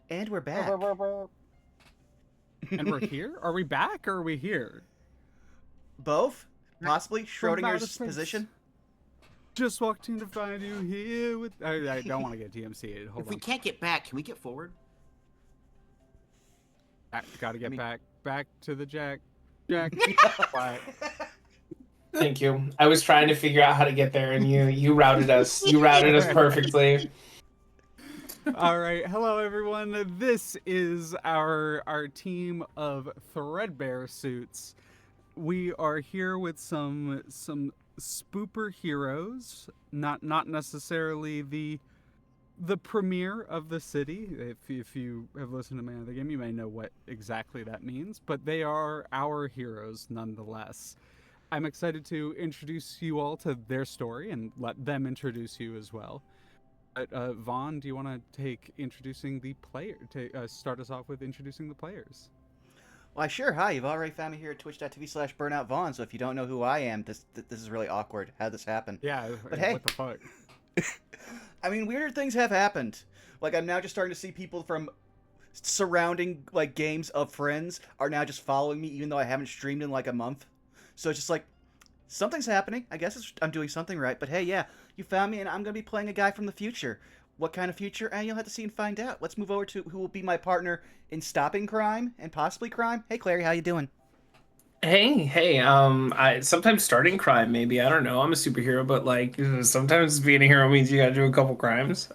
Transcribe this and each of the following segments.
And we're back. And we're here? Are we back or are we here? Both? Possibly From outer Schrodinger's space. position? Just walked in to find you here with. I don't want to get DMCA'd. Hold If on. we can't get back, can we get forward? Gotta get I mean- back to the Jack. Jack. Quiet. Thank you. I was trying to figure out how to get there, and you routed us. You routed us perfectly. All right, hello everyone. This is our team of Threadbare suits. We are here with some spooper heroes, not necessarily the premier of the city. If you have listened to Man of the Game, you may know what exactly that means, but they are our heroes nonetheless. I'm excited to introduce you all to their story and let them introduce you as well. Vaughn, do you want to take introducing the player? Start us off with introducing the players. Why, sure. Hi, you've already found me here at twitch.tv/burnoutvaughn, so if you don't know who I am, this is really awkward. How'd this happen? Yeah, But hey. what the fuck? I mean, weirder things have happened. Like, I'm now just starting to see people from surrounding, like, games of friends are now just following me, even though I haven't streamed in, like, a month. So it's just like, something's happening. I guess I'm doing something right. But hey, yeah, you found me, and I'm going to be playing a guy from the future. What kind of future? You'll have to see and find out. Let's move over to who will be my partner in stopping crime and possibly crime. Hey, Clary, how you doing? Hey, I sometimes starting crime, maybe. I don't know. I'm a superhero, but like sometimes being a hero means you gotta do a couple crimes.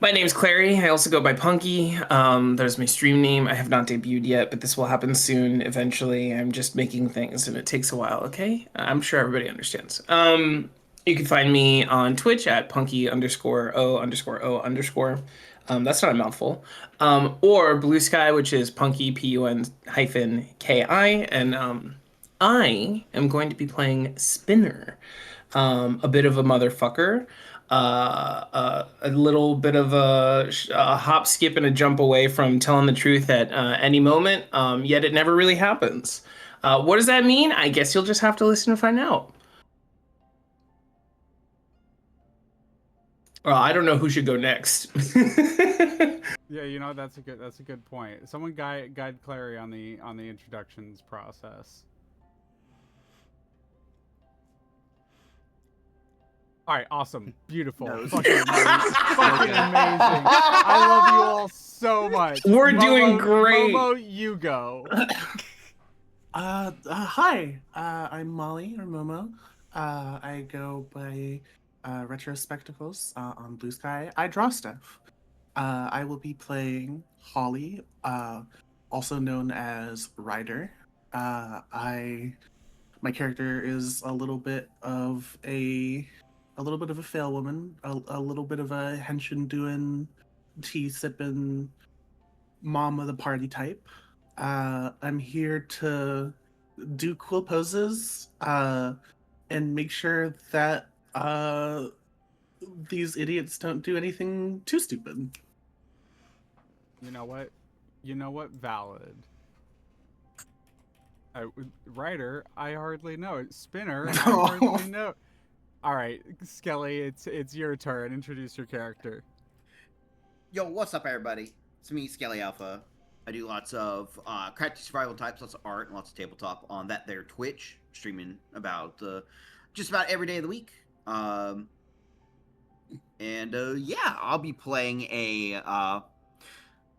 My name's Clary. I also go by Punky. There's my stream name. I have not debuted yet, but this will happen soon. Eventually, I'm just making things, and it takes a while. Okay, I'm sure everybody understands. You can find me on Twitch at punky_o_o_. That's not a mouthful. Or Blue Sky, which is punky PUN-KI, and I am going to be playing Spinner, a bit of a motherfucker. A little bit of a hop, skip, and a jump away from telling the truth at any moment, yet it never really happens. What does that mean? I guess you'll just have to listen to find out. Well, I don't know who should go next. Yeah, you know, that's a good point. Someone guide Clary on the introductions process. All right, awesome, beautiful, fucking amazing. I love you all so much. We're doing great. Momo, you go. Hi, I'm Molly or Momo. I go by Retro Spectacles on Blue Sky. I draw stuff. I will be playing Holly, also known as Ryder. My character is a little bit of a fail woman, a little bit of a henshin doing, tea sipping, mom of the party type. I'm here to do cool poses and make sure that these idiots don't do anything too stupid. You know what? Valid. Writer, I hardly know it. Spinner, I hardly know. All right, Skelly, it's your turn. Introduce your character. Yo, what's up, everybody? It's me, Skelly Alpha. I do lots of crafty survival types, lots of art, and lots of tabletop on that there Twitch, streaming about just about every day of the week. Yeah, I'll be playing a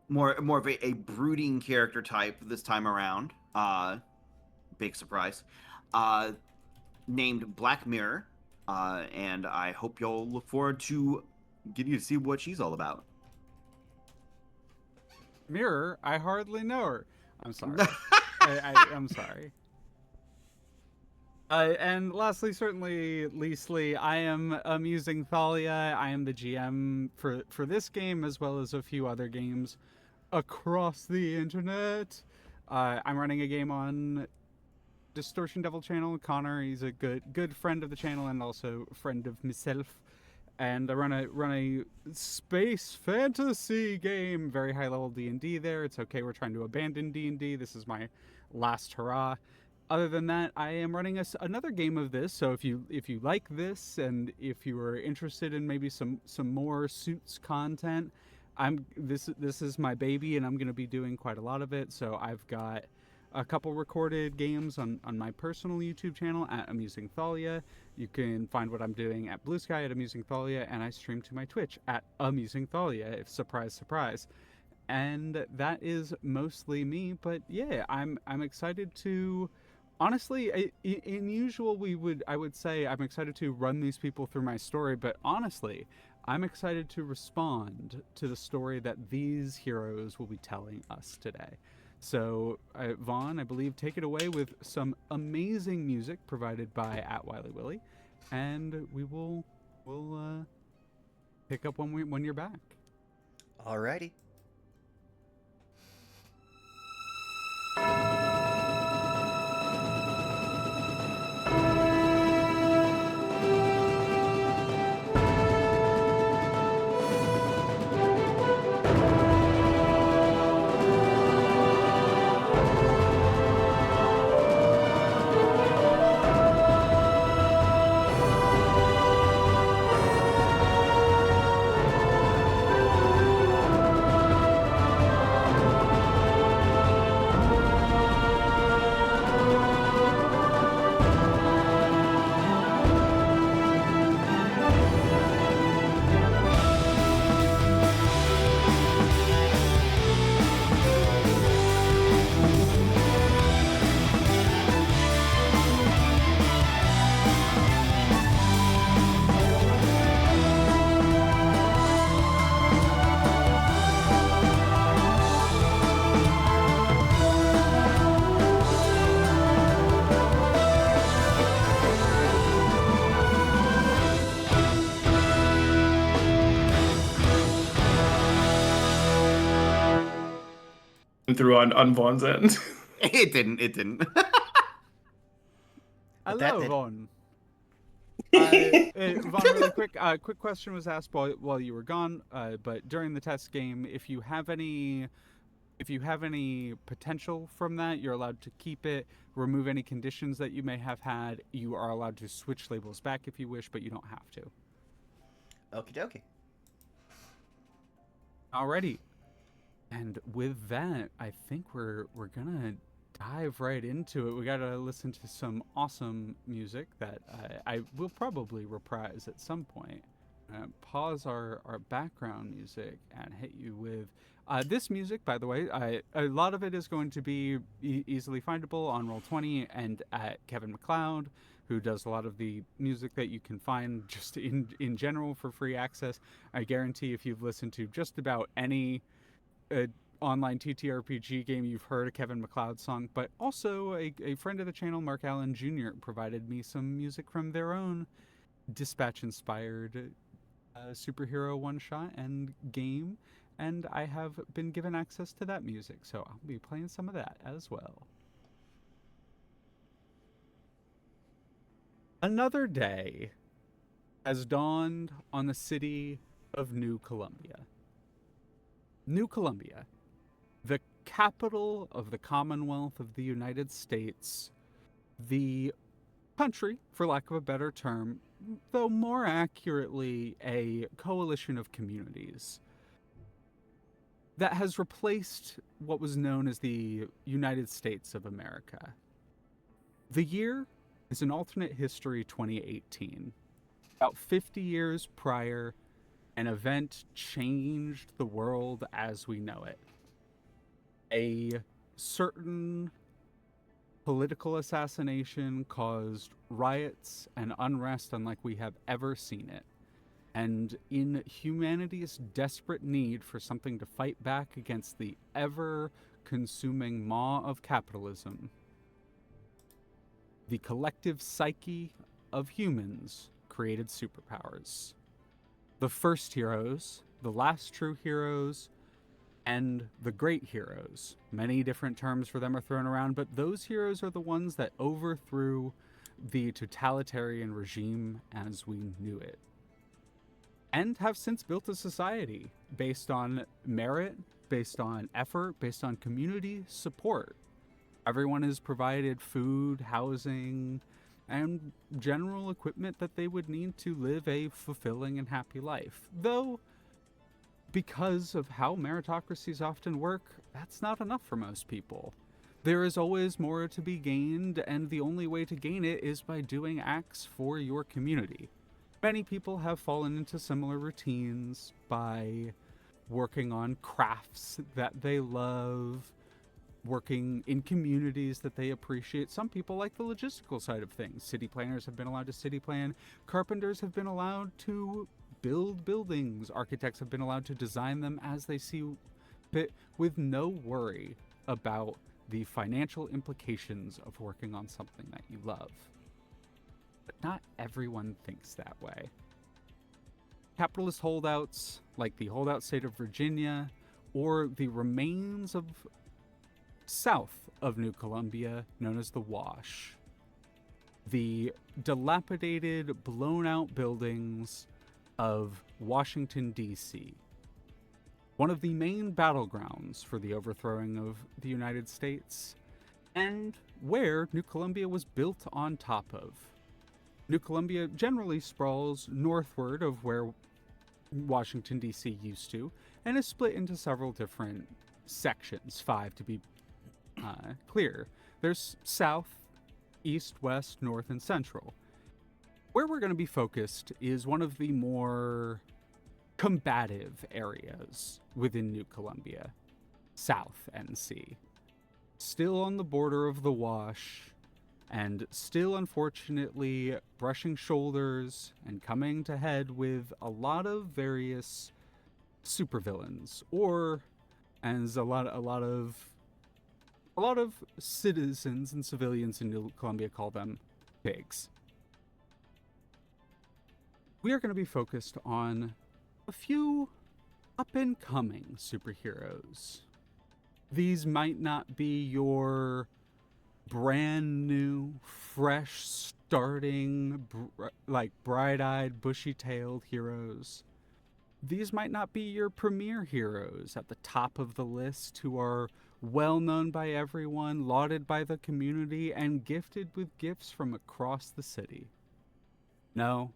more of a brooding character type this time around. Big surprise. Named Black Mirror. And I hope y'all look forward to getting to see what she's all about. Mirror, I hardly know her. I'm sorry. I'm sorry. And lastly, certainly leastly, I am amusing Thalia. I am the GM for this game as well as a few other games across the internet. I'm running a game on Distortion Devil channel. Connor, he's a good friend of the channel and also a friend of myself. And I run a space fantasy game, very high level D&D there. It's okay, we're trying to abandon D&D. This is my last hurrah. Other than that, I am running another game of this. So if you like this and if you are interested in maybe some more Suits content, this is my baby, and I'm gonna be doing quite a lot of it. So I've got a couple recorded games on my personal YouTube channel at Amusing Thalia. You can find what I'm doing at Blue Sky at Amusing Thalia, and I stream to my Twitch at Amusing Thalia. If surprise, surprise. And that is mostly me. But yeah, I'm excited to. Honestly, in usual I would say I'm excited to run these people through my story, but honestly, I'm excited to respond to the story that these heroes will be telling us today. So, Vaughn, I believe, take it away with some amazing music provided by @WileyWilly, and we'll pick up when you're back. Alrighty. Through on Vaughn's end. It didn't. Hello, did. Vaughn. Vaughn, really quick. Quick question was asked while you were gone. But during the test game, if you have any potential from that, you're allowed to keep it. Remove any conditions that you may have had. You are allowed to switch labels back if you wish, but you don't have to. Okie dokie. Alrighty. And with that, I think we're gonna dive right into it. We gotta listen to some awesome music that I will probably reprise at some point. Pause our background music and hit you with this music. By the way, a lot of it is going to be easily findable on Roll20 and at Kevin MacLeod, who does a lot of the music that you can find just in general for free access. I guarantee if you've listened to just about any online TTRPG game, you've heard a Kevin MacLeod song, but also a friend of the channel, Mark Allen Jr., provided me some music from their own Dispatch-inspired superhero one-shot and game, and I have been given access to that music, so I'll be playing some of that as well. Another day has dawned on the city of New Columbia. New Columbia, the capital of the Commonwealth of the United States, the country, for lack of a better term, though more accurately a coalition of communities that has replaced what was known as the United States of America. The year is an alternate history 2018. About 50 years prior, an event changed the world as we know it. A certain political assassination caused riots and unrest unlike we have ever seen it. And in humanity's desperate need for something to fight back against the ever-consuming maw of capitalism, the collective psyche of humans created superpowers. The first heroes, the last true heroes, and the great heroes. Many different terms for them are thrown around, but those heroes are the ones that overthrew the totalitarian regime as we knew it. And have since built a society based on merit, based on effort, based on community support. Everyone is provided food, housing, and general equipment that they would need to live a fulfilling and happy life. Though, because of how meritocracies often work, that's not enough for most people. There is always more to be gained, and the only way to gain it is by doing acts for your community. Many people have fallen into similar routines by working on crafts that they love, working in communities that they appreciate. Some people like the logistical side of things. City planners have been allowed to city plan, carpenters have been allowed to build buildings, architects have been allowed to design them as they see fit with no worry about the financial implications of working on something that you love. But not everyone thinks that way. Capitalist holdouts, like the holdout state of Virginia, or the remains of south of New Columbia, known as the Wash. The dilapidated, blown-out buildings of Washington, D.C., one of the main battlegrounds for the overthrowing of the United States, and where New Columbia was built on top of. New Columbia generally sprawls northward of where Washington, D.C. used to, and is split into several different sections, 5 to be clear. There's south, east, west, north, and central. Where we're going to be focused is one of the more combative areas within New Columbia, South NC. Still on the border of the Wash, and still unfortunately brushing shoulders and coming to head with a lot of various supervillains, or as a lot of citizens and civilians in New Columbia call them, pigs. We are going to be focused on a few up-and-coming superheroes. These might not be your brand new, fresh, starting, bright-eyed, bushy-tailed heroes. These might not be your premier heroes at the top of the list who are well known by everyone, lauded by the community, and gifted with gifts from across the city. No,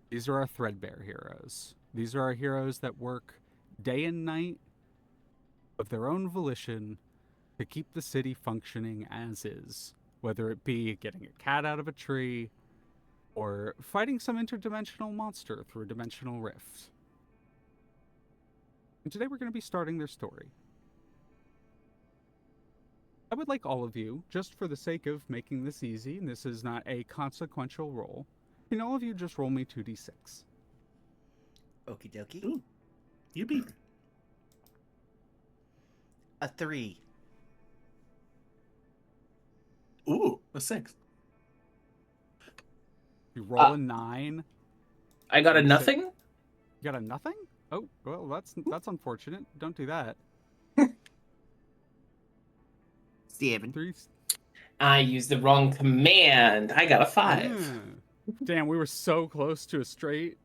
these are our Threadbare heroes. These are our heroes that work day and night of their own volition to keep the city functioning as is, whether it be getting a cat out of a tree or fighting some interdimensional monster through a dimensional rift. And today we're going to be starting their story. I would like all of you, just for the sake of making this easy, and this is not a consequential roll, can all of you just roll me 2d6? Okie dokie. Ooh, you beat. A 3. Ooh, a 6. You roll a 9. I got a You nothing. You got a nothing? Oh, well, that's unfortunate. Don't do that. 7. 3. I used the wrong command. I got a 5. Yeah. Damn, we were so close to a straight.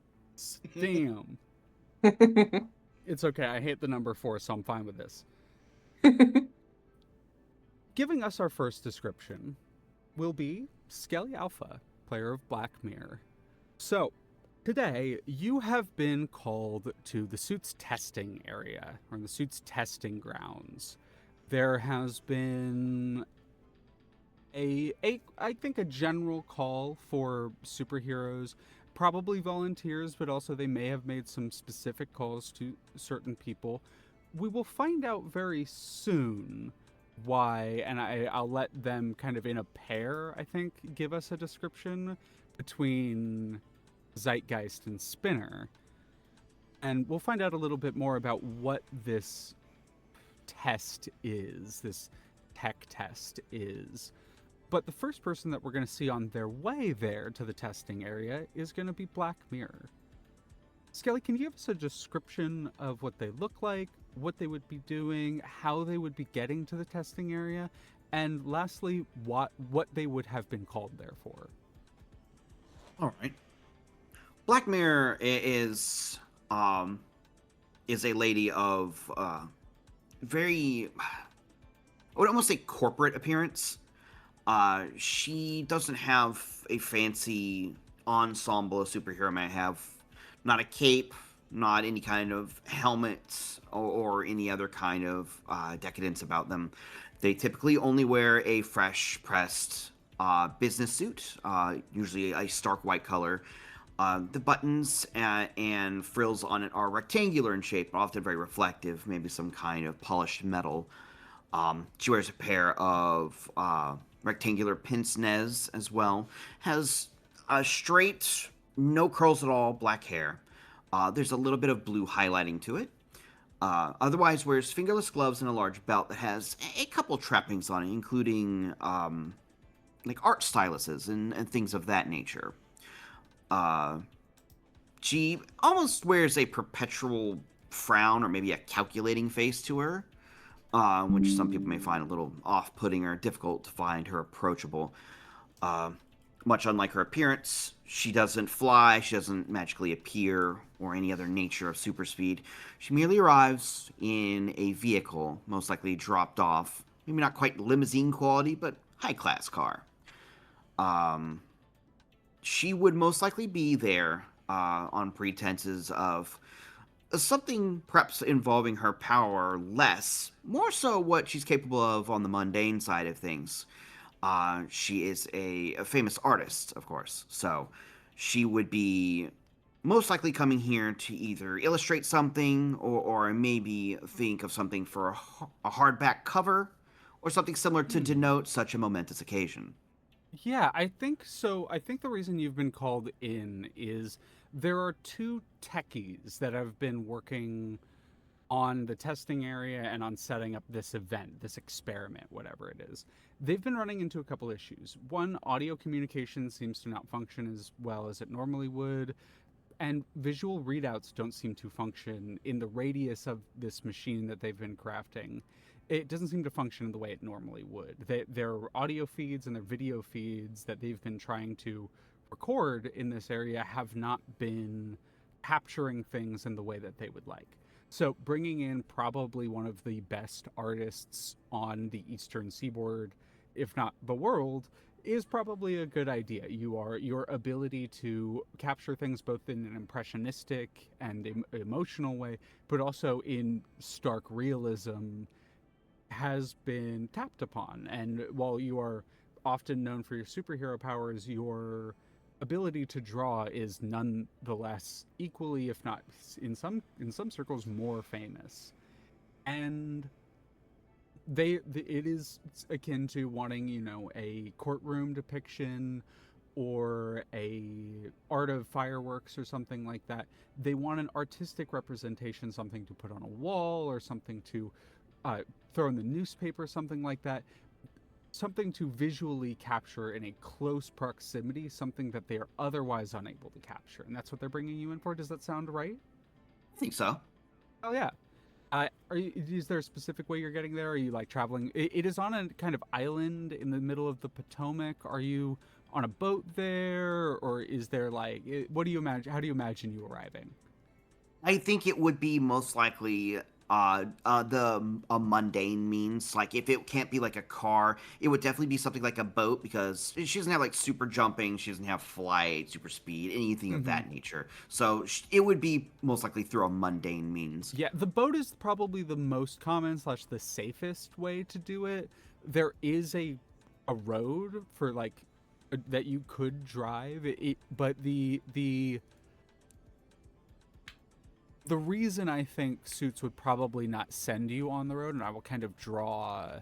Damn. It's okay. I hate the number 4, so I'm fine with this. Giving us our first description will be Skelly Alpha, player of Black Mirror. So, today, you have been called to the S.U.I.T.S testing area, or the S.U.I.T.S testing grounds. There has been I think a general call for superheroes, probably volunteers, but also they may have made some specific calls to certain people. We will find out very soon why, and I'll let them kind of in a pair, I think, give us a description between Zeitgeist and Spinner. And we'll find out a little bit more about what this test is, this tech test is. But the first person that we're going to see on their way there to the testing area is going to be Black Mirror. Skelly, can you give us a description of what they look like, what they would be doing, how they would be getting to the testing area, and lastly, what they would have been called there for? All right. Black Mirror is a lady of very, I would almost say corporate appearance. She doesn't have a fancy ensemble a superhero might have. Not a cape, not any kind of helmets or any other kind of decadence about them. They typically only wear a fresh pressed business suit, usually a stark white color. The buttons and frills on it are rectangular in shape, often very reflective, maybe some kind of polished metal. She wears a pair of rectangular pince-nez as well. Has a straight, no curls at all, black hair. There's a little bit of blue highlighting to it. Otherwise, wears fingerless gloves and a large belt that has a couple trappings on it, including like art styluses and things of that nature. Uh, she almost wears a perpetual frown or maybe a calculating face to her, which some people may find a little off-putting or difficult to find her approachable. Uh, Much unlike her appearance, she doesn't fly, she doesn't magically appear, or any other nature of super speed. She merely arrives in a vehicle, most likely dropped off, maybe not quite limousine quality, but high-class car. Um, she would most likely be there on pretenses of something perhaps involving her power less, more so what she's capable of on the mundane side of things. She is a famous artist, of course, so she would be most likely coming here to either illustrate something or maybe think of something for a hardback cover or something similar to denote such a momentous occasion. Yeah, I think so. I think the reason you've been called in is there are two techies that have been working on the testing area and on setting up this event, this experiment, whatever it is. They've been running into a couple issues. One, audio communication seems to not function as well as it normally would, and visual readouts don't seem to function in the radius of this machine that they've been crafting. It doesn't seem to function in the way it normally would. Their audio feeds and their video feeds that they've been trying to record in this area have not been capturing things in the way that they would like. So bringing in probably one of the best artists on the eastern seaboard, if not the world, is probably a good idea. Your ability to capture things both in an impressionistic and emotional way, but also in stark realism, has been tapped upon. And while you are often known for your superhero powers, your ability to draw is nonetheless equally, if not in some circles, more famous. And it is akin to wanting, a courtroom depiction or a art of fireworks or something like that. They want an artistic representation, something to put on a wall or something to throw in the newspaper, something like that. Something to visually capture in a close proximity, something that they are otherwise unable to capture. And that's what they're bringing you in for. Does that sound right? I think so. Oh, yeah. Is there a specific way you're getting there? Are you like traveling? It is on a kind of island in the middle of the Potomac. Are you on a boat there? Or is there like, what do you imagine? How do you imagine you arriving? I think it would be most likely the a mundane means. Like if it can't be like a car, it would definitely be something like a boat because she doesn't have like super jumping, she doesn't have flight, super speed, anything of Mm-hmm. that nature. So it would be most likely through a mundane means. Yeah, the boat is probably the most common slash the safest way to do it. There is a road for like that you could drive, but the reason I think Suits would probably not send you on the road, and I will kind of draw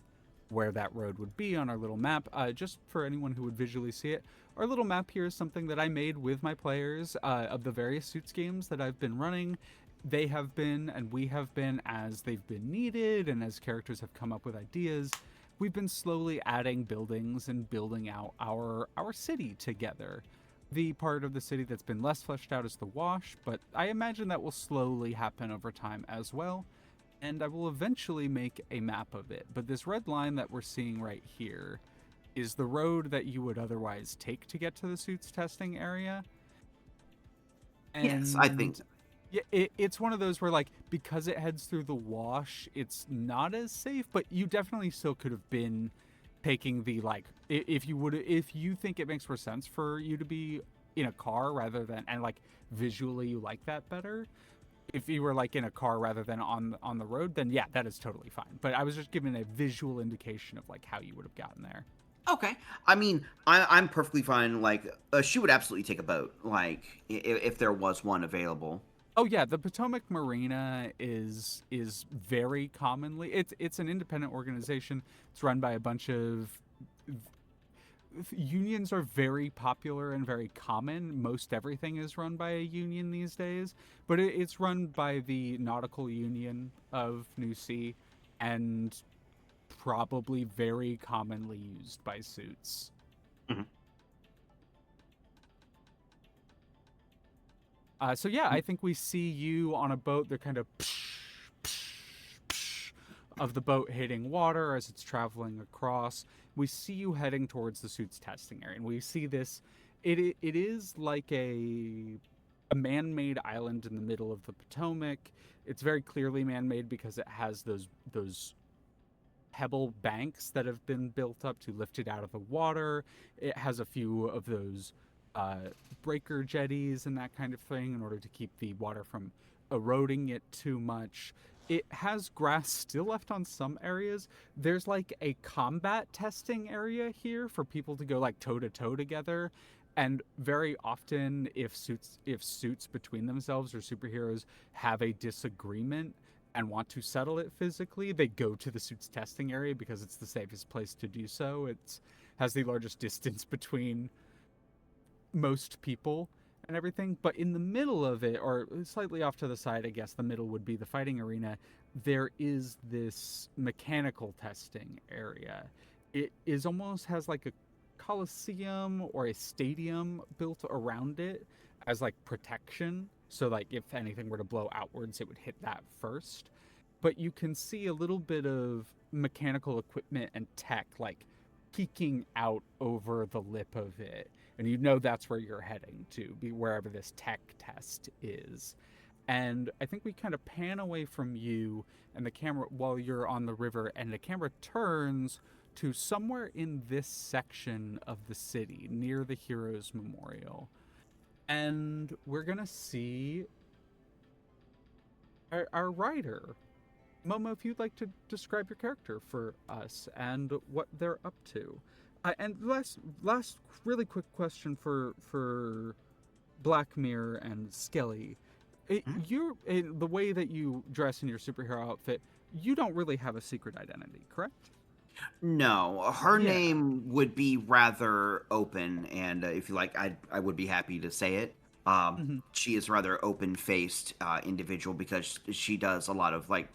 where that road would be on our little map, just for anyone who would visually see it. Our little map here is something that I made with my players of the various Suits games that I've been running. They have been, and we have been, as they've been needed, and as characters have come up with ideas. We've been slowly adding buildings and building out our city together. The part of the city that's been less fleshed out is the Wash, but I imagine that will slowly happen over time as well, and I will eventually make a map of it. But this red line that we're seeing right here is the road that you would otherwise take to get to the suits testing area. Yes, I think And yeah, it's one of those where, like, because it heads through the Wash, it's not as safe, but you definitely still could have been taking the, like, if you think it makes more sense for you to be in a car rather than, and like visually you like that better, if you were like in a car rather than on the road, then yeah, that is totally fine. But I was just giving a visual indication of like how you would have gotten there. Okay. I mean, I'm perfectly fine. Like, she would absolutely take a boat, like, if there was one available. Oh yeah, the Potomac Marina is very commonly it's an independent organization. It's run by a bunch of unions are very popular and very common. Most everything is run by a union these days, but it's run by the Nautical Union of New Sea and probably very commonly used by suits. Mhm. So yeah, I think we see you on a boat. They're kind of of the boat hitting water as it's traveling across. We see you heading towards the suit's testing area, and we see this. It is like a man-made island in the middle of the Potomac. It's very clearly man-made because it has those pebble banks that have been built up to lift it out of the water. It has a few of those breaker jetties and that kind of thing in order to keep the water from eroding it too much. It has grass still left on some areas. There's like a combat testing area here for people to go like toe to toe together. And very often, if suits between themselves or superheroes have a disagreement and want to settle it physically, they go to the suit's testing area because it's the safest place to do so. It has the largest distance between most people and everything. But in the middle of it, or slightly off to the side, I guess the middle would be the fighting arena, there is this mechanical testing area. It is almost has like a coliseum or a stadium built around it as like protection. So like if anything were to blow outwards, it would hit that first. But you can see a little bit of mechanical equipment and tech like peeking out over the lip of it, and you know that's where you're heading to, be wherever this tech test is. And I think we kind of pan away from you and the camera while you're on the river, and the camera turns to somewhere in this section of the city near the Heroes Memorial. And we're going to see our writer. Momo, if you'd like to describe your character for us and what they're up to. And last really quick question for Black Mirror and Skelly. The way that you dress in your superhero outfit, you don't really have a secret identity, correct? No, her Yeah. name would be rather open, and if you like, I would be happy to say it. Mm-hmm. She is rather open-faced individual because she does a lot of like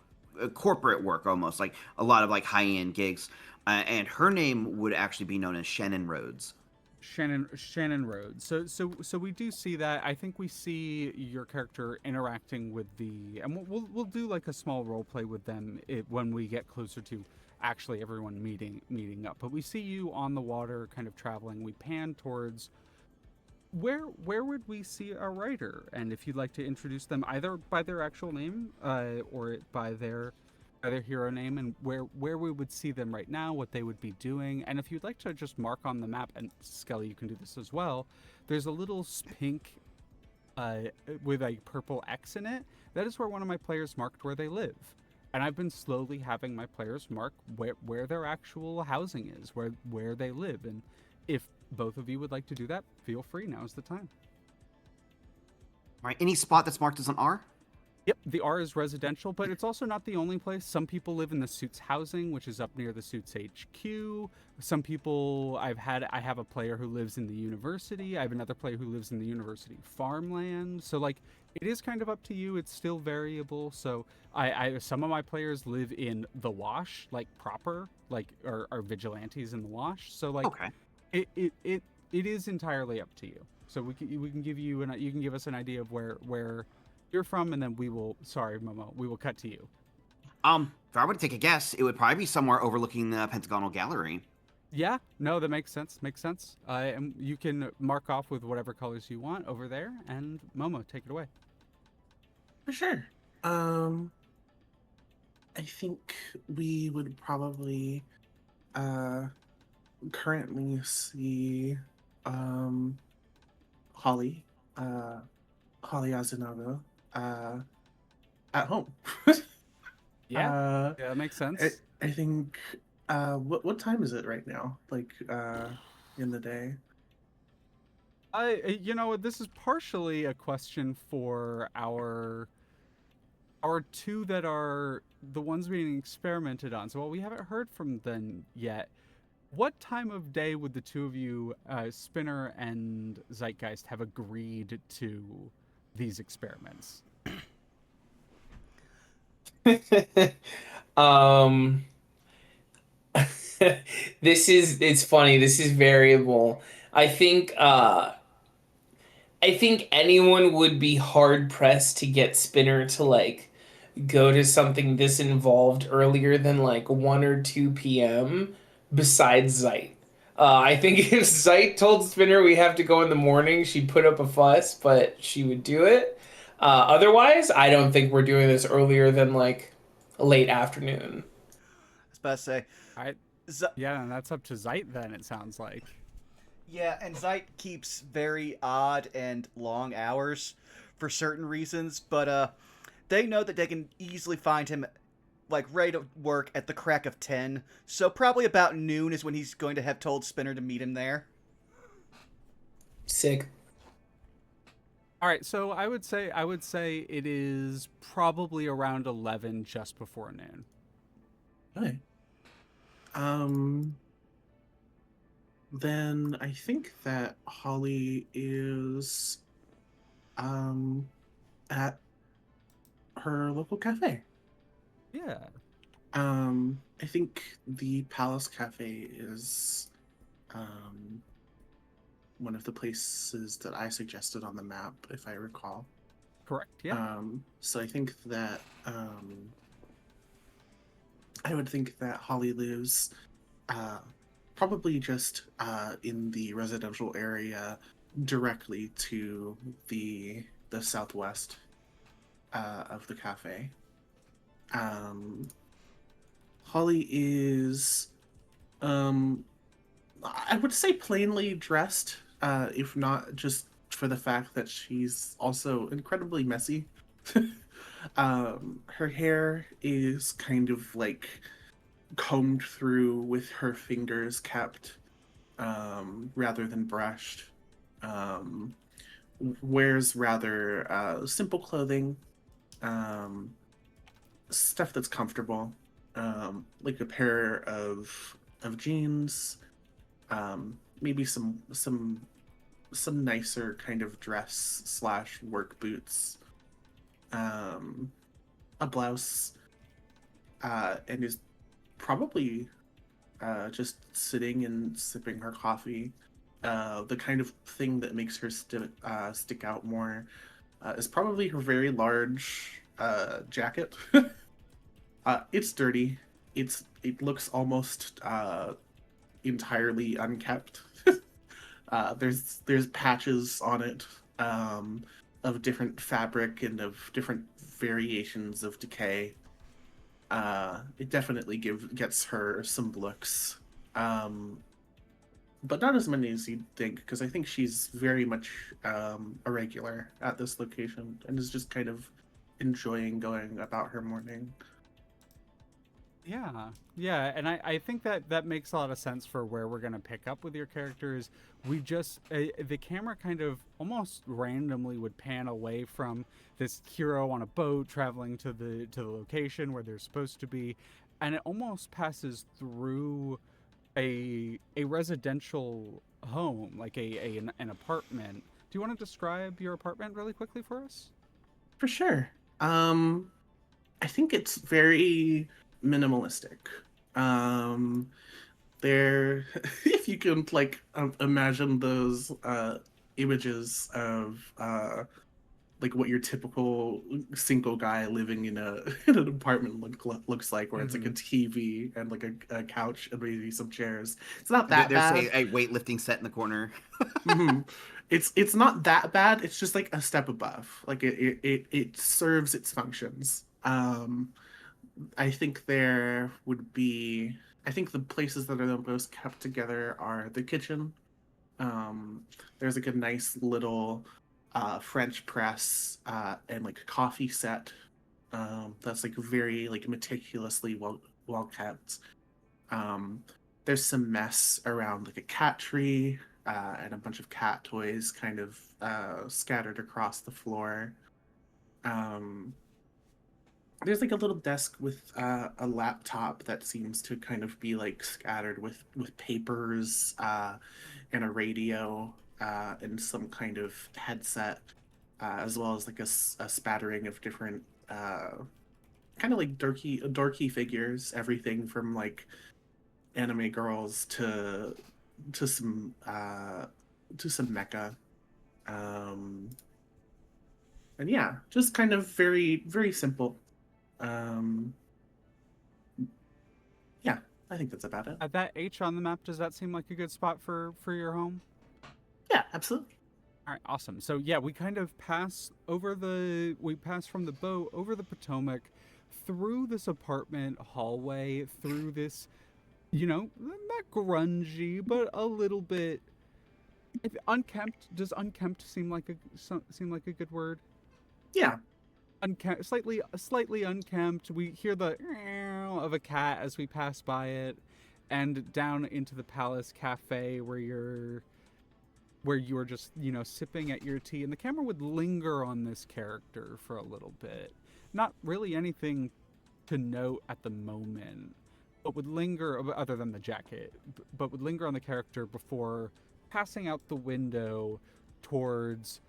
corporate work, almost like a lot of like high-end gigs, and her name would actually be known as Shannon Rhodes. Shannon Rhodes. So we do see that. I think we see your character interacting with and we'll do like a small role play with them when we get closer to actually everyone meeting up. But we see you on the water, kind of traveling. We pan towards where would we see a writer, and if you'd like to introduce them either by their actual name or by their hero name, and where we would see them right now, what they would be doing. And if you'd like to just mark on the map, and Skelly, you can do this as well, there's a little pink with a purple X in it. That is where one of my players marked where they live. And I've been slowly having my players mark where their actual housing is, where they live. And if both of you would like to do that, feel free. Now's the time. Right? Any spot that's marked as an R? Yep, the R is residential, but it's also not the only place. Some people live in the Suits housing, which is up near the Suits HQ. Some people I have a player who lives in the university. I have another player who lives in the university farmland. So like it is kind of up to you. It's still variable. So I some of my players live in the Wash, like proper, like are vigilantes in the Wash. So like Okay. it is entirely up to you. So we can give you you can give us an idea of where you're from, and then sorry, Momo, we will cut to you. If I were to take a guess, it would probably be somewhere overlooking the Pentagonal Gallery. Yeah, no, that makes sense. Makes sense. And you can mark off with whatever colors you want over there. And Momo, take it away. For sure. I think we would probably currently see Holly Azunaga at home. Yeah, uh, yeah, that makes I, sense. I think. What time is it right now? Like, in the day. This is partially a question for our two that are the ones being experimented on. So while we haven't heard from them yet, what time of day would the two of you, Spinner and Zeitgeist, have agreed to these experiments? um, it's funny. This is variable. I think uh, I think anyone would be hard pressed to get Spinner to like go to something this involved earlier than like 1 or 2 p.m. besides Zeit. I think if Zeit told Spinner we have to go in the morning, she'd put up a fuss, but she would do it. Otherwise, I don't think we're doing this earlier than like late afternoon. I was about to say, I Z- Yeah, and that's up to Zeit then, it sounds like. yeah, and Zeit keeps very odd and long hours for certain reasons, but they know that they can easily find him like ready to work at the crack of 10. So probably about noon is when he's going to have told Spinner to meet him there. Sick. All right, so I would say it is probably around 11 just before noon. Okay. Um, then I think that Holly is um at her local cafe. Yeah. I think the Palace Cafe is um one of the places that I suggested on the map, if I recall. Correct. Yeah. So I think that I would think that Holly lives uh probably just in the residential area directly to the southwest of the cafe. Um, Holly is, um, I would say, plainly dressed, if not just for the fact that she's also incredibly messy. Her hair is kind of like combed through with her fingers kept, rather than brushed. Um, Wears rather simple clothing, um, stuff that's comfortable, like a pair of jeans, maybe some nicer kind of dress slash work boots, um, a blouse, and is probably just sitting and sipping her coffee. The kind of thing that makes her stick out more is probably her very large jacket. It's dirty. It looks almost entirely unkept. There's patches on it, of different fabric and of different variations of decay. It definitely gets her some looks, um, but not as many as you'd think, because I think she's very much a regular at this location and is just kind of enjoying going about her morning. Yeah, yeah, and I think that that makes a lot of sense for where we're gonna pick up with your characters. We just the camera kind of almost randomly would pan away from this hero on a boat traveling to the location where they're supposed to be, and it almost passes through a residential home, like an apartment. Do you want to describe your apartment really quickly for us? For sure. Um, I think it's very minimalistic. Um, there, if you can like imagine those images of like what your typical single guy living in a in an apartment looks like, where it's like a Mm-hmm. TV and like a couch and maybe some chairs. It's not There, that there's bad. a weightlifting set in the corner. Mhm. It's not that bad. It's just like a step above. Like it serves its functions. I think there would be. I think the places that are the most kept together are the kitchen. Um, there's like a nice little French press and like coffee set that's like very like meticulously well kept. There's some mess around like a cat tree and a bunch of cat toys kind of scattered across the floor. Um, there's like a little desk with a laptop that seems to kind of be like scattered with papers and a radio and some kind of headset, as well as like a spattering of different kind of like dorky figures, everything from like anime girls to some mecha. Um, and yeah, just kind of very simple. Um, yeah, I think that's about it. At that H on the map, does that seem like a good spot for your home? Yeah, absolutely. All right, awesome. So yeah, we kind of pass from the boat over the Potomac, through this apartment hallway, through this, not grungy, but a little bit unkempt. Does unkempt seem like a good word? Yeah. Unkempt, slightly unkempt. We hear the of a cat as we pass by it, and down into the Palace Cafe where you're just sipping at your tea, and the camera would linger on this character for a little bit. Not really anything to note at the moment, but would linger, other than the jacket, but would linger on the character before passing out the window towards.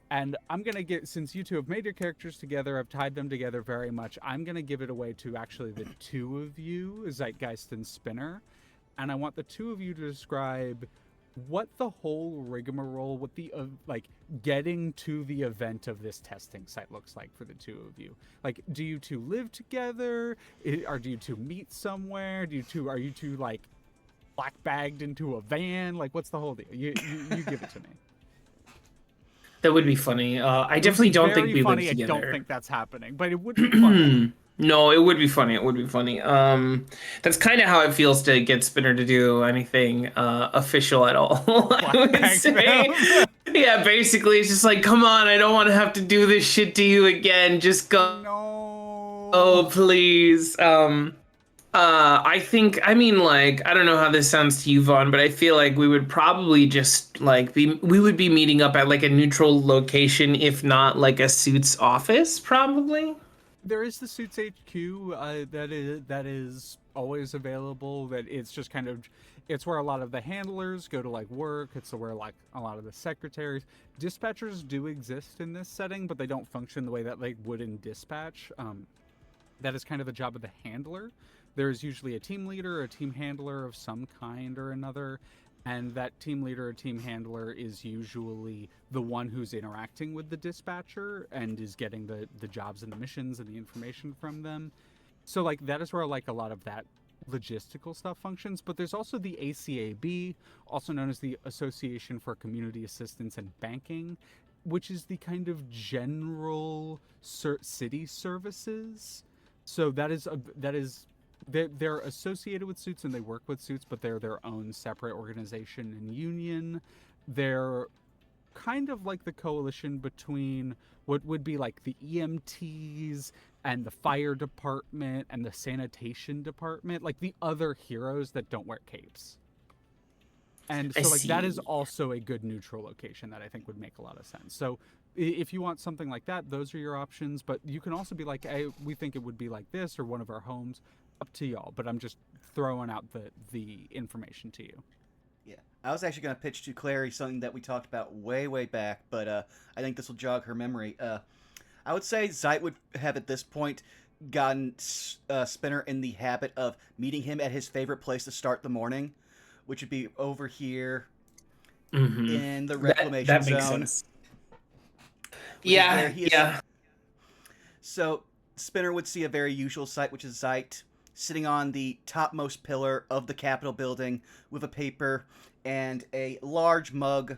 And I'm going to get, since you two have made your characters together, I've tied them together very much, I'm going to give it away to actually the two of you, Zeitgeist and Spinner. And I want the two of you to describe what the whole rigmarole, what the, getting to the event of this testing site looks like for the two of you. Like, do you two live together? Or do you two meet somewhere? Are you two, black bagged into a van? Like, what's the whole deal? You give it to me. That would be funny. I definitely don't think we live together. I don't think that's happening, but it would be fun. No, it would be funny. It would be funny. That's kind of how it feels to get Spinner to do anything official at all. I would say. Yeah, basically, it's just like, come on, I don't want to have to do this shit to you again. Just go. No. Oh, please. I don't know how this sounds to you, Vaughn, but I feel like we would probably just we would be meeting up at like a neutral location, if not like a Suits office, probably. There is the Suits HQ that is always available. That it's just kind of, it's where a lot of the handlers go to work. It's where a lot of the secretaries, dispatchers do exist in this setting, but they don't function the way that they would in dispatch. That is kind of the job of the handler. There is usually a team leader or a team handler of some kind or another, and that team leader or team handler is usually the one who's interacting with the dispatcher and is getting the jobs and the missions and the information from them. So that is where a lot of that logistical stuff functions. But there's also the ACAB, also known as the Association for Community Assistance and Banking, which is the kind of general city services. So they're associated with Suits and they work with Suits, but they're their own separate organization and union. They're kind of like the coalition between what would be like the EMTs and the fire department and the sanitation department, like the other heroes that don't wear capes. And so that is also a good neutral location that I think would make a lot of sense. So if you want something like that, those are your options. But you can also be like, hey, we think it would be like this or one of our homes. Up to y'all. But I'm just throwing out the information to you. Yeah. I was actually going to pitch to Clary something that we talked about way back, but I think this will jog her memory. I would say Zeit would have at this point gotten Spinner in the habit of meeting him at his favorite place to start the morning, which would be over here in the reclamation that zone. Makes sense. Yeah. So Spinner would see a very usual sight, which is Zeit sitting on the topmost pillar of the Capitol building with a paper and a large mug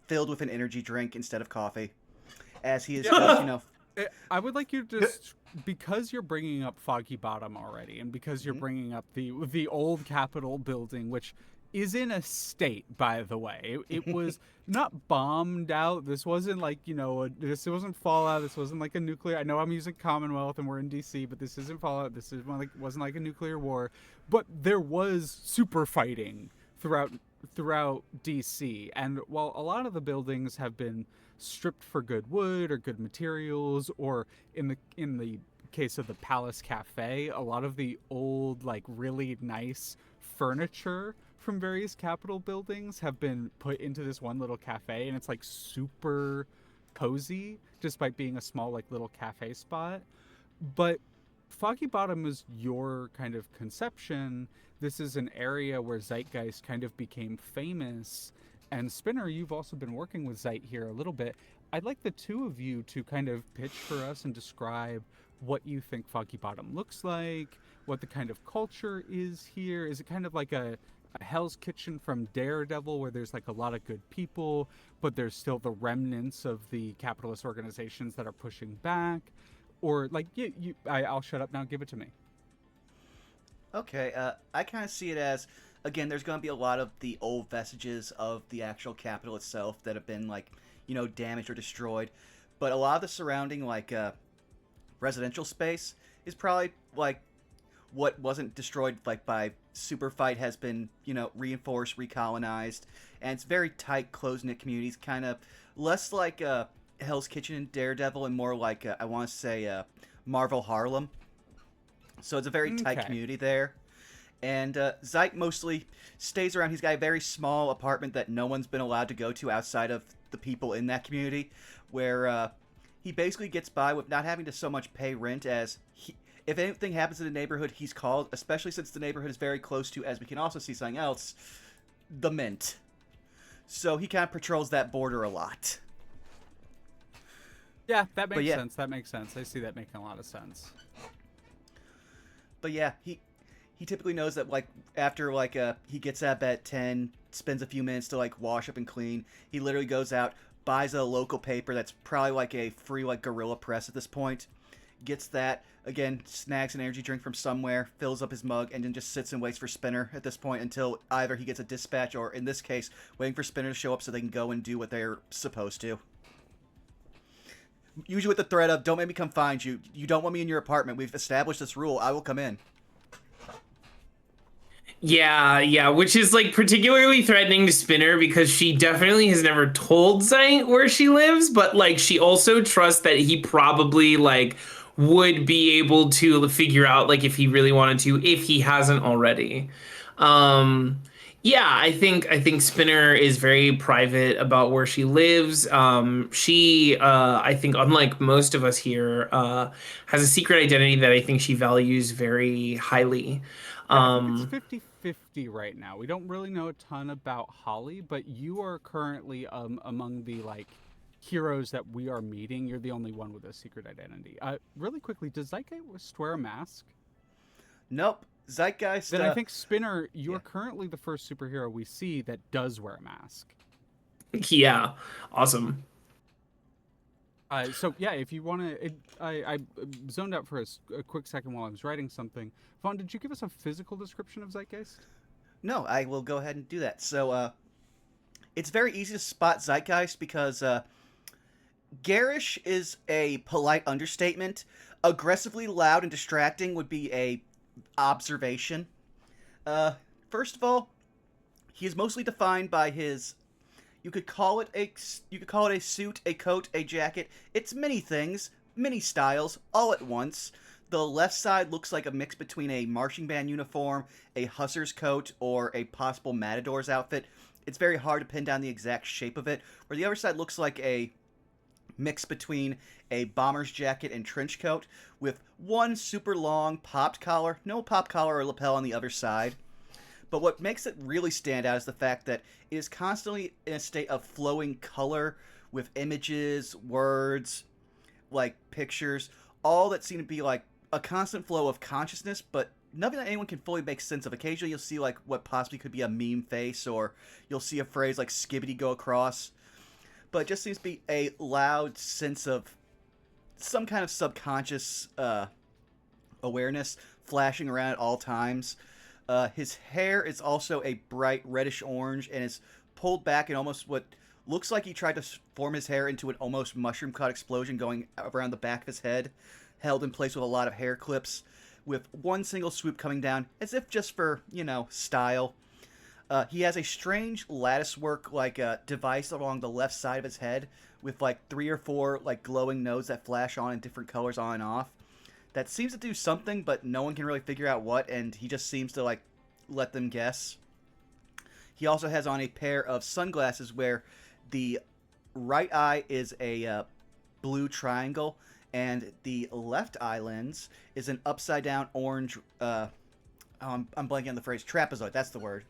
filled with an energy drink instead of coffee, as he is just, I would like you to just, because you're bringing up Foggy Bottom already, and because you're bringing up the old Capitol building, which is in a state, by the way. It was not bombed out. This wasn't like, this wasn't Fallout. This wasn't like a nuclear. I know I'm using Commonwealth and we're in DC, but this isn't Fallout. This is wasn't like a nuclear war. But there was super fighting throughout DC. And while a lot of the buildings have been stripped for good wood or good materials, or in the case of the Palace Cafe, a lot of the old, like, really nice furniture from various Capitol buildings have been put into this one little cafe, and it's like super cozy despite being a small, like, little cafe spot. But Foggy Bottom is your kind of conception. This is an area where Zeitgeist kind of became famous. And Spinner, you've also been working with Zeit here a little bit. I'd like the two of you to kind of pitch for us and describe what you think Foggy Bottom looks like, what the kind of culture is here. Is it kind of like a Hell's Kitchen from Daredevil, where there's like a lot of good people, but there's still the remnants of the capitalist organizations that are pushing back? Or like, I'll shut up now. Give it to me. Okay, I kind of see it as, again, there's going to be a lot of the old vestiges of the actual capital itself that have been, like, damaged or destroyed. But a lot of the surrounding, like, residential space is probably, like, what wasn't destroyed, like, by Super Fight has been, reinforced, recolonized. And it's very tight, close-knit communities, kind of less like Hell's Kitchen and Daredevil and more like, I want to say, Marvel Harlem. So it's a very tight community there. And Zeit mostly stays around. He's got a very small apartment that no one's been allowed to go to outside of the people in that community, where he basically gets by with not having to so much pay rent as if anything happens in the neighborhood, he's called, especially since the neighborhood is very close to, as we can also see something else, the Mint. So he kind of patrols that border a lot. Yeah, that makes sense. That makes sense. I see that making a lot of sense. But yeah, he typically knows that, like, after, like, he gets up at 10, spends a few minutes to, like, wash up and clean. He literally goes out, buys a local paper that's probably, like, a free, like, guerrilla press at this point. Gets that, again, snags an energy drink from somewhere, fills up his mug, and then just sits and waits for Spinner at this point until either he gets a dispatch or, in this case, waiting for Spinner to show up so they can go and do what they're supposed to. Usually with the threat of, don't make me come find you. You don't want me in your apartment. We've established this rule. I will come in. Yeah, which is, like, particularly threatening to Spinner because she definitely has never told Zeit where she lives, but, like, she also trusts that he probably, like, would be able to figure out, like, if he really wanted to, if he hasn't already. Yeah, I think Spinner is very private about where she lives. She, I think, unlike most of us here, has a secret identity that I think she values very highly. I think it's 50-50 right now. We don't really know a ton about Holly, but you are currently among the, like, heroes that we are meeting. You're the only one with a secret identity. Really quickly, does Zeitgeist wear a mask? Nope. Zeitgeist. Then I think Spinner, you're currently the first superhero we see that does wear a mask. Yeah, awesome. So yeah, if you want to, I zoned out for a quick second while I was writing something. Vaughn, did you give us a physical description of Zeitgeist? No, I will go ahead and do that. So, it's very easy to spot Zeitgeist because garish is a polite understatement. Aggressively loud and distracting would be a observation. First of all, he is mostly defined by his. You could call it a suit, a coat, a jacket. It's many things, many styles, all at once. The left side looks like a mix between a marching band uniform, a hussar's coat, or a possible matador's outfit. It's very hard to pin down the exact shape of it. Where the other side looks like a mix between a bomber's jacket and trench coat, with one super long popped collar, no pop collar or lapel on the other side. But what makes it really stand out is the fact that it is constantly in a state of flowing color with images, words, like pictures, all that seem to be like a constant flow of consciousness, but nothing that anyone can fully make sense of. Occasionally you'll see like what possibly could be a meme face, or you'll see a phrase like skibbity go across. But it just seems to be a loud sense of some kind of subconscious awareness flashing around at all times. His hair is also a bright reddish orange and is pulled back in almost what looks like he tried to form his hair into an almost mushroom cut explosion going around the back of his head, held in place with a lot of hair clips, with one single swoop coming down, as if just for, style. He has a strange lattice work like device along the left side of his head with like 3 or 4 like glowing nodes that flash on in different colors on and off. That seems to do something, but no one can really figure out what, and he just seems to like let them guess. He also has on a pair of sunglasses where the right eye is a blue triangle, and the left eye lens is an upside down orange. I'm blanking on the phrase trapezoid. That's the word.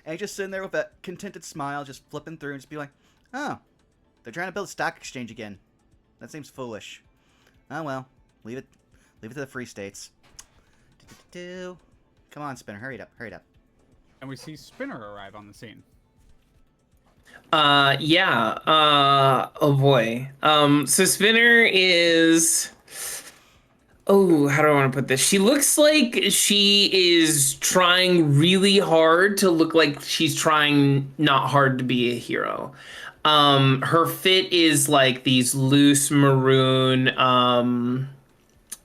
And he's just sitting there with a contented smile, just flipping through and just be like, "Oh, they're trying to build a stock exchange again. That seems foolish. Oh well, leave it to the free states." Come on, Spinner, hurry up. And we see Spinner arrive on the scene. Yeah. Oh boy. So Spinner is. Oh, how do I want to put this? She looks like she is trying really hard to look like she's trying not hard to be a hero. Her fit is like these loose maroon,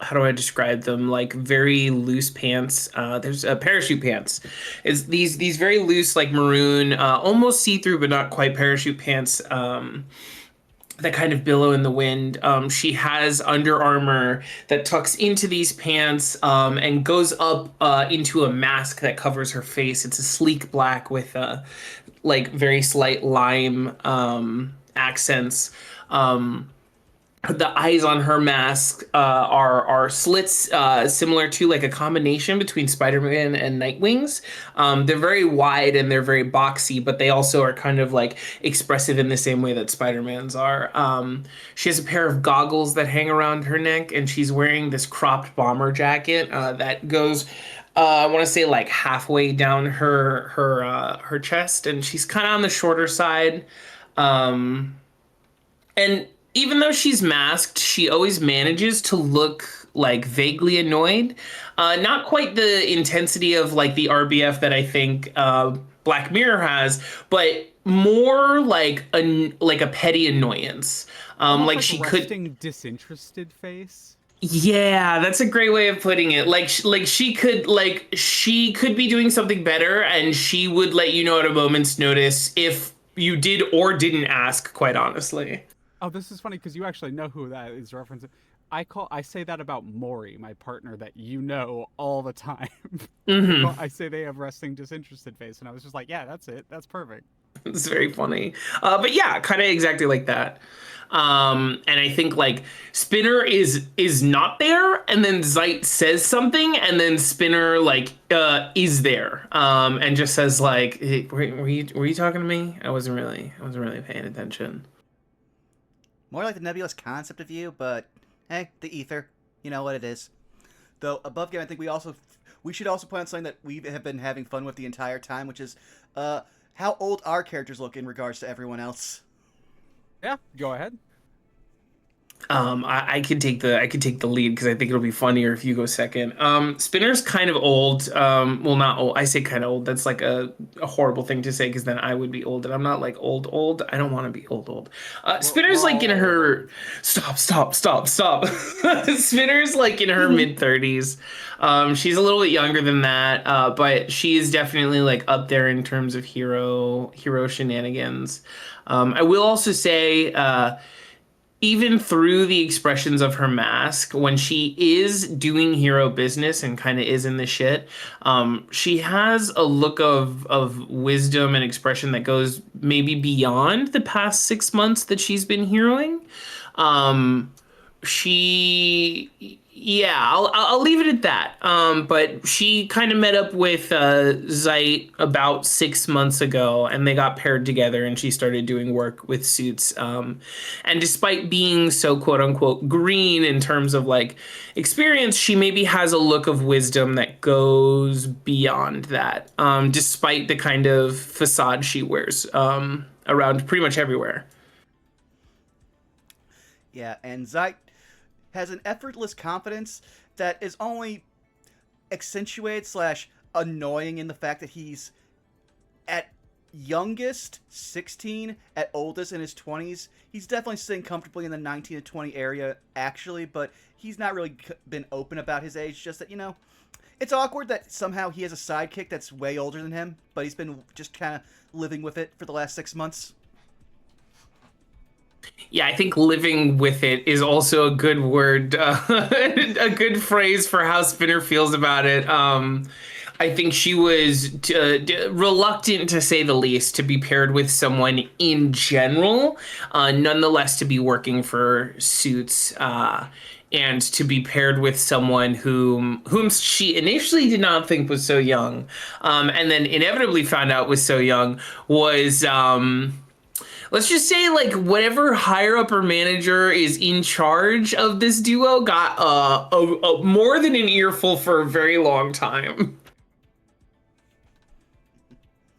how do I describe them? Like very loose pants. There's parachute pants. It's these very loose, like maroon, almost see-through, but not quite parachute pants. That kind of billow in the wind. She has Under Armour that tucks into these pants and goes up into a mask that covers her face. It's a sleek black with like very slight lime accents. The eyes on her mask are slits similar to like a combination between Spider-Man and Nightwing's. They're very wide and they're very boxy, but they also are kind of like expressive in the same way that Spider-Man's are. She has a pair of goggles that hang around her neck, and she's wearing this cropped bomber jacket that goes I want to say like halfway down her chest, and she's kind of on the shorter side. And even though she's masked, she always manages to look like vaguely annoyed. Not quite the intensity of like the RBF that I think Black Mirror has, but more like a petty annoyance. Almost Like she could. resting disinterested face. Yeah, that's a great way of putting it. She could be doing something better, and she would let you know at a moment's notice if you did or didn't ask. Quite honestly. Oh, this is funny because you actually know who that is referencing. I say that about Maury, my partner that you know all the time. Mm-hmm. I say they have resting disinterested face, and I was just like, yeah, that's it. That's perfect. It's very funny. But yeah, kind of exactly like that. And I think like Spinner is not there, and then Z.I.T says something, and then Spinner like is there, and just says like, hey, were you talking to me? I wasn't really paying attention. More like the nebulous concept of you, but hey, the ether. You know what it is. Though above game, I think we should also point out something that we have been having fun with the entire time, which is how old our characters look in regards to everyone else. Yeah, go ahead. I could take the lead because I think it'll be funnier if you go second. Spinner's kind of old. Well, not old. I say kind of old. That's like a horrible thing to say because then I would be old, and I'm not like old. I don't want to be old. Spinner's like in her. Stop. Spinner's like in her mid-30s. She's a little bit younger than that, but she is definitely like up there in terms of hero shenanigans. I will also say. Even through the expressions of her mask, when she is doing hero business and kind of is in the shit, she has a look of wisdom and expression that goes maybe beyond the past 6 months that she's been heroing. She yeah, I'll leave it at that. But she kind of met up with Z.I.T about 6 months ago, and they got paired together, and she started doing work with Suits. And despite being so quote unquote green in terms of like experience, she maybe has a look of wisdom that goes beyond that. Despite the kind of facade she wears around pretty much everywhere. Yeah, and Z.I.T has an effortless confidence that is only accentuated slash annoying in the fact that he's at youngest 16, at oldest in his 20s. He's definitely sitting comfortably in the 19 to 20 area, actually, but he's not really been open about his age. Just that, it's awkward that somehow he has a sidekick that's way older than him, but he's been just kind of living with it for the last 6 months. Yeah, I think living with it is also a good word, a good phrase for how Spinner feels about it. I think she was reluctant, to say the least, to be paired with someone in general, nonetheless to be working for Suits, and to be paired with someone whom she initially did not think was so young, and then inevitably found out was so young, was let's just say, like, whatever higher up or manager is in charge of this duo got more than an earful for a very long time.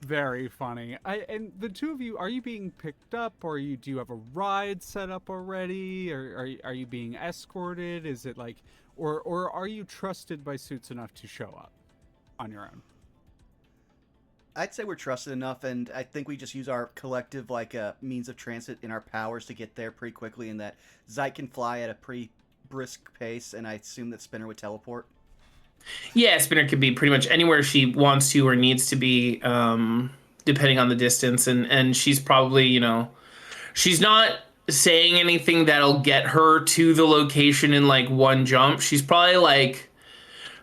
Very funny. And the two of you, are you being picked up, or do you have a ride set up already, or are you being escorted? Is it like, or are you trusted by Suits enough to show up on your own? I'd say we're trusted enough, and I think we just use our collective means of transit in our powers to get there pretty quickly, and that Z.I.T can fly at a pretty brisk pace, and I assume that Spinner would teleport. Yeah, Spinner could be pretty much anywhere she wants to or needs to be, depending on the distance, and she's probably, she's not saying anything that'll get her to the location in like one jump. She's probably like,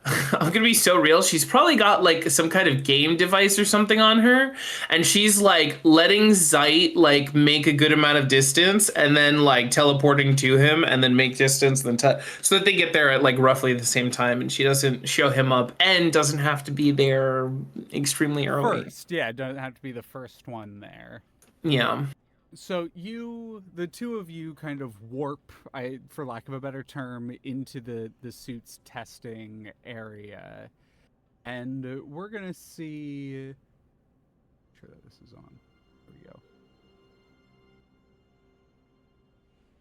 I'm gonna be so real. She's probably got like some kind of game device or something on her, and she's like letting Z.I.T like make a good amount of distance, and then like teleporting to him, and then make distance, then so that they get there at like roughly the same time, and she doesn't show him up and doesn't have to be there extremely early. First, yeah, it doesn't have to be the first one there. Yeah. So the two of you kind of warp, for lack of a better term, into the Suits testing area. And we're going to see... Make sure that this is on. There we go.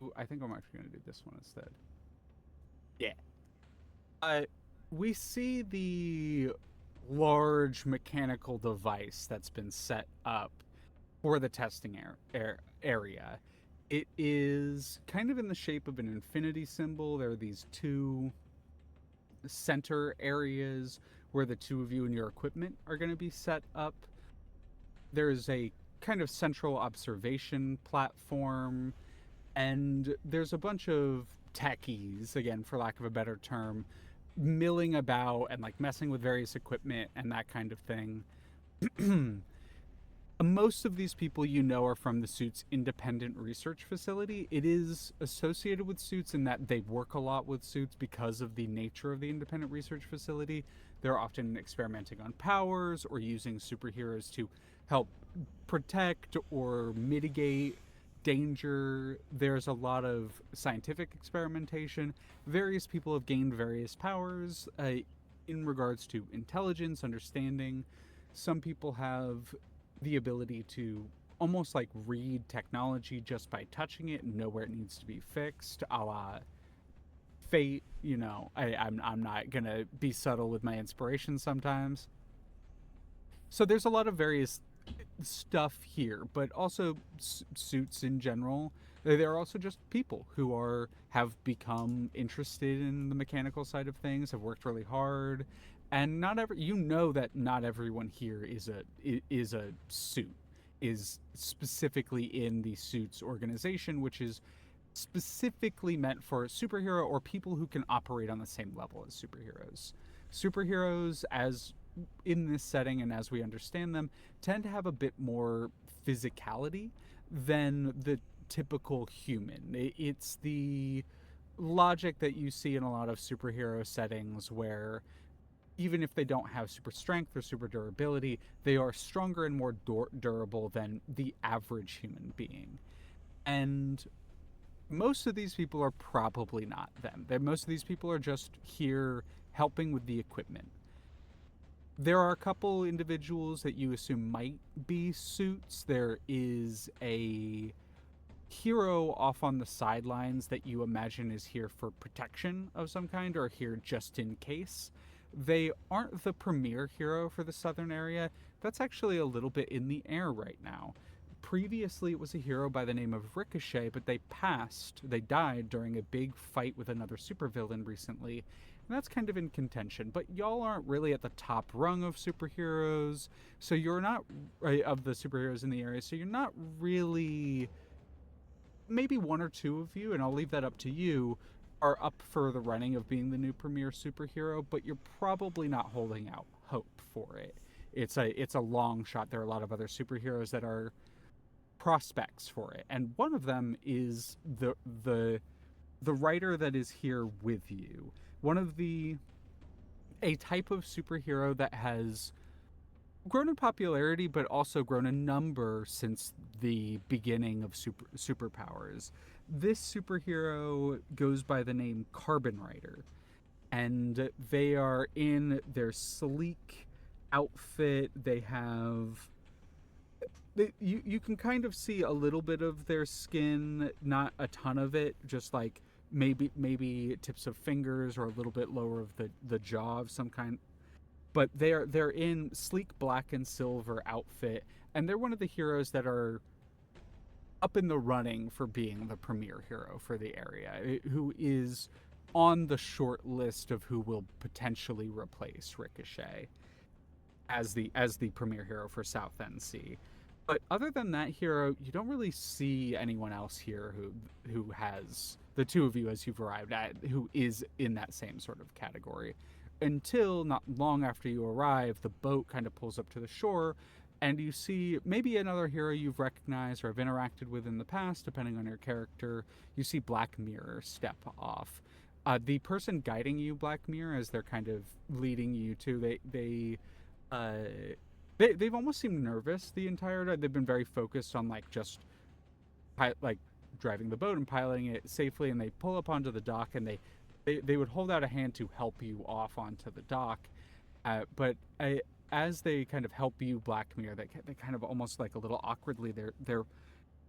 Ooh, I think I'm actually going to do this one instead. Yeah. We see the large mechanical device that's been set up for the testing area. It is kind of in the shape of an infinity symbol. There are these two center areas where the two of you and your equipment are going to be set up. There's a kind of central observation platform, and there's a bunch of techies, again, for lack of a better term, milling about and like messing with various equipment and that kind of thing. Most of these people are from the Suits independent research facility. It is associated with Suits in that they work a lot with Suits because of the nature of the independent research facility. They're often experimenting on powers or using superheroes to help protect or mitigate danger. There's a lot of scientific experimentation. Various people have gained various powers in regards to intelligence, understanding. Some people have the ability to almost like read technology just by touching it and know where it needs to be fixed, a la Fate. I'm not gonna be subtle with my inspiration sometimes. So there's a lot of various stuff here, but also Suits in general. They're also just people who have become interested in the mechanical side of things, have worked really hard. And not everyone here is a Suit, is specifically in the Suits organization, which is specifically meant for superhero or people who can operate on the same level as superheroes. Superheroes, as in this setting and as we understand them, tend to have a bit more physicality than the typical human. It's the logic that you see in a lot of superhero settings where even if they don't have super strength or super durability, they are stronger and more durable than the average human being. And most of these people are probably not them. Most of these people are just here helping with the equipment. There are a couple individuals that you assume might be Suits. There is a hero off on the sidelines that you imagine is here for protection of some kind or here just in case. They aren't the premier hero for the southern area. That's actually a little bit in the air right now. Previously, it was a hero by the name of Ricochet, but they died during a big fight with another supervillain recently, and that's kind of in contention. But y'all aren't really at the top rung of superheroes, so you're not, of the superheroes in the area, so you're not really, maybe one or two of you, and I'll leave that up to you, are up for the running of being the new premier superhero, but you're probably not holding out hope for it. It's a long shot. There are a lot of other superheroes that are prospects for it, and one of them is the writer that is here with you. One of a type of superhero that has grown in popularity but also grown in number since the beginning of superpowers. This superhero goes by the name Carbon Rider, and they are in their sleek outfit. They have you can kind of see a little bit of their skin, not a ton of it, just like maybe tips of fingers or a little bit lower of the jaw of some kind. But they're in sleek black and silver outfit, and they're one of the heroes that are up in the running for being the premier hero for the area, who is on the short list of who will potentially replace Ricochet as the premier hero for South NC. But other than that hero, you don't really see anyone else here who has the two of you as you've arrived at who is in that same sort of category. Until not long after you arrive, the boat kind of pulls up to the shore, and you see maybe another hero you've recognized or have interacted with in the past, depending on your character. You see Black Mirror step off. The person guiding you, Black Mirror, as they're kind of leading you to, they've almost seemed nervous the entire time. They've been very focused on just like driving the boat and piloting it safely, and they pull up onto the dock, and they would hold out a hand to help you off onto the dock, but as they kind of help you, Black Mirror, they kind of almost like a little awkwardly, they're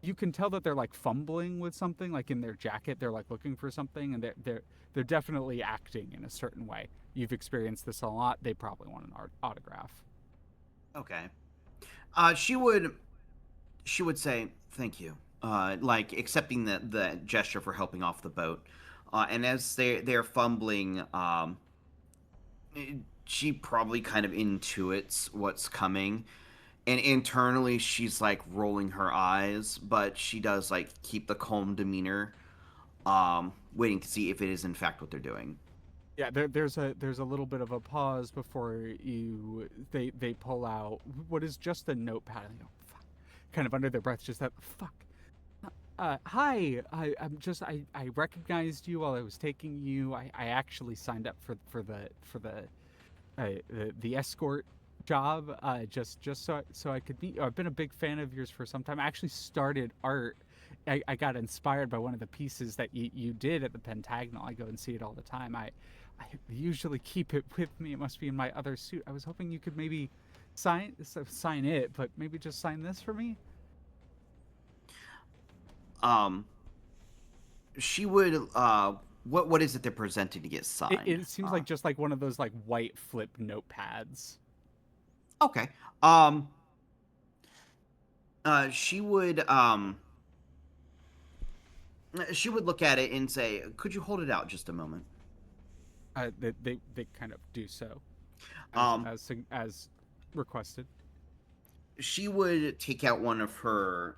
you can tell that they're like fumbling with something, like in their jacket they're like looking for something, and they're definitely acting in a certain way. You've experienced this a lot. They probably want an autograph. Okay. She would say thank you, like accepting the gesture for helping off the boat. And as they're fumbling, she probably kind of intuits what's coming, and internally she's like rolling her eyes, but she does like keep the calm demeanor, waiting to see if it is in fact what they're doing. Yeah, there's a little bit of a pause before they pull out what is just a notepad, and fuck, kind of under their breath, just that fuck. Hi, I recognized you while I was taking you. I actually signed up for the escort job, just so I could meet you. I've been a big fan of yours for some time. I actually started art. I got inspired by one of the pieces that you did at the Pentagonal. I go and see it all the time. I usually keep it with me. It must be in my other suit. I was hoping you could maybe sign it, but maybe just sign this for me. She would what is it they're presenting to get signed? It seems like just like one of those like white flip notepads. Okay. She would look at it and say, "Could you hold it out just a moment?" They kind of do so, as requested. She would take out one of her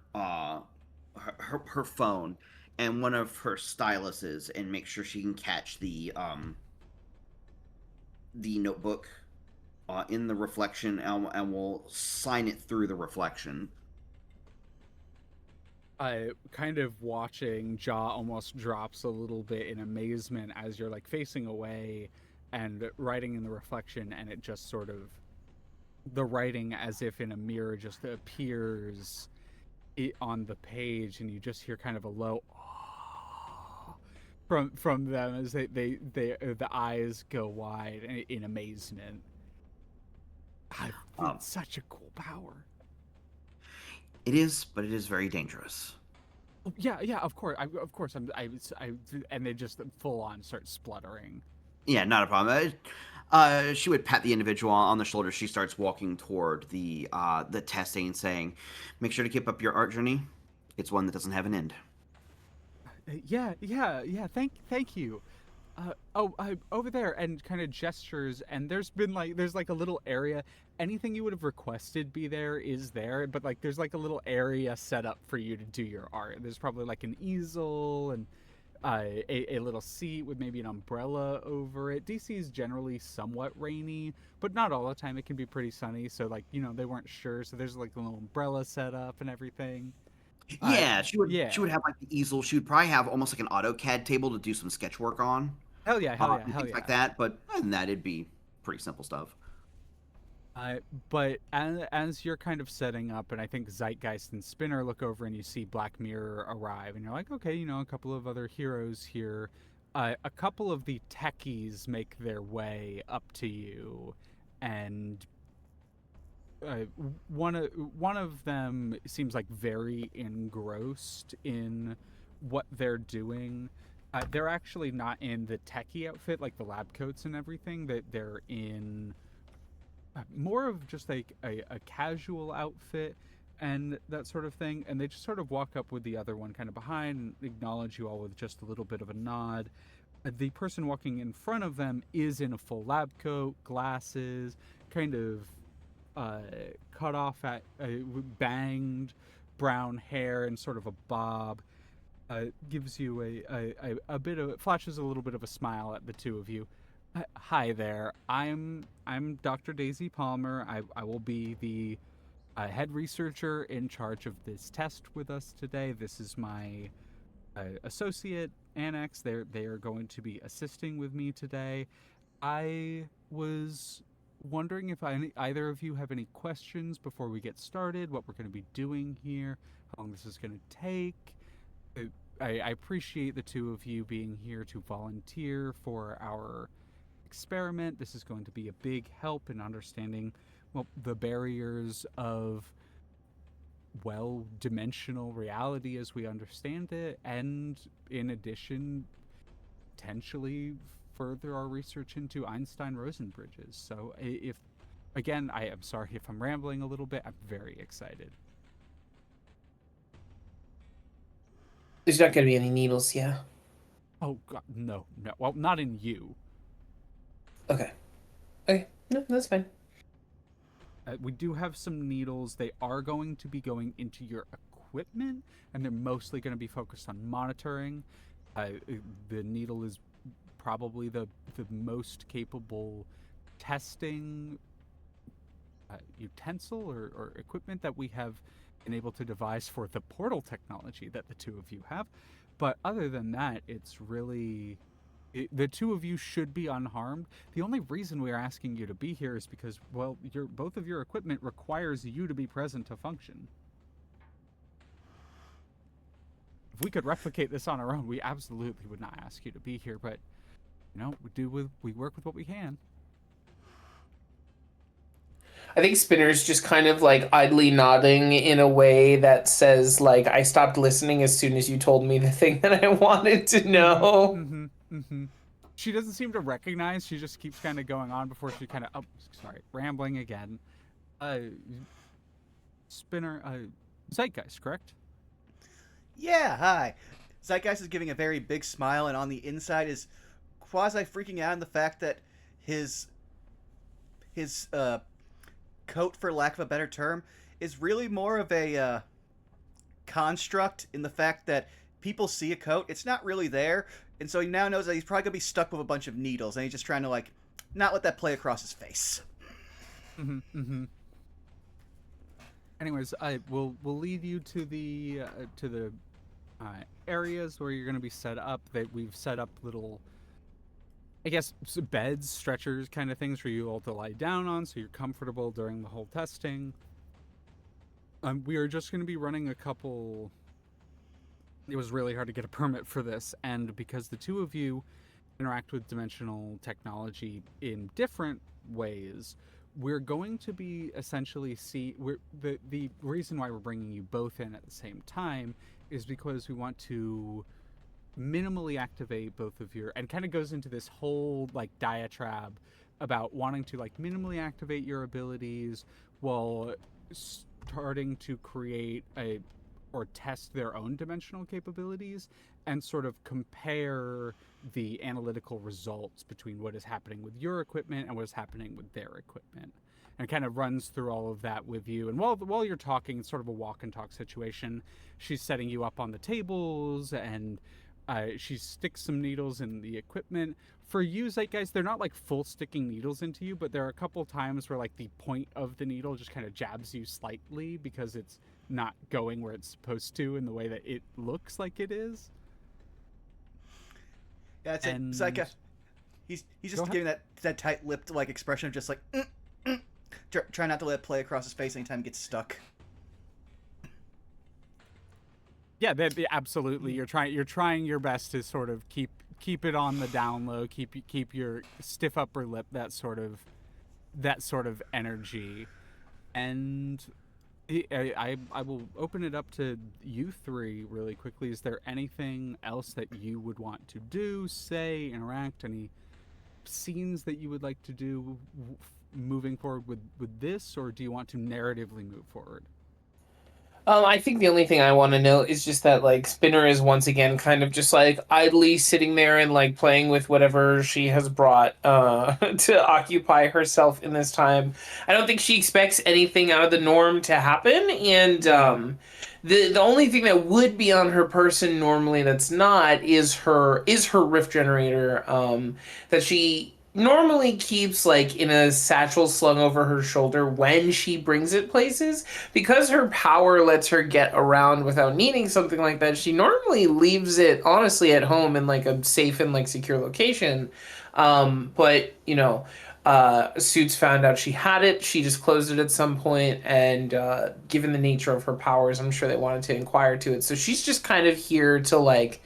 her phone and one of her styluses and make sure she can catch the notebook in the reflection, and will sign it through the reflection. Kind of watching, jaw almost drops a little bit in amazement as you're like facing away and writing in the reflection, and it just sort of, the writing as if in a mirror just appears on the page, and you just hear kind of a low from them as they the eyes go wide in amazement. I've such a cool power. It is, but it is very dangerous. Yeah, of course. I and they just full on start spluttering. Yeah, not a problem. She would pat the individual on the shoulder. She starts walking toward the testing, saying, "Make sure to keep up your art journey. It's one that doesn't have an end." Yeah. Thank you. Over there, and kind of gestures, and there's like a little area. Anything you would have requested be there is there, but like there's like a little area set up for you to do your art. There's probably like an easel and a little seat with maybe an umbrella over it. DC is generally somewhat rainy, but not all the time. It can be pretty sunny, so like they weren't sure, so there's like a little umbrella set up and everything. Uh, Yeah, she would. yeah, She would have like the easel. She would probably have almost like an AutoCAD table to do some sketch work on, and hell things yeah. like that. But other than that, it'd be pretty simple stuff. But as you're kind of setting up, and I think Zeitgeist and Spinner look over and you see Black Mirror arrive, and you're like, okay, a couple of other heroes here. A couple of the techies make their way up to you, and uh, one of them seems like very engrossed in what they're doing. They're actually not in the techie outfit, like the lab coats and everything. That they're in more of just like a casual outfit and that sort of thing, and they just sort of walk up with the other one kind of behind and acknowledge you all with just a little bit of a nod. The person walking in front of them is in a full lab coat, glasses, kind of cut off at banged brown hair and sort of a bob. Gives you a bit of, flashes a little bit of a smile at the two of you. Hi there. I'm Dr. Daisy Palmer. I will be the head researcher in charge of this test with us today. This is my associate Annex. They are going to be assisting with me today. I was wondering if either of you have any questions before we get started. What we're going to be doing here, how long this is going to take. I appreciate the two of you being here to volunteer for our experiment. This is going to be a big help in understanding, well, the barriers of, well, dimensional reality as we understand it, and in addition, potentially further our research into Einstein-Rosen bridges. So if, again, I am sorry if I'm rambling a little bit. I'm very excited. There's not going to be any needles, yeah. Oh God, no. Well, not in you. Okay. Okay. No, that's fine. We do have some needles. They are going to be going into your equipment, and they're mostly going to be focused on monitoring. The needle is probably the most capable testing utensil or equipment that we have been able to devise for the portal technology that the two of you have. But other than that, it's really... the two of you should be unharmed. The only reason we are asking you to be here is because, well, both of your equipment requires you to be present to function. If we could replicate this on our own, we absolutely would not ask you to be here, but we work with what we can. I think Spinner's just kind of like idly nodding in a way that says, like, I stopped listening as soon as you told me the thing that I wanted to know. She doesn't seem to recognize. She just keeps kind of going on before she kind of, rambling again. Spinner, Zeitgeist, correct? Yeah, hi. Zeitgeist is giving a very big smile, and on the inside is quasi freaking out in the fact that his coat, for lack of a better term, is really more of a construct, in the fact that people see a coat, it's not really there, and so he now knows that he's probably gonna be stuck with a bunch of needles, and he's just trying to like not let that play across his face. Anyways, we'll lead you to the areas where you're going to be set up. That we've set up little, I guess, beds, stretchers, kind of things for you all to lie down on, so you're comfortable during the whole testing. We are just going to be running a couple. It was really hard to get a permit for this, and because the two of you interact with dimensional technology in different ways, we're going to be essentially the reason why we're bringing you both in at the same time is because we want to minimally activate both of your, and kind of goes into this whole like diatribe about wanting to like minimally activate your abilities while starting to create a or test their own dimensional capabilities and sort of compare the analytical results between what is happening with your equipment and what is happening with their equipment. And kind of runs through all of that with you. And while you're talking, it's sort of a walk and talk situation. She's setting you up on the tables, and she sticks some needles in the equipment. For you, Zeitgeist, they're not like full sticking needles into you, but there are a couple times where like the point of the needle just kind of jabs you slightly because it's not going where it's supposed to in the way that it looks like it is. Yeah, it's And like he's just giving that tight-lipped like expression of just like try not to let it play across his face anytime it gets stuck. Yeah, absolutely. You're trying your best to sort of keep it on the down low, keep your stiff upper lip, that sort of energy. And I will open it up to you three really quickly. Is there anything else that you would want to do, say, interact, any scenes that you would like to do moving forward with this, or do you want to narratively move forward? I think the only thing I want to note is just that like Spinner is once again kind of just like idly sitting there and like playing with whatever she has brought to occupy herself in this time. I don't think she expects anything out of the norm to happen, and the only thing that would be on her person normally that's not is her rift generator that she normally keeps like in a satchel slung over her shoulder when she brings it places. Because her power lets her get around without needing something like that, she normally leaves it honestly at home in like a safe and like secure location. But you know, Suits found out she had it. She just closed it at some point, and given the nature of her powers, I'm sure they wanted to inquire to it. So she's just kind of here to like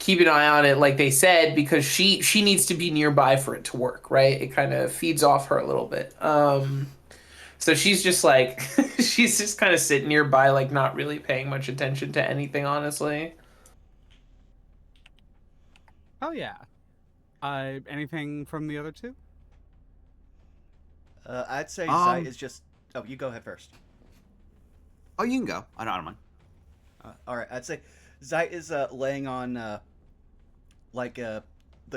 keep an eye on it, like they said, because she needs to be nearby for it to work, right? It kind of feeds off her a little bit. So she's just like she's just kind of sitting nearby, like not really paying much attention to anything, honestly. Oh yeah. Anything from the other two? I'd say Zeit Um. is just. Oh, you go ahead first. Oh, you can go. I don't mind. All right, I'd say Zeit is laying on like the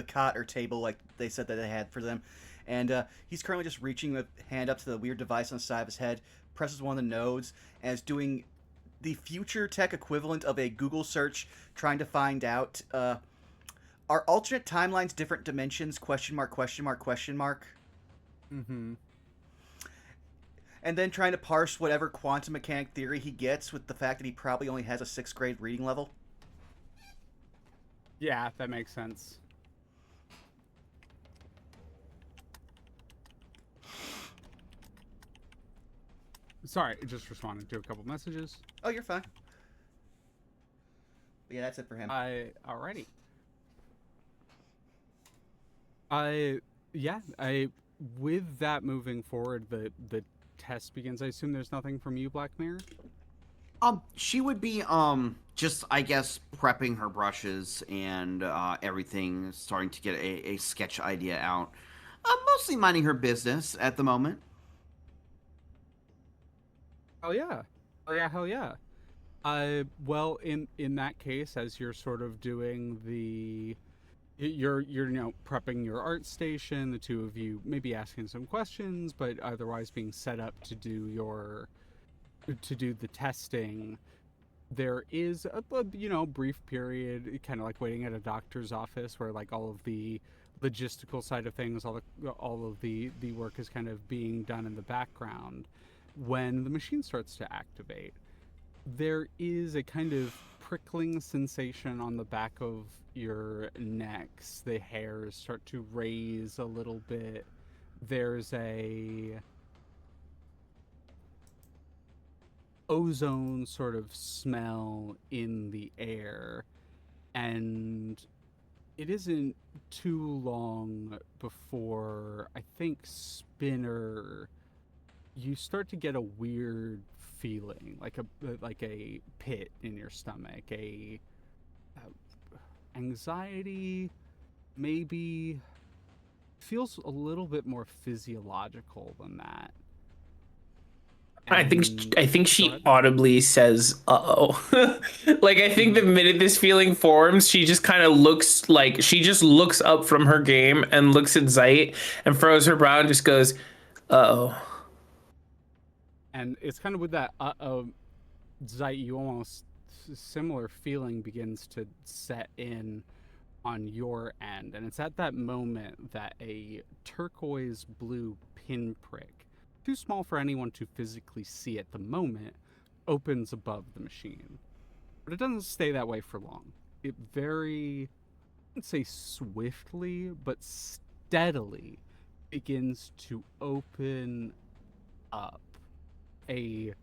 cot or table like they said that they had for them, and he's currently just reaching a hand up to the weird device on the side of his head, presses one of the nodes, and is doing the future tech equivalent of a Google search, trying to find out are alternate timelines different dimensions? Question mark? Question mark? Question mark? Mm-hmm. And then trying to parse whatever quantum mechanic theory he gets with the fact that he probably only has a 6th grade reading level. Yeah, that makes sense. Sorry, I just responded to a couple messages. Oh, you're fine. But yeah, that's it for him. Alrighty. Yeah, with that moving forward, the test begins. I assume there's nothing from you, Black Mirror? She would be just I guess prepping her brushes and everything, starting to get a sketch idea out. Mostly minding her business at the moment. Oh yeah. Oh yeah, hell yeah. Well, in that case, as you're sort of doing you're prepping your art station, the two of you maybe asking some questions, but otherwise being set up to do the testing. There is a brief period, kind of like waiting at a doctor's office, where like all of the logistical side of things, all of the work is kind of being done in the background. When the machine starts to activate, there is a kind of prickling sensation on the back of your necks. The hairs start to raise a little bit. There's a ozone sort of smell in the air, and it isn't too long before I think Spinner, you start to get a weird feeling, like a pit in your stomach, a anxiety, maybe feels a little bit more physiological than that. I think And I think go she ahead. audibly says, "Uh-oh." Like I think the minute this feeling forms, she just kind of looks like she just looks up from her game and looks at Zeit and furrows her brow and just goes, "Uh-oh." And it's kind of with that Zeit, you almost similar feeling begins to set in on your end, and it's at that moment that a turquoise blue pinprick, too small for anyone to physically see at the moment, opens above the machine. But it doesn't stay that way for long. It very, I wouldn't say swiftly, but steadily begins to open up. A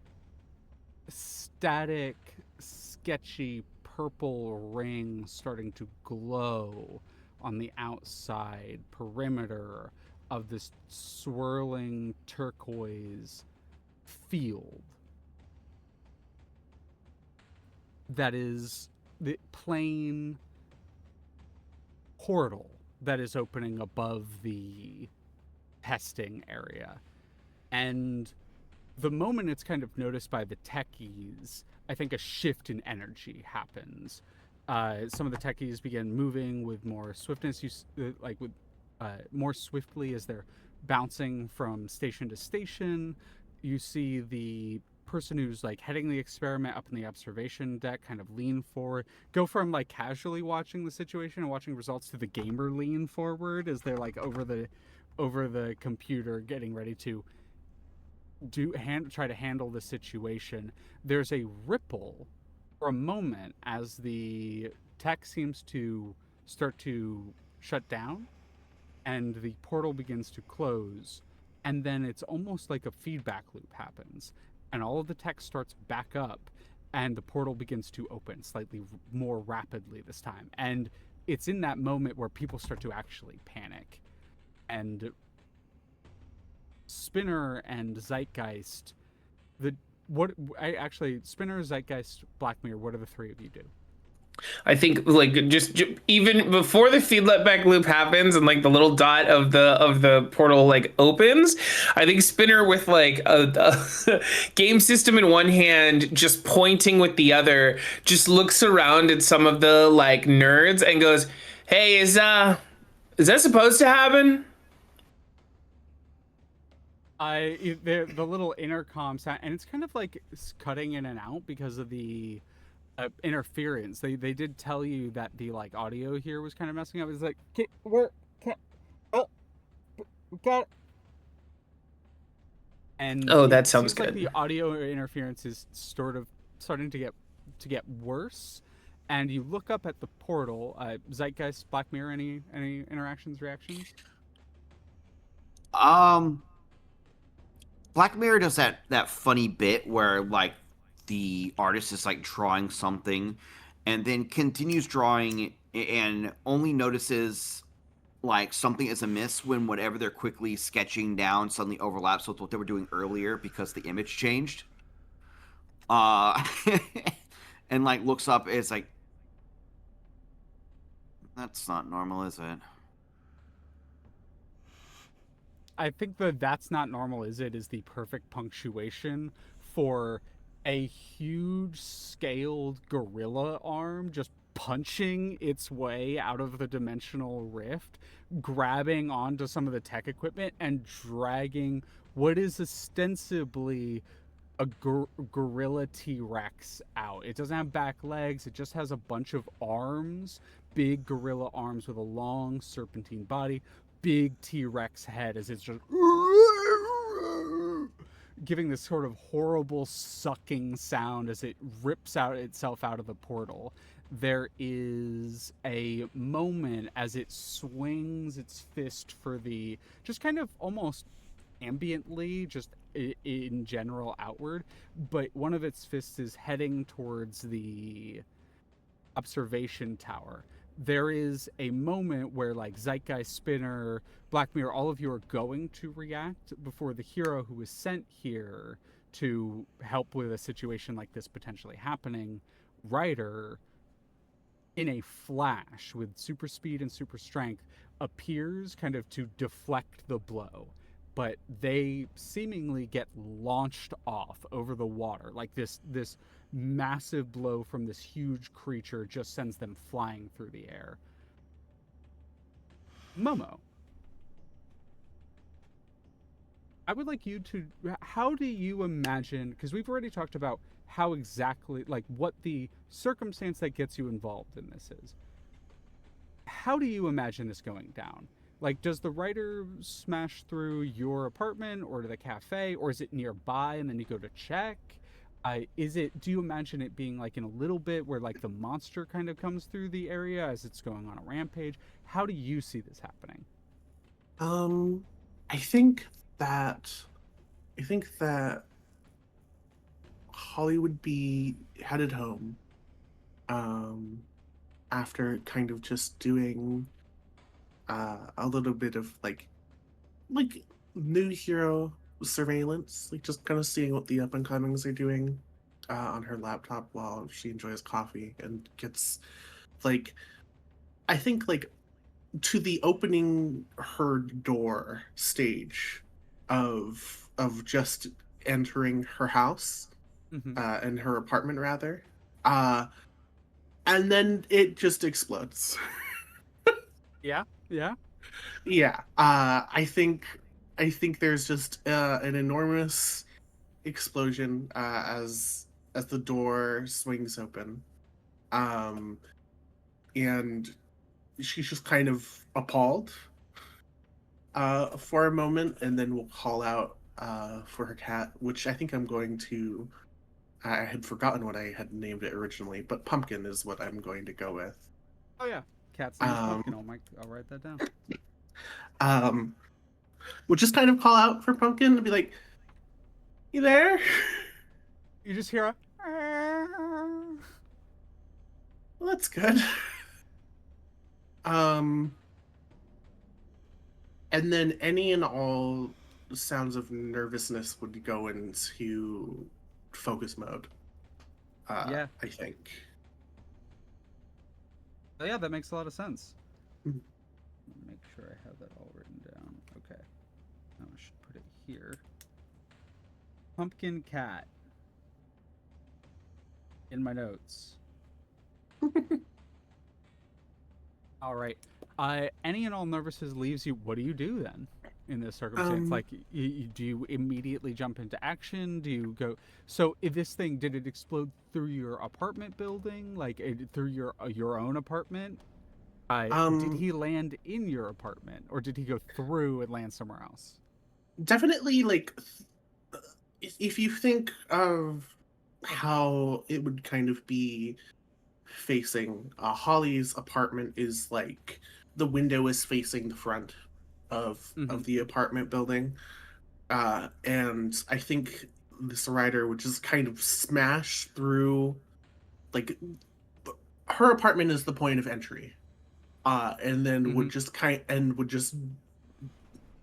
static, sketchy purple ring starting to glow on the outside perimeter of this swirling turquoise field that is the plain portal that is opening above the testing area. And the moment it's kind of noticed by the techies, I think a shift in energy happens. Some of the techies begin moving with more swiftness, like with more swiftly as they're bouncing from station to station. You see the person who's like heading the experiment up in the observation deck kind of lean forward, go from like casually watching the situation and watching results to the gamer lean forward as they're like over the computer getting ready to try to handle the situation. There's a ripple for a moment as the tech seems to start to shut down and the portal begins to close, and then it's almost like a feedback loop happens and all of the tech starts back up and the portal begins to open slightly more rapidly this time. And it's in that moment where people start to actually panic. And Spinner and Zeitgeist, the what I actually Spinner, Zeitgeist, Black Mirror, what do the three of you do? I think like even before the feedback loop happens and like the little dot of the portal like opens, I think Spinner with like a game system in one hand, just pointing with the other, just looks around at some of the like nerds and goes, "Hey, is that supposed to happen?" The little intercom sound, and it's kind of like cutting in and out because of the interference. They did tell you that the like audio here was kind of messing up. It's like oh, got it. And Oh, it that sounds seems like good. the audio interference is sort of starting to get worse. And you look up at the portal. Zeitgeist, Black Mirror, any interactions, reactions? Um, Black Mirror does that funny bit where like the artist is like drawing something, and then continues drawing and only notices like something is amiss when whatever they're quickly sketching down suddenly overlaps with what they were doing earlier because the image changed. Uh, and like looks up, it's like that's not normal, is it? I think that's not normal, is it? Is the perfect punctuation for a huge scaled gorilla arm just punching its way out of the dimensional rift, grabbing onto some of the tech equipment and dragging what is ostensibly a gorilla T-Rex out. It doesn't have back legs, it just has a bunch of arms, big gorilla arms with a long serpentine body, big T-Rex head as it's just giving this sort of horrible sucking sound as it rips out itself out of the portal. There is a moment as it swings its fist for the just kind of almost ambiently, just in general outward, but one of its fists is heading towards the observation tower. There is a moment where like Zeitgeist, Spinner, Black Mirror, all of you are going to react before the hero who was sent here to help with a situation like this potentially happening, Ryder, in a flash with super speed and super strength appears kind of to deflect the blow, but they seemingly get launched off over the water. Like this massive blow from this huge creature just sends them flying through the air. Momo, I would like you to, how do you imagine, because we've already talked about how exactly, like what the circumstance that gets you involved in this is. How do you imagine this going down? Like, does the writer smash through your apartment or to the cafe, or is it nearby and then you go to check? Do you imagine it being like in a little bit where like the monster kind of comes through the area as it's going on a rampage? How do you see this happening? Um, I think that I think that Holly would be headed home. Um, After kind of just doing a little bit of like new hero surveillance, like just kind of seeing what the up and comings are doing on her laptop while she enjoys coffee and gets like I think like to the opening her door stage of just entering her house Mm-hmm. and her apartment rather, uh and then it just explodes. Yeah, yeah. Yeah, I think there's just an enormous explosion as the door swings open, um, and she's just kind of appalled for a moment, and then will call out for her cat, which I think I'm going to. I had forgotten what I had named it originally, but Pumpkin is what I'm going to go with. Oh yeah. Cat's name is Um, Pumpkin. I'll write that down. um, we'll just kind of call out for Pumpkin and be like, "You there?" You just hear a Well, that's good. Um, and then any and all sounds of nervousness would go into focus mode. yeah. I think. Oh, yeah, that makes a lot of sense. Mhm. Make sure I have that all written down. Okay. Now I should put it here. Pumpkin cat in my notes. All right. Any and all nervousness leaves you. What do you do then in this circumstance? Um, Like, do you immediately jump into action? Do you go? So, if this thing did it explode through your apartment building, like through your own apartment? Did um, he land in your apartment, or did he go through and land somewhere else? Definitely like if you think of how it would kind of be facing Holly's apartment is like the window is facing the front Mm-hmm. of the apartment building, and I think this rider would just kind of smash through like her apartment is the point of entry, and then Mm-hmm. would just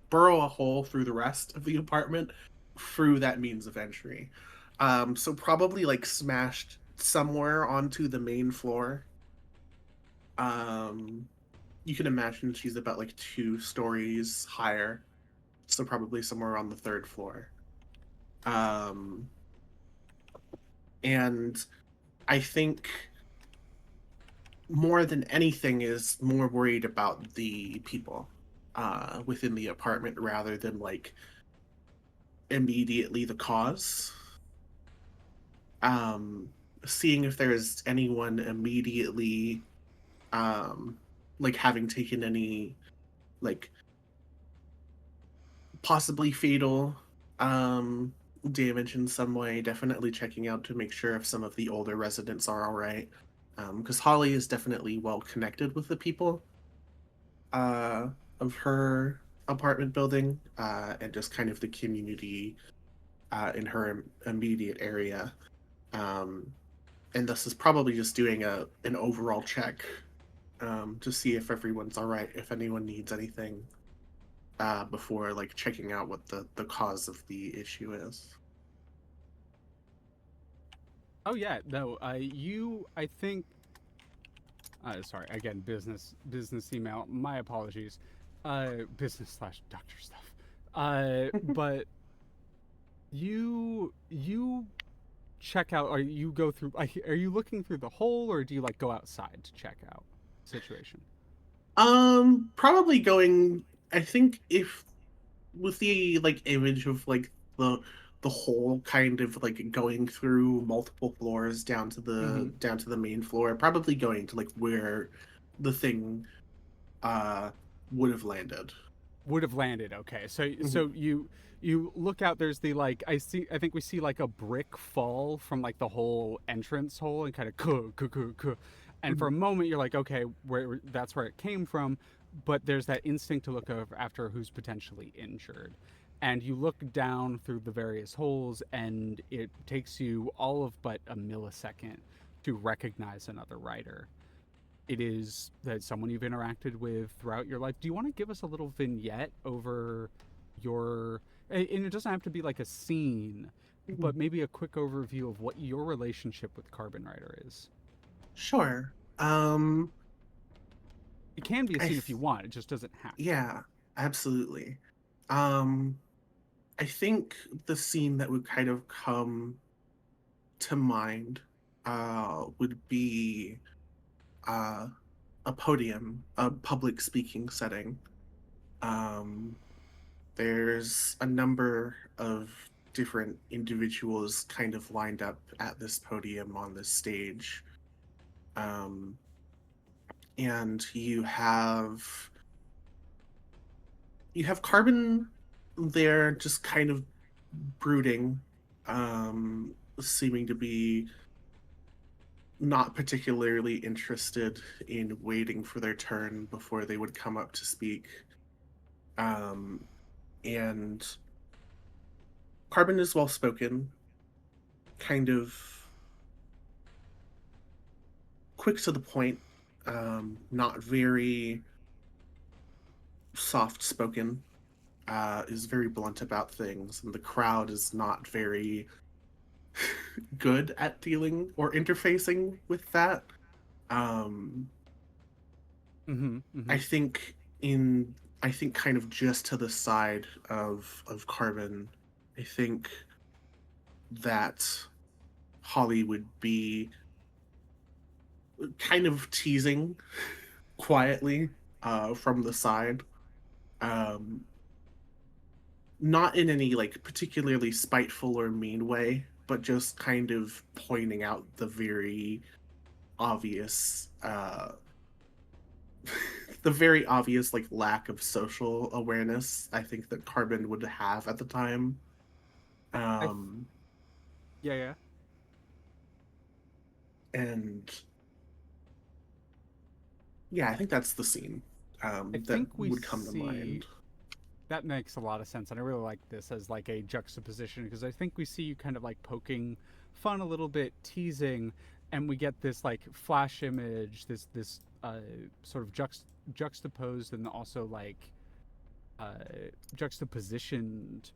burrow a hole through the rest of the apartment through that means of entry. So probably like smashed somewhere onto the main floor. Um, you can imagine she's about like 2 stories higher, so probably somewhere on the third floor. Um, and I think more than anything is more worried about the people within the apartment rather than like immediately the cause. um Seeing if there's anyone immediately um like having taken any like possibly fatal damage in some way, definitely checking out to make sure if some of the older residents are all right, because Holly is definitely well connected with the people uh of her apartment building, and just kind of the community in her immediate area, um and this is probably just doing an overall check, to see if everyone's all right, if anyone needs anything, before like checking out what the cause of the issue is. Oh yeah, no. I think Sorry, again, business email. My apologies. Business slash doctor stuff. But you check out, or you go through. Are you looking through the hole, or do you like go outside to check out situation? Probably going. I think if with the like image of like the whole kind of like going through multiple floors Mm-hmm. down to the main floor, probably going to like where the thing uh would have landed. Would have landed. Okay, so Mhm. you look out. There's the like I think we see like a brick fall from like the whole entrance hole and kind of and for a Mhm. moment you're like, okay, where that's where it came from, but there's that instinct to look over after who's potentially injured. And you look down through the various holes, and it takes you all of but a millisecond to recognize another rider. It is that someone you've interacted with throughout your life. Do you want to give us a little vignette over your, and it doesn't have to be like a scene, but Mhm. maybe a quick overview of what your relationship with Carbon Rider is? Sure. It can be a I scene th- if you want, it just doesn't have to. yeah, absolutely. Um, I think the scene that would kind of come to mind would be uh a podium, a public speaking setting. Um, there's a number of different individuals kind of lined up at this podium on this stage. Um, and you have Carbon there just kind of brooding, seeming to be not particularly interested in waiting for their turn before they would come up to speak. Um, and Carbon is well spoken, kind of quick to the point, not very soft spoken, is very blunt about things, and the crowd is not very good at dealing or interfacing with that. Um, Mm-hmm. I Mm-hmm. think in I think kind of just to the side of Carbon, I think that Holly would be kind of teasing quietly from the side. Um, not in any like particularly spiteful or mean way, but just kind of pointing out the very obvious the very obvious like lack of social awareness I think that Carbon would have at the time. I th- Um, yeah, yeah. and yeah, I think that's the scene I that think we would come to see mind. that makes a lot of sense, and I really like this as like a juxtaposition because I think we see you kind of like poking fun a little bit, teasing, and we get this like flash image, this sort of juxtaposed and also like uh, juxtapositioned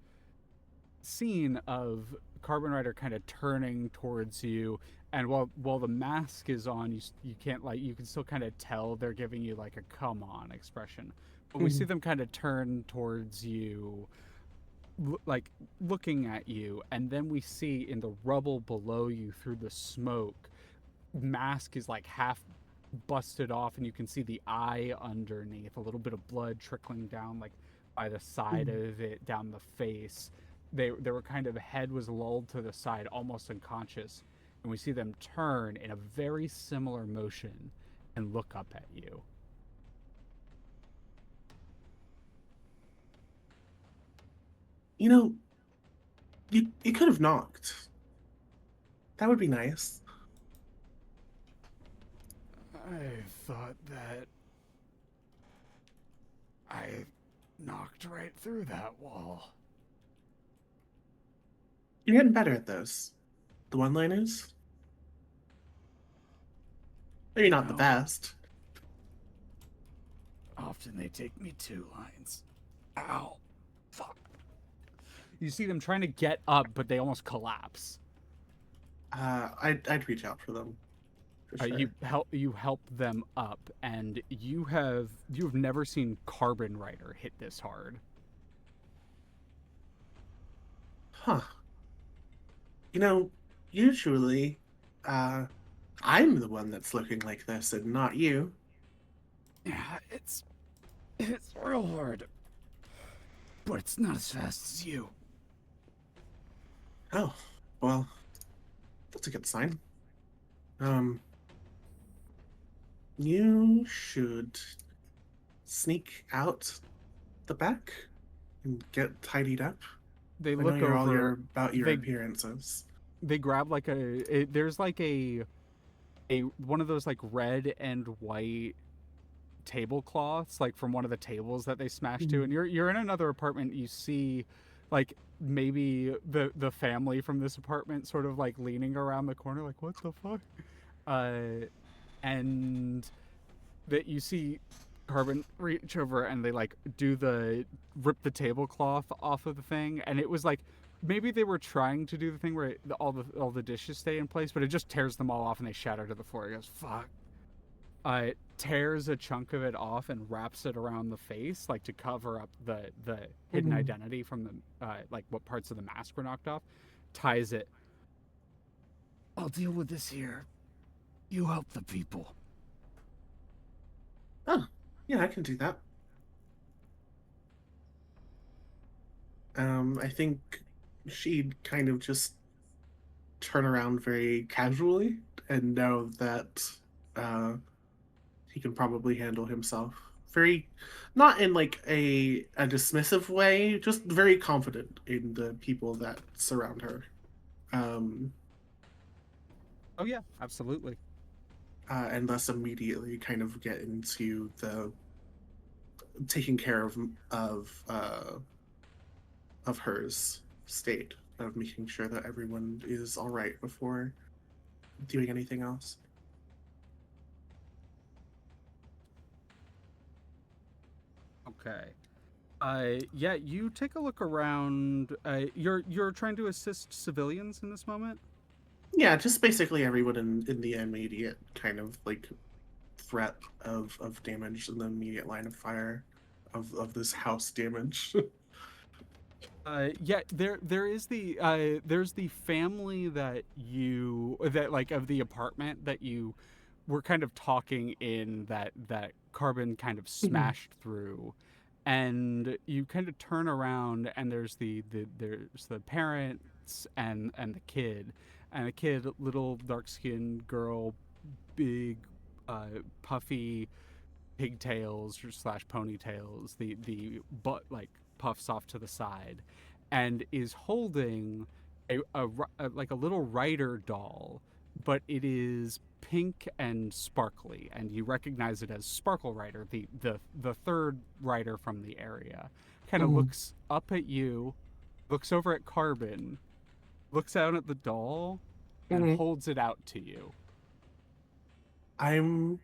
scene of Carbon Rider kind of turning towards you, and while the mask is on, you can't like you can still kind of tell they're giving you like a come on expression. But we see Mhm. them kind of turn towards you, like looking at you, and then we see in the rubble below you through the smoke, mask is like half busted off, and you can see the eye underneath, a little bit of blood trickling down like by the side Mhm. of it down the face. They were kind of head was lulled to the side, almost unconscious, and we see them turn in a very similar motion and look up at you. You know, you could have knocked. That would be nice. I thought that I knocked right through that wall. You're getting better at those. The one-liners. Maybe not the No, best. often they take me 2 lines. Ow. Fuck. You see them trying to get up, but they almost collapse. I'd reach out for them. For sure. You help them up, and you've never seen Carbon Rider hit this hard. Huh. You know, usually, uh, I'm the one that's looking like this and not you. Yeah, it's real hard, but it's not as fast as you. Oh, well, that's a good sign. Um, you should sneak out the back and get tidied up. They I know look you're all over. about your They appearances. they grab like there's like a one of those like red and white tablecloths like from one of the tables that they smashed to, and you're in another apartment. You see like maybe the family from this apartment sort of like leaning around the corner like what the fuck, and that you see Carbon reach over and they like do the rip the tablecloth off of the thing, and it was like maybe they were trying to do the thing where all the dishes stay in place, but it just tears them all off and they shatter to the floor. It goes fuck. It tears a chunk of it off and wraps it around the face, like to cover up the hidden identity from the like what parts of the mask were knocked off. Ties it. I'll deal with this here. You help the people. Oh, yeah, I can do that. I think she'd kind of just turn around very casually and know that uh, he can probably handle himself. Very, not in like a dismissive way, just very confident in the people that surround her. Um, Oh yeah, absolutely. and thus immediately kind of get into the taking care of hers state of making sure that everyone is all right before doing anything else. Okay. Yeah, you take a look around. You're trying to assist civilians in this moment. Yeah, just basically everyone in the immediate kind of like threat of damage in the immediate line of fire of this house damage. Yeah, there is there's the family that like of the apartment that you were kind of talking in that Carbon kind of smashed through, and you kind of turn around and there's the parents and the kid, little dark skinned girl, big puffy pigtails or slash ponytails, the butt like puffs off to the side, and is holding like a little rider doll, but it is pink and sparkly, and you recognize it as Sparkle Rider, the third rider from the area. Kind of looks up at you, looks over at Carbon, looks down at the doll, and holds it out to you. I'm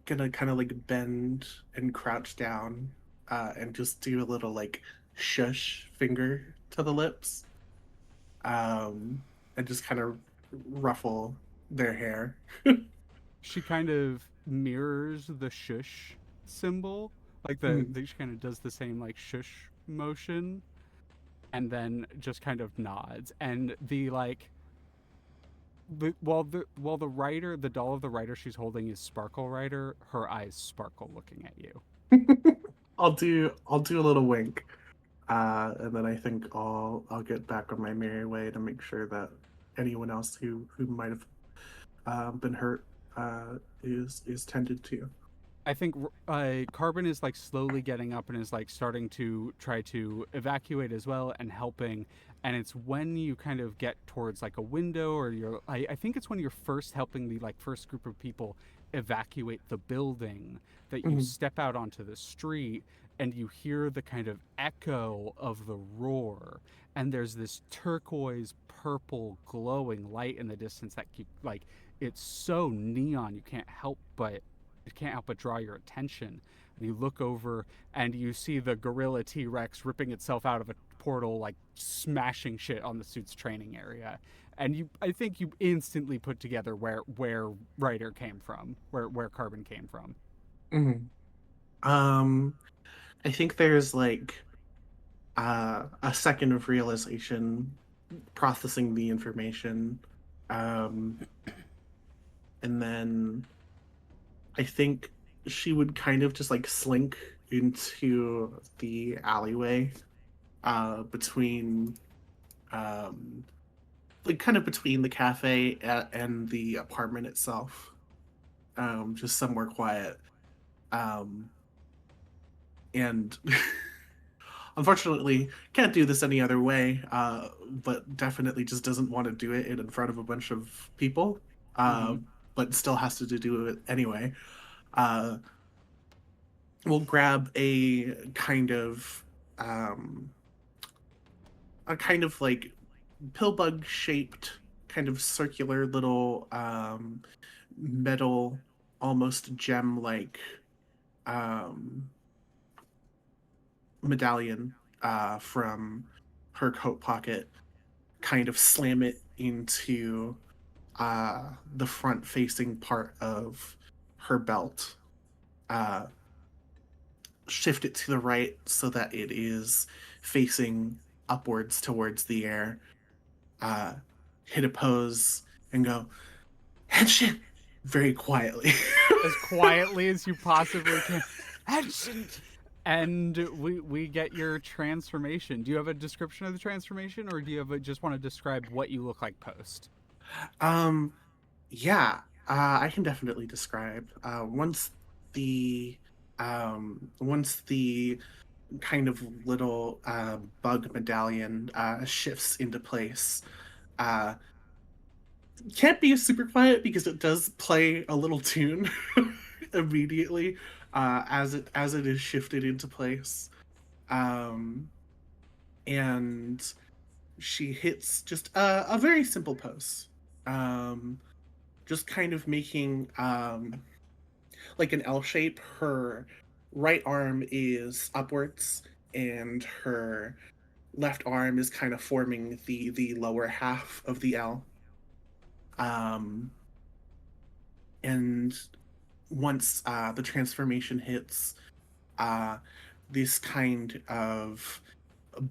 gonna kind of like bend and crouch down and just do a little like shush finger to the lips and just kind of ruffle their hair. She kind of mirrors the shush symbol, like she kind of does the same like shush motion, and then just kind of nods. And the like, while the rider, the doll of the rider she's holding is Sparkle Rider, her eyes sparkle looking at you. I'll do a little wink. And then I think I'll get back on my merry way to make sure that anyone else who might have been hurt is tended to. I think Carbon is like slowly getting up and is like starting to try to evacuate as well and helping. And it's when you kind of get towards like a window, or I think it's when you're first helping the like first group of people evacuate the building, that you step out onto the street and you hear the kind of echo of the roar. And there's this turquoise purple glowing light in the distance that like, it's so neon you can't help but draw your attention. And you look over and you see the gorilla T-Rex ripping itself out of a portal like smashing shit on the suit's training area. And I think you instantly put together where Ryder came from, where Carbon came from. I think there's like a second of realization, processing the information, and then I think she would kind of just like slink into the alleyway between like kind of between the cafe and the apartment itself, just somewhere quiet, and unfortunately can't do this any other way, but definitely just doesn't want to do it in front of a bunch of people, but still has to do it anyway. We'll grab a kind of like pill bug shaped kind of circular little metal, almost gem like medallion from her coat pocket, kind of slam it into the front facing part of her belt, shift it to the right so that it is facing upwards towards the air, hit a pose and go headshot very quietly. As quietly as you possibly can. Headshot! And we get your transformation. Do you have a description of the transformation, or do you just want to describe what you look like post? Yeah, I can definitely describe. Once the kind of little bug medallion shifts into place, can't be super quiet because it does play a little tune immediately as it is shifted into place, and she hits just a very simple pose, just kind of making like an L shape. Her right arm is upwards and her left arm is kind of forming the lower half of the L. And once the transformation hits, this kind of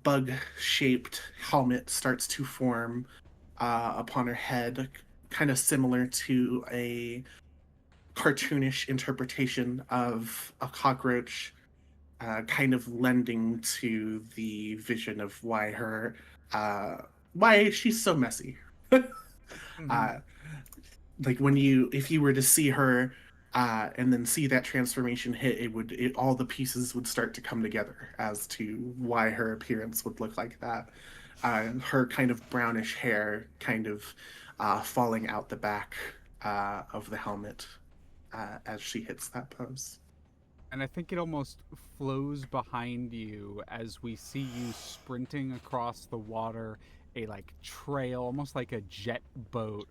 bug-shaped helmet starts to form upon her head, kind of similar to a cartoonish interpretation of a cockroach, kind of lending to the vision of why she's so messy. Like if you were to see her and then see that transformation hit, all the pieces would start to come together as to why her appearance would look like that. Her kind of brownish hair kind of falling out the back of the helmet as she hits that pose. And I think it almost flows behind you as we see you sprinting across the water, a like trail, almost like a jet boat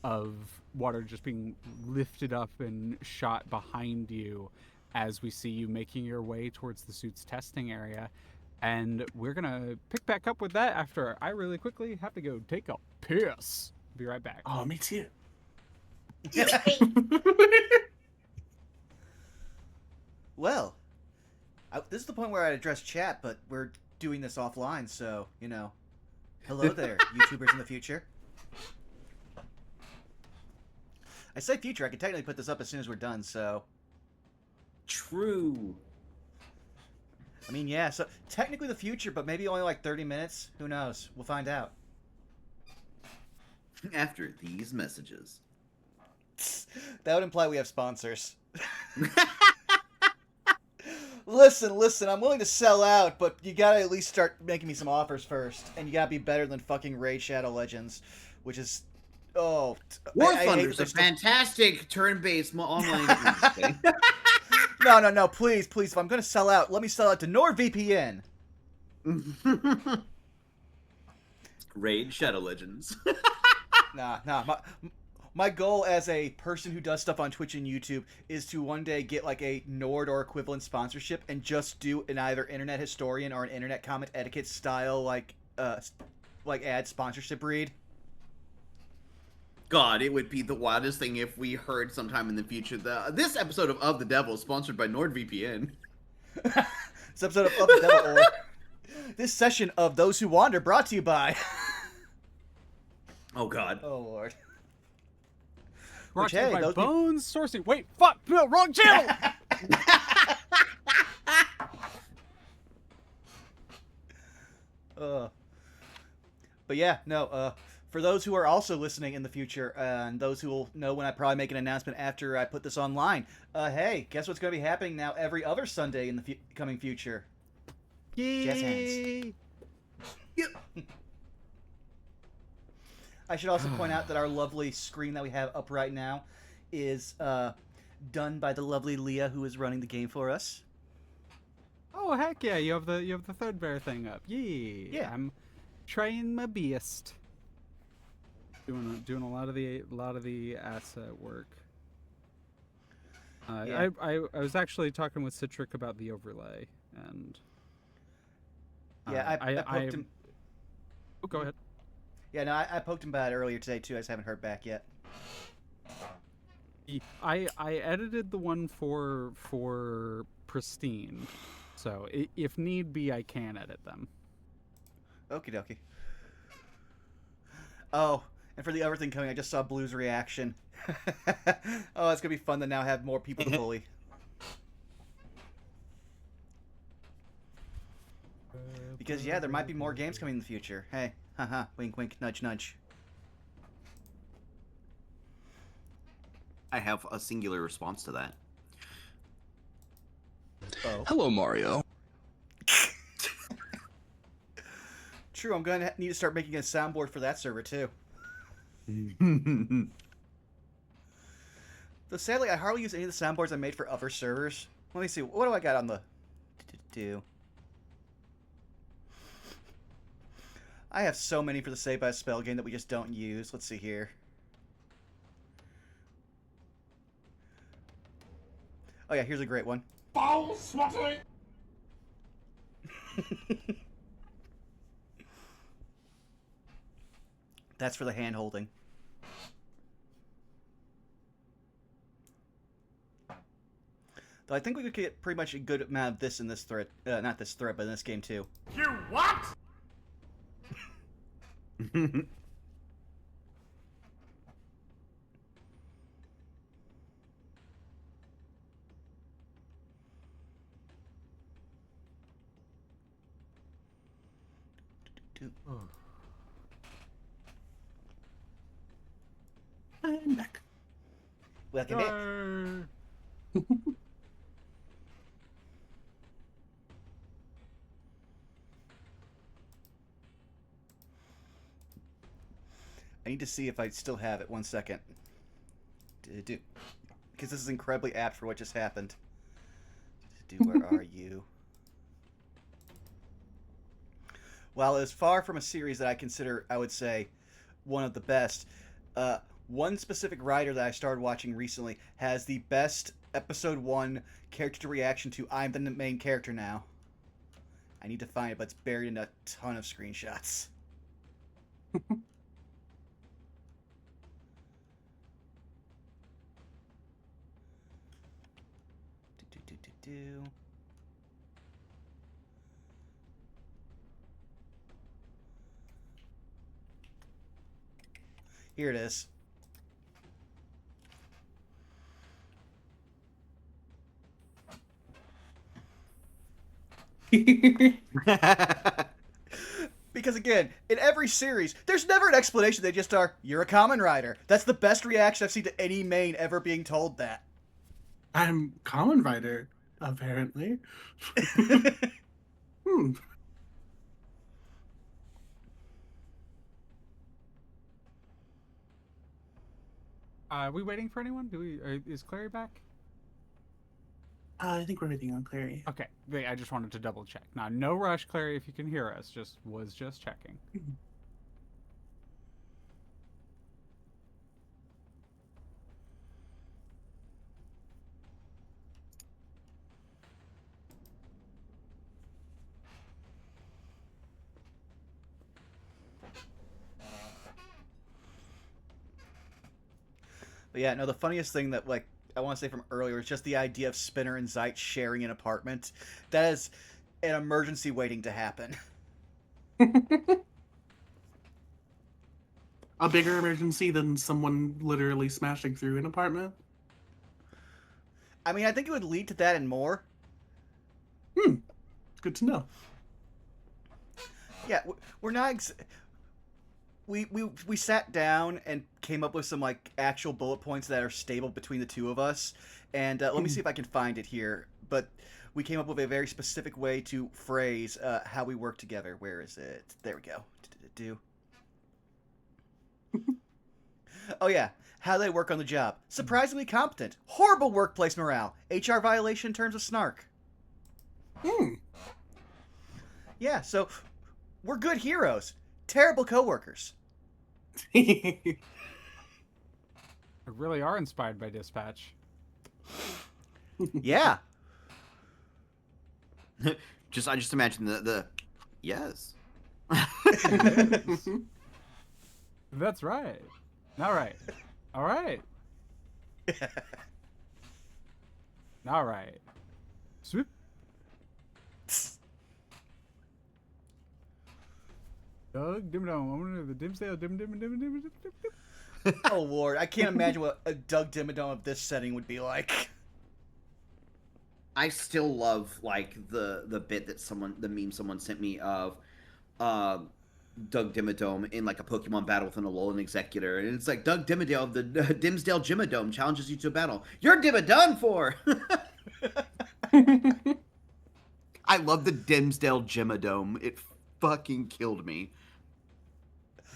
of water just being lifted up and shot behind you as we see you making your way towards the suit's testing area. And we're gonna pick back up with that after I really quickly have to go take a piss. Be right back. Oh, me too. Well, this is the point where I address chat, but we're doing this offline, so, hello there, YouTubers in the future. I say future, I can technically put this up as soon as we're done, so... True. I mean, yeah, so technically the future, but maybe only like 30 minutes. Who knows? We'll find out. After these messages. That would imply we have sponsors. Listen, I'm willing to sell out, but you gotta at least start making me some offers first. And you gotta be better than fucking Raid Shadow Legends, which is... Oh... War Thunder's a fantastic turn-based online game. No, please, if I'm gonna sell out, let me sell out to NordVPN. Raid Shadow Legends. Nah, My goal as a person who does stuff on Twitch and YouTube is to one day get like a Nord or equivalent sponsorship and just do an either internet historian or an internet comment etiquette style like ad sponsorship read. God, it would be the wildest thing if we heard sometime in the future this episode of the Devil is sponsored by NordVPN. This episode of the Devil or this session of Those Who Wander brought to you by. Oh God. Oh Lord. Brought Which, to you hey, by those Bones Sourcing. Wait, fuck! No, wrong channel! But yeah, no, for those who are also listening in the future, and those who will know when I probably make an announcement after I put this online, hey, guess what's going to be happening now every other Sunday in the coming future? Jazz hands. Yep. I should also point out that our lovely screen that we have up right now is done by the lovely Leah, who is running the game for us. Oh heck yeah! You have the Threadbare thing up. Yeah. I'm trying my best. Doing a lot of the asset work. Yeah. I was actually talking with Citric about the overlay and. Yeah, I poked him. Oh, go ahead. Yeah, no, I poked him about it earlier today too. I just haven't heard back yet. I edited the one for pristine, so if need be, I can edit them. Okie dokie. Oh, and for the other thing coming, I just saw Blue's reaction. Oh, it's gonna be fun to now have more people to bully. Because yeah, there might be more games coming in the future. Hey, haha, wink, wink, nudge, nudge. I have a singular response to that. Oh. Hello, Mario. True, I'm gonna need to start making a soundboard for that server too. Though sadly, I hardly use any of the soundboards I made for other servers. Let me see, what do I got on the do? I have so many for the Save by Spell game that we just don't use. Let's see here. Oh yeah, here's a great one. Foul swatting! That's for the hand holding. Though I think we could get pretty much a good amount of this in this thread. Not this thread, but in this game too. You what? I'm back. Welcome back. I need to see if I still have it. 1 second. Because this is incredibly apt for what just happened. Where are you? While it is far from a series that I consider, I would say, one of the best, one specific writer that I started watching recently has the best episode 1 character reaction to I'm the main character now. I need to find it, but it's buried in a ton of screenshots. Here it is. Because again, in every series, there's never an explanation. They just are, you're a common rider. That's the best reaction I've seen to any main ever being told that. I'm Common Rider, apparently. Are we waiting for anyone? Is Clary back? I think we're waiting on Clary. Okay, wait, I just wanted to double check. Now, no rush, Clary, if you can hear us. Just checking. But yeah, no, the funniest thing that like I want to say from earlier is just the idea of Spinner and Zeit sharing an apartment. That is an emergency waiting to happen. A bigger emergency than someone literally smashing through an apartment. I mean, I think it would lead to that and more. Good to know. Yeah, we're not. We sat down and came up with some like actual bullet points that are stable between the two of us, and let me see if I can find it here. But we came up with a very specific way to phrase how we work together. Where is it? There we go. Do. Oh yeah, how they work on the job. Surprisingly competent. Horrible workplace morale. HR violation in terms of snark. Yeah, so we're good heroes. Terrible coworkers. We really are inspired by Dispatch. Yeah. I just imagine the yes. That's right. All right. All right. All right. Swoop. Doug Dimmadome. I'm gonna the Dimsdale Dim. Oh lord, I can't imagine what a Doug Dimmadome of this setting would be like. I still love like the bit that the meme someone sent me of Doug Dimmadome in like a Pokemon battle with an Alolan Executor, and it's like Doug Dimmadome of the Dimsdale Gymmadome challenges you to a battle. You're Dimmadone for. I love the Dimsdale Gymmadome. It fucking killed me.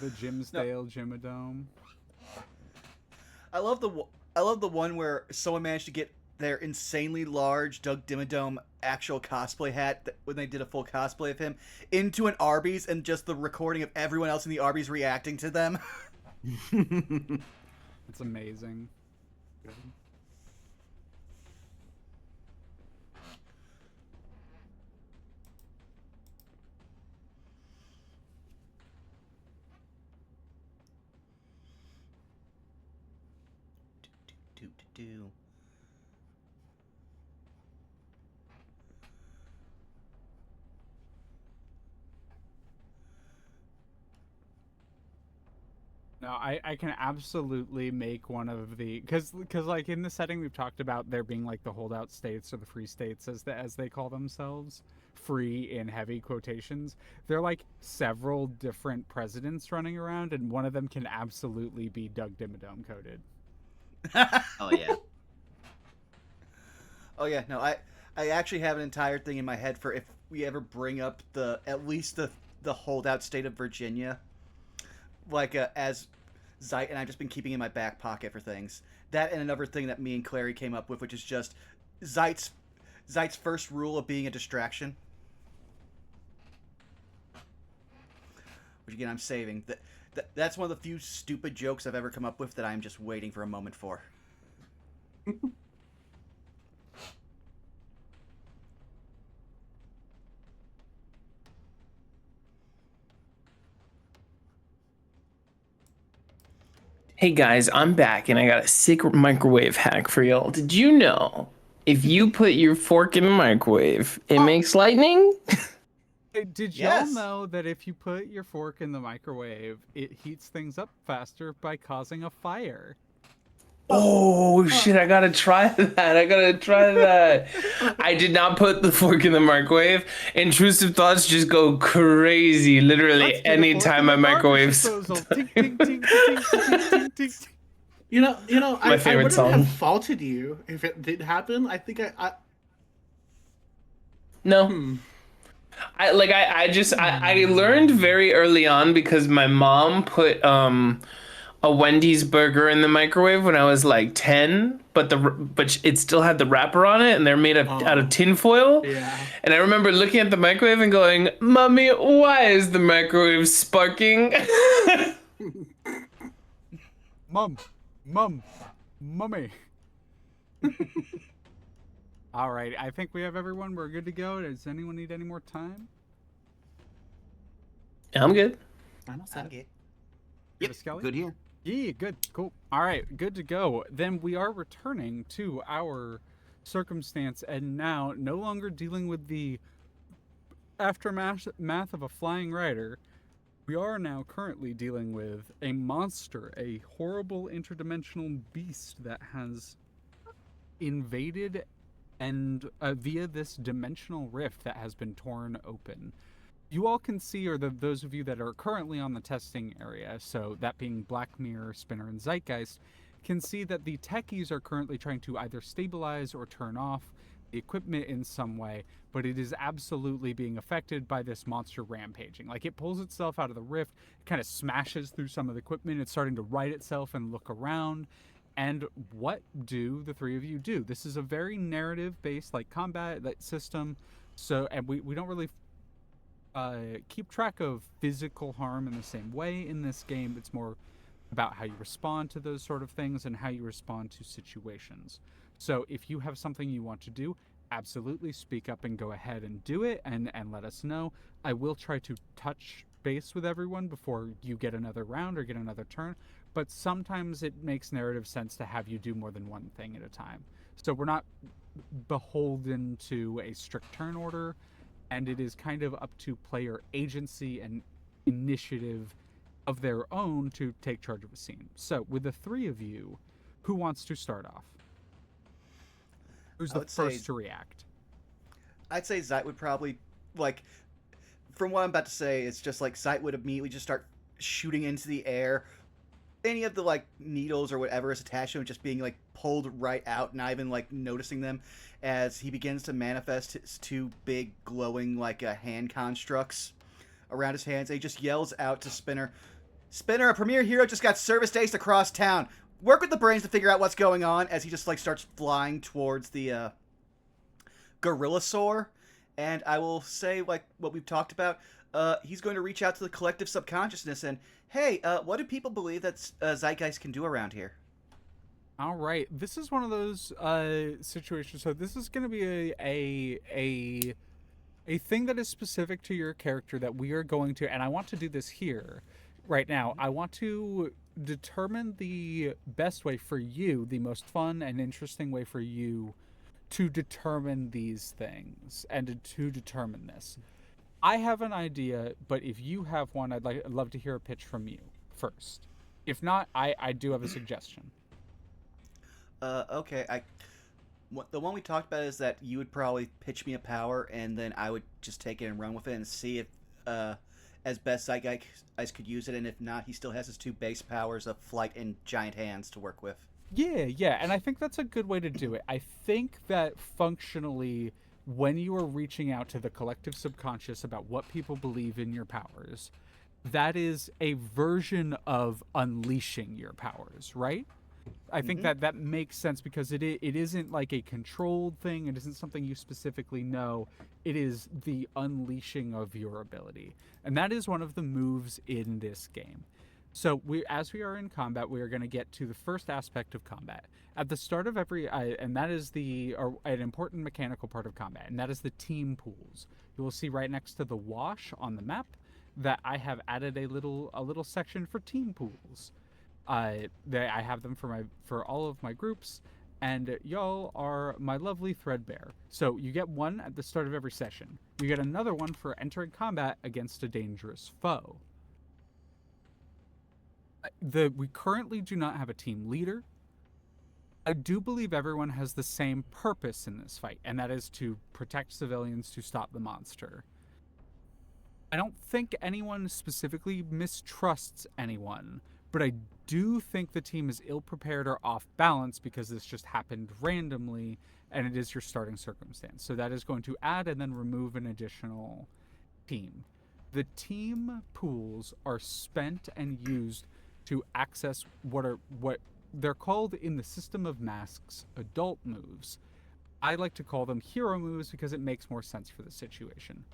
The Jimsdale Gymmadome. I love the one where someone managed to get their insanely large Doug Dimmadome actual cosplay hat when they did a full cosplay of him into an Arby's, and just the recording of everyone else in the Arby's reacting to them. It's amazing. Good. Do. No, I can absolutely make one of the because like in the setting we've talked about there being like the holdout states or the free states as they call themselves, free in heavy quotations. They're like several different presidents running around, and one of them can absolutely be Doug Dimmadome coded. Oh yeah. Oh yeah, no, I actually have an entire thing in my head for if we ever bring up at least the holdout state of Virginia, like as Zeit, and I've just been keeping in my back pocket for things. That and another thing that me and Clary came up with, which is just Zeit's first rule of being a distraction. Which again, I'm saving. That's one of the few stupid jokes I've ever come up with that I'm just waiting for a moment for. Hey guys, I'm back and I got a sick microwave hack for y'all. Did you know if you put your fork in the microwave, it makes lightning? Hey, did y'all know that if you put your fork in the microwave, it heats things up faster by causing a fire? Oh shit, I gotta try that. I did not put the fork in the microwave. Intrusive thoughts just go crazy literally anytime my microwave's. You know, My I favorite wouldn't song. have faulted you if it did happen. I think I No. I learned very early on because my mom put a Wendy's burger in the microwave when I was like 10, but it still had the wrapper on it, and they're made out of tin foil. Yeah. And I remember looking at the microwave and going, "Mommy, why is the microwave sparking?" Mummy. All right, I think we have everyone. We're good to go. Does anyone need any more time? I'm good. I'm all set. Okay. Yep. Skelly? Good here. Yeah, good, cool. All right, good to go. Then we are returning to our circumstance, and now no longer dealing with the aftermath of a flying rider. We are now currently dealing with a monster, a horrible interdimensional beast that has invaded and via this dimensional rift that has been torn open. You all can see, or those of you that are currently on the testing area, so that being Black Mirror, Spinner, and Zeitgeist, can see that the techies are currently trying to either stabilize or turn off the equipment in some way, but it is absolutely being affected by this monster rampaging. Like, it pulls itself out of the rift, kind of smashes through some of the equipment, it's starting to right itself and look around. And what do the three of you do? This is a very narrative based, like, combat system. So, and we don't really keep track of physical harm in the same way in this game. It's more about how you respond to those sort of things and how you respond to situations. So if you have something you want to do, absolutely speak up and go ahead and do it, and let us know. I will try to touch base with everyone before you get another round or get another turn, but sometimes it makes narrative sense to have you do more than one thing at a time. So we're not beholden to a strict turn order, and it is kind of up to player agency and initiative of their own to take charge of a scene. So, with the three of you, who wants to start off? Who's the first to react? I'd say Zeit would probably, like, from what I'm about to say, it's just like Zeit would immediately just start shooting into the air. Any of the, like, needles or whatever is attached to him just being, like, pulled right out, not even, like, noticing them, as he begins to manifest his two big glowing, like, hand constructs around his hands. And he just yells out to Spinner, "Spinner, a premier hero just got service daced across town. Work with the brains to figure out what's going on," as he just, like, starts flying towards the Gorillasaur. And I will say, like, what we've talked about, he's going to reach out to the collective subconsciousness and, hey, what do people believe that Zeitgeist can do around here? All right, this is one of those situations. So this is going to be a thing that is specific to your character that we are going to, and I want to do this here right now. I want to determine the best way for you, the most fun and interesting way for you to determine these things and to determine this. I have an idea, but if you have one, I'd love to hear a pitch from you first. If not, I do have a suggestion. Okay, the one we talked about is that you would probably pitch me a power, and then I would just take it and run with it and see if, as best Zeitgeist could use it, and if not, he still has his two base powers of flight and giant hands to work with. Yeah, and I think that's a good way to do it. I think that functionally, when you are reaching out to the collective subconscious about what people believe in your powers, that is a version of unleashing your powers, right? I think that makes sense because it isn't like a controlled thing. It isn't something you specifically know. It is the unleashing of your ability. And that is one of the moves in this game. So as we are in combat, we are going to get to the first aspect of combat. At the start of every, and that is an important mechanical part of combat, and that is the team pools. You will see right next to the wash on the map that I have added a little section for team pools. I have them for all of my groups, and y'all are my lovely Threadbare. So you get one at the start of every session. You get another one for entering combat against a dangerous foe. We currently do not have a team leader. I do believe everyone has the same purpose in this fight, and that is to protect civilians, to stop the monster. I don't think anyone specifically mistrusts anyone, but I do think the team is ill-prepared or off-balance because this just happened randomly, and it is your starting circumstance. So that is going to add and then remove an additional team. The team pools are spent and used to access what they're called in the system of masks adult moves. I like to call them hero moves because it makes more sense for the situation.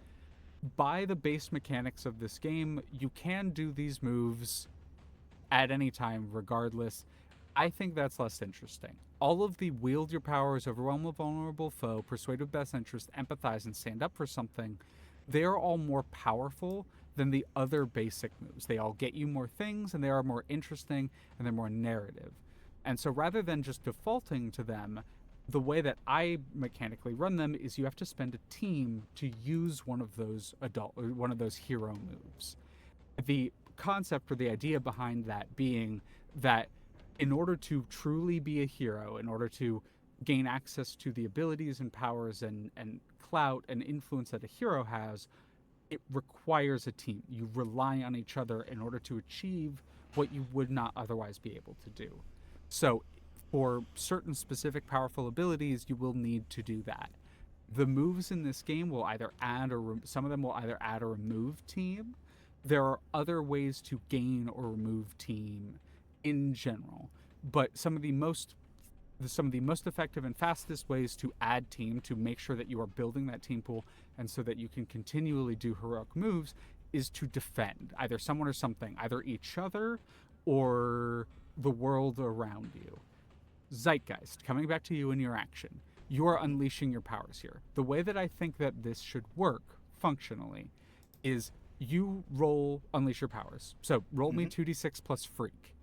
By the base mechanics of this game, you can do these moves at any time regardless. I think that's less interesting. All of the wield your powers, overwhelm a vulnerable foe, persuade with best interest, empathize, and stand up for something, they are all more powerful than than the other basic moves. They all get you more things, and they are more interesting, and they're more narrative. And so rather than just defaulting to them, the way that I mechanically run them is you have to spend a team to use one of those hero moves. The concept or the idea behind that being that in order to truly be a hero, in order to gain access to the abilities and powers and clout and influence that a hero has, it requires a team. You rely on each other in order to achieve what you would not otherwise be able to do. So for certain specific powerful abilities, you will need to do that. The moves in this game will either add or some of them will either add or remove team. There are other ways to gain or remove team in general, but some of the most effective and fastest ways to add team, to make sure that you are building that team pool and so that you can continually do heroic moves, is to defend either someone or something, either each other or the world around you. Zeitgeist, coming back to you in your action, you are unleashing your powers here. The way that I think that this should work functionally is you roll unleash your powers. So roll me 2d6 plus freak.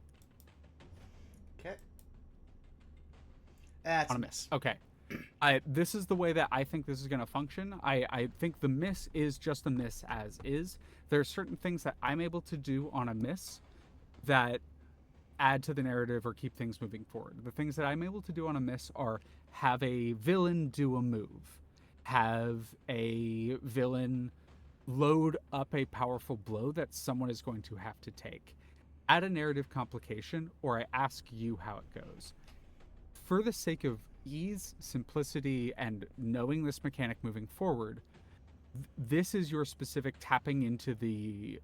Okay. That's a miss. Okay. This is the way that I think this is going to function. I think the miss is just a miss as is. There are certain things that I'm able to do on a miss that add to the narrative or keep things moving forward. The things that I'm able to do on a miss are have a villain do a move, have a villain load up a powerful blow that someone is going to have to take, add a narrative complication, or I ask you how it goes. For the sake of ease, simplicity, and knowing this mechanic moving forward, this is your specific tapping into the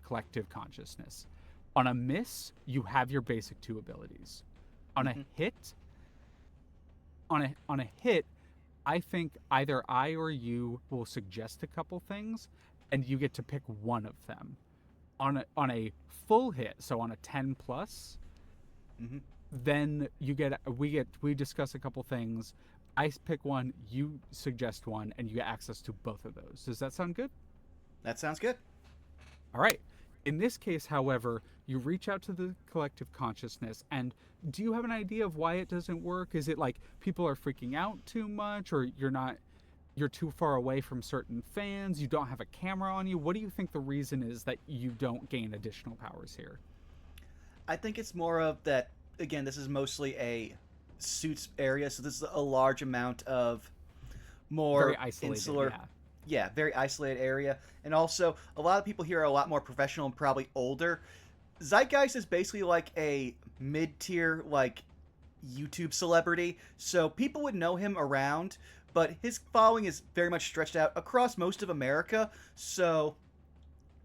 collective consciousness. On a miss, you have your basic 2 abilities. On a hit, I think either I or you will suggest a couple things, and you get to pick one of them. On a full hit, so on a 10 plus, then we discuss a couple things. I pick one, you suggest one, and you get access to both of those. Does that sound good? That sounds good. All right. In this case, however, you reach out to the collective consciousness, and do you have an idea of why it doesn't work? Is it like people are freaking out too much, or you're too far away from certain fans, you don't have a camera on you? What do you think the reason is that you don't gain additional powers here? I think it's more of that, again, this is mostly a suits area, so this is a large amount of more very isolated, insular, very isolated area. And also, a lot of people here are a lot more professional and probably older. Zeitgeist is basically like a mid-tier, like, YouTube celebrity, so people would know him around, but his following is very much stretched out across most of America, so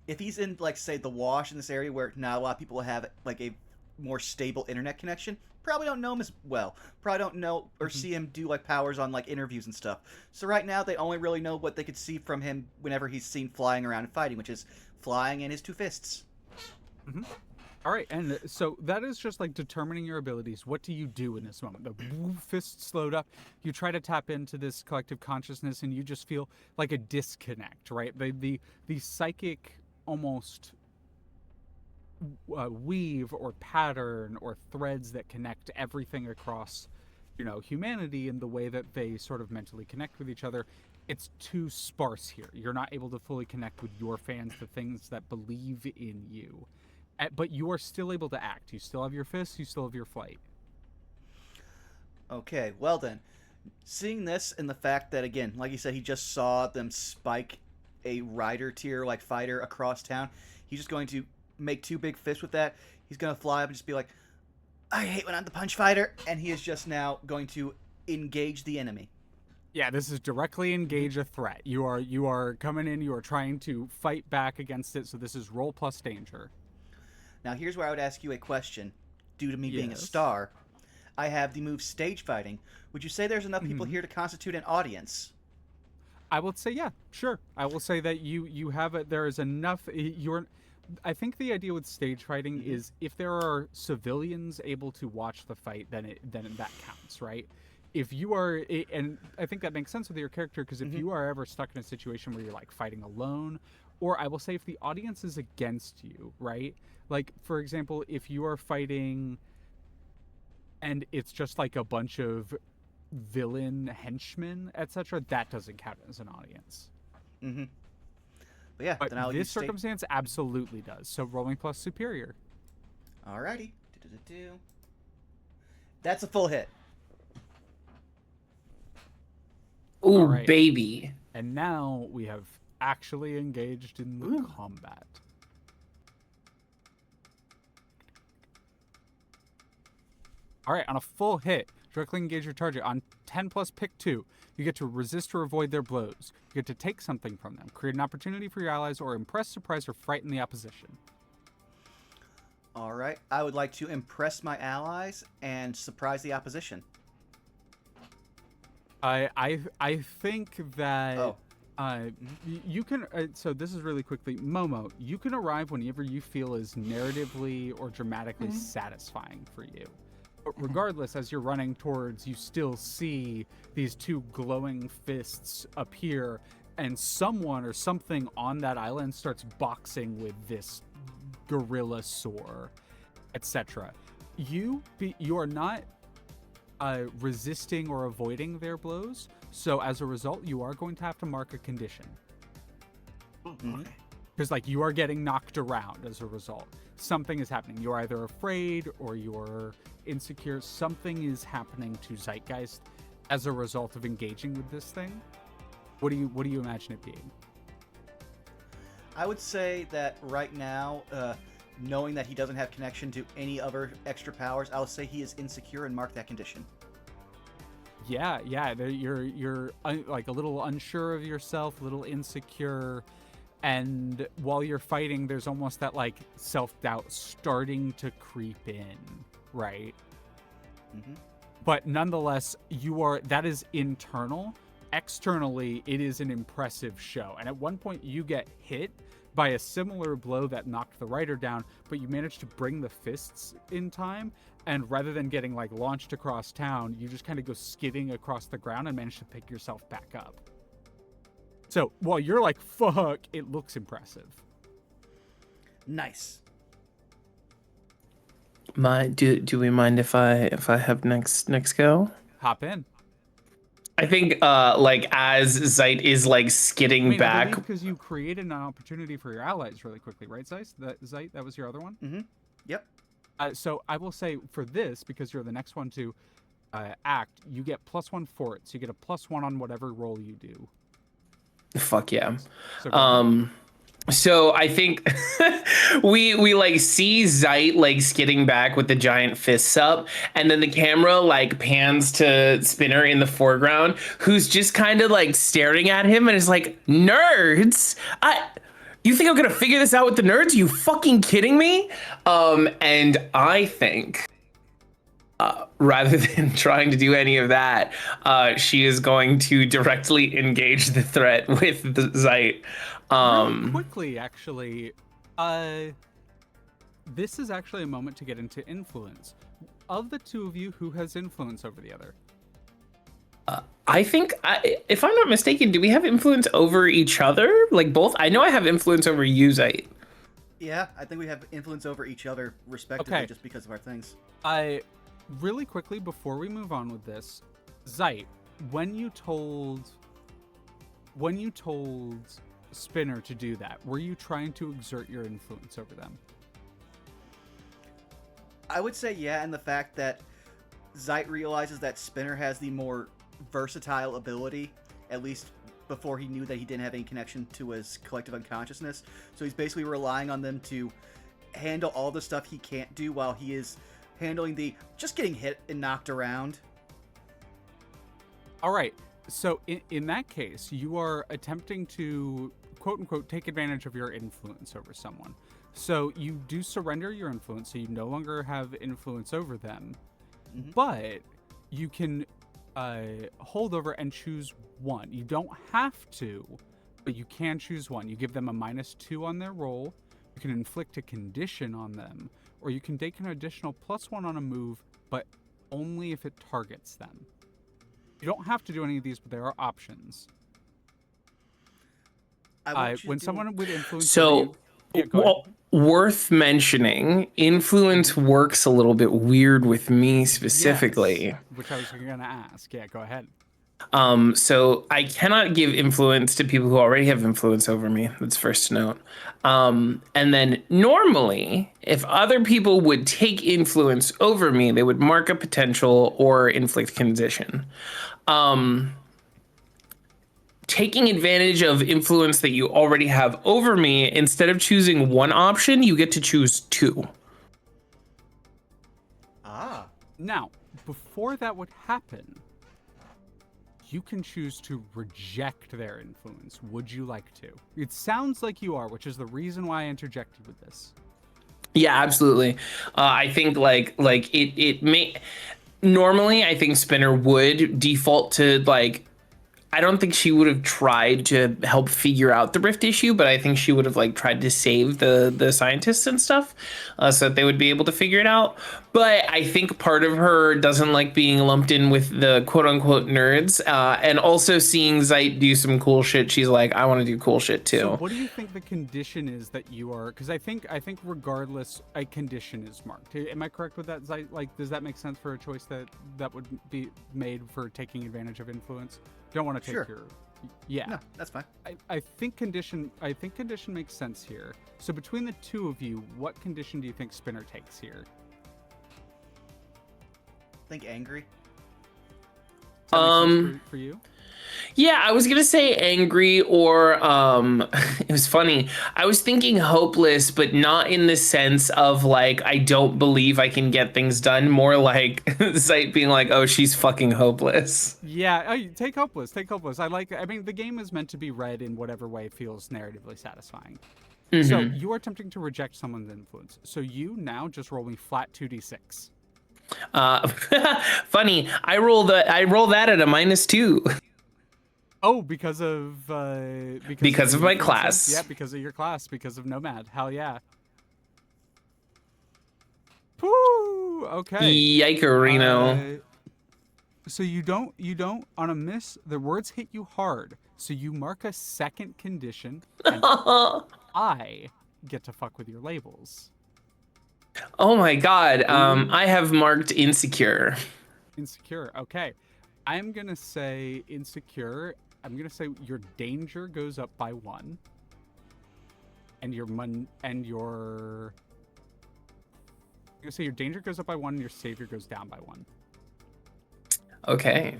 if he's in, like, say, the Wash in this area where not a lot of people have, like, a more stable internet connection, probably don't know him as well. Probably don't know or see him do, like, powers on, like, interviews and stuff. So right now, they only really know what they could see from him whenever he's seen flying around and fighting, which is flying and his 2 fists. All right, and so that is just like determining your abilities. What do you do in this moment? The fist slowed up. You try to tap into this collective consciousness, and you just feel like a disconnect, right? The psychic almost weave or pattern or threads that connect everything across, humanity in the way that they sort of mentally connect with each other. It's too sparse here. You're not able to fully connect with your fans, the things that believe in you. But you are still able to act. You still have your fists. You still have your flight. Okay, well then. Seeing this and the fact that, again, like you said, he just saw them spike a rider tier, like, fighter across town. He's just going to make 2 big fists with that. He's going to fly up and just be like, I hate when I'm the punch fighter. And he is just now going to engage the enemy. Yeah, this is directly engage a threat. You are coming in. You are trying to fight back against it. So this is roll plus danger. Now, here's where I would ask you a question. Due to me being a star, I have the move stage fighting. Would you say there's enough people here to constitute an audience? I will say, yeah, sure. I will say that you have it. There is enough. I think the idea with stage fighting is if there are civilians able to watch the fight, then that counts, right? If you are, and I think that makes sense with your character, because if you are ever stuck in a situation where you're like fighting alone, or I will say if the audience is against you, right? Like, for example, if you are fighting and it's just like a bunch of villain henchmen, etc., that doesn't count as an audience. Mm-hmm. But yeah, But then I'll this use circumstance absolutely does. So rolling plus superior. Alrighty. Do-do-do-do. That's a full hit. Ooh, All right. baby. And now we have actually engaged in the combat. All right, on a full hit, directly engage your target. On 10 plus pick 2, you get to resist or avoid their blows. You get to take something from them, create an opportunity for your allies, or impress, surprise, or frighten the opposition. All right. I would like to impress my allies and surprise the opposition. I think that Oh. you can. So this is really quickly, Momo. You can arrive whenever you feel is narratively or dramatically satisfying for you. But regardless, as you're running towards, you still see these two glowing fists appear, and someone or something on that island starts boxing with this gorilla sore, etc. You are not resisting or avoiding their blows, so as a result, you are going to have to mark a condition. Mm-hmm. Because, like, you are getting knocked around as a result. Something is happening. You're either afraid or you're insecure. Something is happening to Zeitgeist as a result of engaging with this thing. What do you imagine it being? I would say that right now, knowing that he doesn't have connection to any other extra powers, I'll say he is insecure and mark that condition. Yeah. You're like a little unsure of yourself, a little insecure, and while you're fighting, there's almost that like self-doubt starting to creep in, right? Mm-hmm. But nonetheless, that is internal. Externally, it is an impressive show. And at one point, you get hit by a similar blow that knocked the writer down, but you manage to bring the fists in time. And rather than getting like launched across town, you just kind of go skidding across the ground and manage to pick yourself back up. So while you're like, fuck, it looks impressive. Nice. Do we mind if I have next go? Hop in. I think like as Zeit is like skidding back. Because you created an opportunity for your allies really quickly, right, Zeit? That was your other one? Mm-hmm. Yep. So I will say for this, because you're the next one to act, you get +1 for it. So you get a +1 on whatever roll you do. Fuck yeah. So So I think we like see Zeit like skidding back with the giant fists up, and then the camera like pans to Spinner in the foreground, who's just kind of like staring at him and is like, "Nerds, you think I'm gonna figure this out with the nerds? You fucking kidding me?" And I think rather than trying to do any of that, she is going to directly engage the threat with the Zeit. really quickly, actually, this is actually a moment to get into influence. Of the two of you, who has influence over the other? I think, if I'm not mistaken, do we have influence over each other? Like both? I know I have influence over you, Zeit. Yeah, I think we have influence over each other respectively, just because of our things. Really quickly, before we move on with this, Zeit, when you told Spinner to do that, were you trying to exert your influence over them? I would say yeah, and the fact that Zeit realizes that Spinner has the more versatile ability, at least before he knew that he didn't have any connection to his collective unconsciousness. So he's basically relying on them to handle all the stuff he can't do while he is handling the just getting hit and knocked around. All right. So in that case, you are attempting to, quote unquote, take advantage of your influence over someone. So you do surrender your influence, so you no longer have influence over them. Mm-hmm. But you can hold over and choose one. You don't have to, but you can choose one. You give them a -2 on their roll. You can inflict a condition on them, or you can take an additional +1 on a move, but only if it targets them. You don't have to do any of these, but there are options. I want you When to do... someone with influence over So, you, yeah, go ahead. worth mentioning, influence works a little bit weird with me specifically. Yes, which I was gonna ask. Yeah, go ahead. So I cannot give influence to people who already have influence over me. That's first to note. And then normally, if other people would take influence over me, they would mark a potential or inflict condition. Taking advantage of influence that you already have over me, instead of choosing one option, you get to choose two. Ah. Now, before that would happen, you can choose to reject their influence. Would you like to? It sounds like you are, which is the reason why I interjected with this. Yeah, absolutely. I think it may normally I think Spinner would default to like I don't think she would have tried to help figure out the rift issue, but I think she would have like tried to save the scientists and stuff, so that they would be able to figure it out. But I think part of her doesn't like being lumped in with the quote unquote nerds, and also seeing Z.I.T do some cool shit. She's like, I want to do cool shit too. So what do you think the condition is that you are? Because I think regardless, a condition is marked. Am I correct with that? Like, does that make sense for a choice that would be made for taking advantage of influence? Don't want to take Sure. your... Yeah. No, that's fine. I think condition makes sense here. So between the two of you, what condition do you think Spinner takes here? Think angry. Does that make sense for you? Yeah, I was gonna say angry or it was funny. I was thinking hopeless, but not in the sense of like I don't believe I can get things done. More like Z.I.T being like, oh, she's fucking hopeless. Yeah, take hopeless. Take hopeless. I mean, the game is meant to be read in whatever way feels narratively satisfying. So you are attempting to reject someone's influence. So you now just roll me flat 2d6. Funny. I roll that at a -2. Oh, because of Because of your my influences? class. Yeah, because of your class, because of Nomad. Hell yeah. Woo! Okay. Yikerino. So you don't on a miss, the words hit you hard. So you mark a second condition, and I get to fuck with your labels. Oh my god. I have marked insecure. Insecure. Okay. I'm gonna say insecure. I'm gonna say your danger goes up by 1. And your I'm gonna say your danger goes up by 1 and your savior goes down by 1. Okay.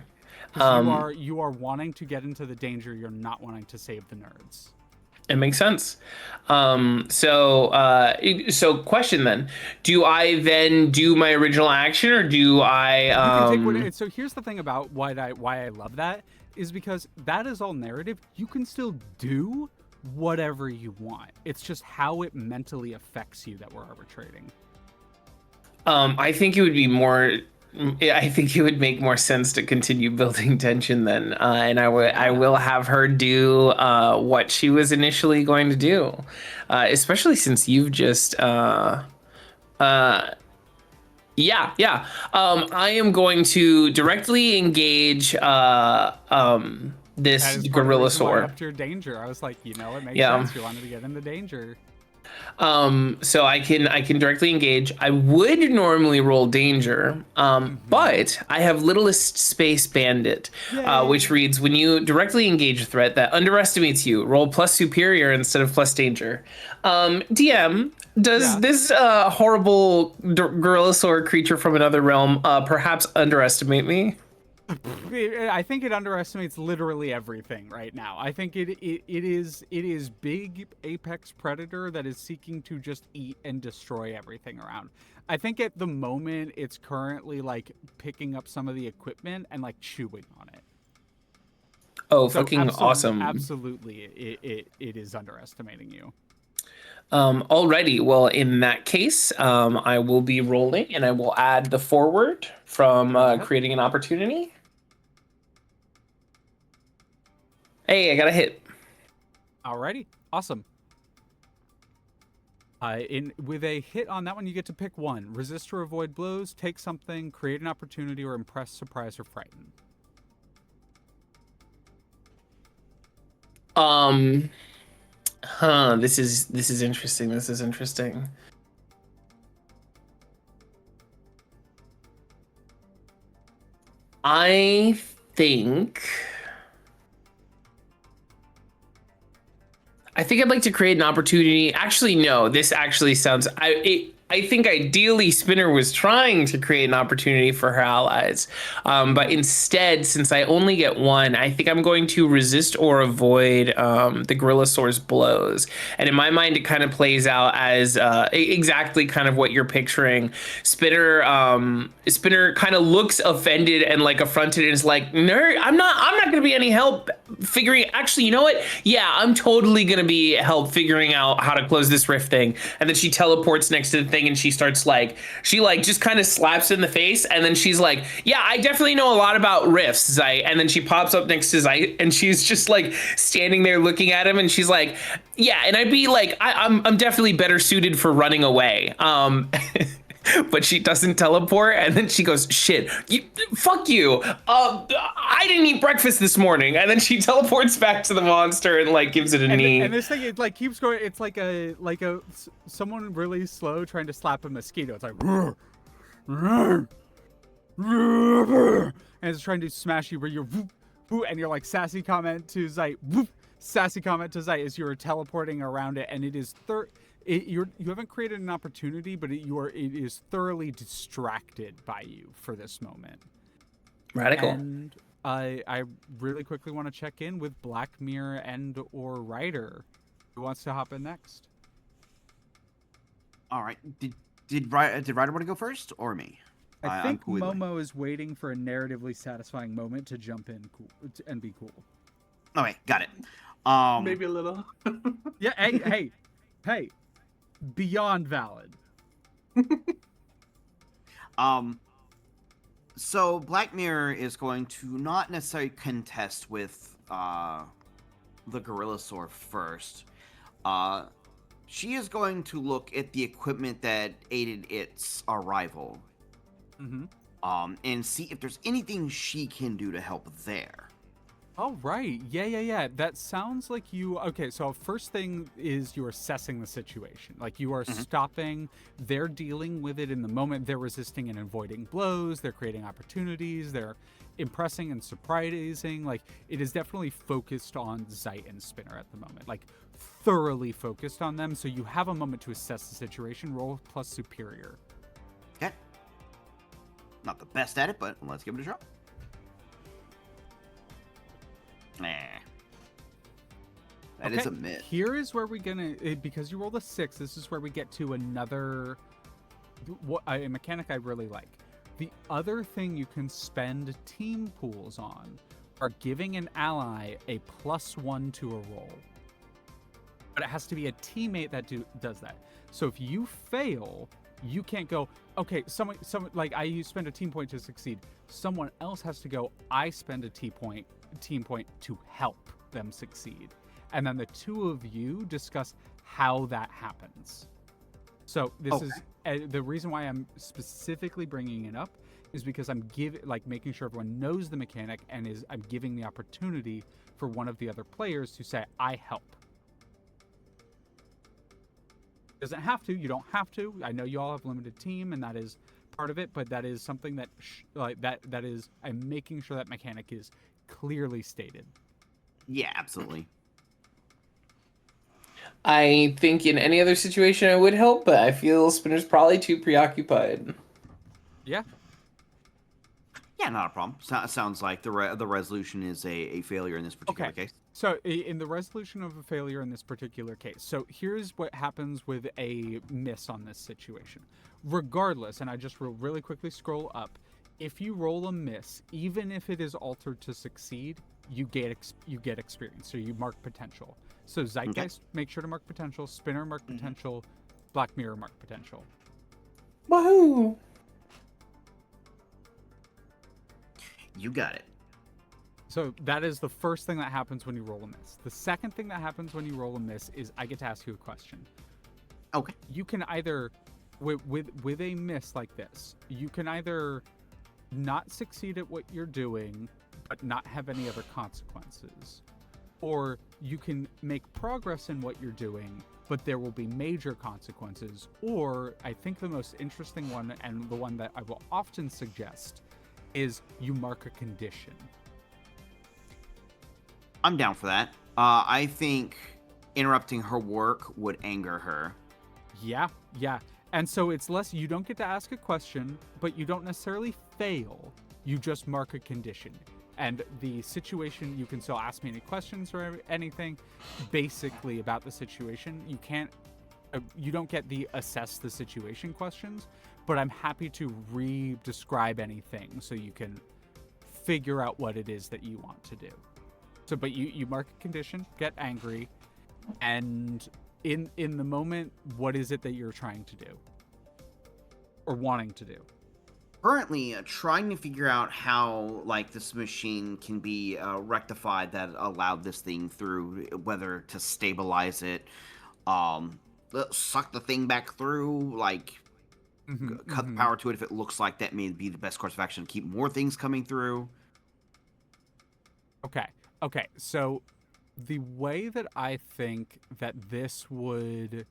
You are wanting to get into the danger, you're not wanting to save the nerds. It makes sense. So question then: do I then do my original action, or do I? You can take so here's the thing about why I love that is because that is all narrative. You can still do whatever you want. It's just how it mentally affects you that we're arbitrating. I think it would be more. I think it would make more sense to continue building tension then, and I will have her do what she was initially going to do, especially since you've just yeah. I am going to directly engage this Gorillasaur. Up to your danger. I was like, it makes Yeah. sense. You wanted to get into danger. So I can directly engage. I would normally roll danger, but I have Littlest Space Bandit, which reads, when you directly engage a threat that underestimates you, roll plus superior instead of plus danger. DM, does this horrible Gorillasaur creature from another realm perhaps underestimate me? I think it underestimates literally everything right now. I think it is big apex predator that is seeking to just eat and destroy everything around. I think at the moment it's currently like picking up some of the equipment and like chewing on it. Oh, so fucking awesome. Absolutely, it is underestimating you. Alrighty, well, in that case, I will be rolling and I will add the forward from creating an opportunity. Hey, I got a hit. Alrighty, awesome. With a hit on that one, you get to pick one. Resist or avoid blows, take something, create an opportunity, or impress, surprise, or frighten. Huh, this is interesting. This is interesting. I think I'd like to create an opportunity. Actually, no, this actually sounds I think ideally Spinner was trying to create an opportunity for her allies. But instead, since I only get one, I think I'm going to resist or avoid the Gorillasaur's blows. And in my mind, it kind of plays out as exactly kind of what you're picturing. Spinner kind of looks offended and like affronted and is like, "No, I'm not going to be any help figuring. Actually, you know what? Yeah, I'm totally going to be help figuring out how to close this rift thing." And then she teleports next to the thing and she starts like, she like just kind of slaps in the face. And then she's like, "Yeah, I definitely know a lot about rifts, Zeit." And then she pops up next to Zeit and she's just like standing there looking at him. And she's like, "Yeah, and I'd be like, I'm definitely better suited for running away." But she doesn't teleport, and then she goes, "Shit, fuck you. I didn't eat breakfast this morning." And then she teleports back to the monster and like gives it a knee. And this thing, it like keeps going. It's like someone really slow trying to slap a mosquito. It's like, "Rrr, rrr, rrr," and it's trying to smash you where you're, whoop, whoop, and you're like sassy comment to Zeit, whoop, sassy comment to Zeit as you're teleporting around it, and it is you haven't created an opportunity, but it is thoroughly distracted by you for this moment. Radical. And I really quickly want to check in with Black Mirror and or Ryder. Who wants to hop in next? All right. Did Ryder want to go first or me? I think Momo is waiting for a narratively satisfying moment to jump in and be cool. Okay, got it. Maybe a little. Yeah, hey. Beyond valid. So Black Mirror is going to not necessarily contest with the Gorillasaur first. She is going to look at the equipment that aided its arrival. And see if there's anything she can do to help there. Oh, right. Yeah. That sounds like you... Okay, so first thing is you're assessing the situation. Like, you are stopping. They're dealing with it in the moment. They're resisting and avoiding blows. They're creating opportunities. They're impressing and surprising. Like, it is definitely focused on Zeit and Spinner at the moment. Like, thoroughly focused on them. So you have a moment to assess the situation. Roll plus superior. Okay. Not the best at it, but let's give it a shot. Nah. That is a myth. Here is where we're gonna, because you rolled a 6, this is where we get to another, a mechanic I really like. The other thing you can spend team pools on are giving an ally a +1 to a roll. But it has to be a teammate that does that. So if you fail, you can't go, okay, someone like you spend a team point to succeed. Someone else has to go, I spend a team point to help them succeed. And then the two of you discuss how that happens. So this is the reason why I'm specifically bringing it up is because I'm making sure everyone knows the mechanic and I'm giving the opportunity for one of the other players to say, I help. Doesn't have to. You don't have to. I know you all have limited team, and that is part of it. But that is something that that is. I'm making sure that mechanic is clearly stated. Yeah, absolutely. I think in any other situation I would help, but I feel Spinner's probably too preoccupied. Yeah. Yeah, not a problem. Sounds like the resolution is a failure in this particular case. So in the resolution of a failure in this particular case, so here's what happens with a miss on this situation. Regardless, and I just will really quickly scroll up, if you roll a miss, even if it is altered to succeed, you get experience. So you mark potential. So Zeitgeist, make sure to mark potential. Spinner, mark potential. Black Mirror, mark potential. Woohoo! You got it. So that is the first thing that happens when you roll a miss. The second thing that happens when you roll a miss is I get to ask you a question. Okay. You can either, with a miss like this, you can either not succeed at what you're doing, but not have any other consequences. or you can make progress in what you're doing, but there will be major consequences. Or I think the most interesting one, and the one that I will often suggest, is you mark a condition. I'm down for that. I think interrupting her work would anger her. Yeah. And so it's less, you don't get to ask a question, but you don't necessarily fail. You just mark a condition. And the situation, you can still ask me any questions or anything basically about the situation. You don't get the assess the situation questions, but I'm happy to re-describe anything so you can figure out what it is that you want to do. So, but you mark a condition, get angry, and in the moment, what is it that you're trying to do or wanting to do? Currently, trying to figure out how like this machine can be rectified that allowed this thing through, whether to stabilize it, suck the thing back through, like cut the power to it if it looks like that may be the best course of action to keep more things coming through. Okay, so the way that I think that this would...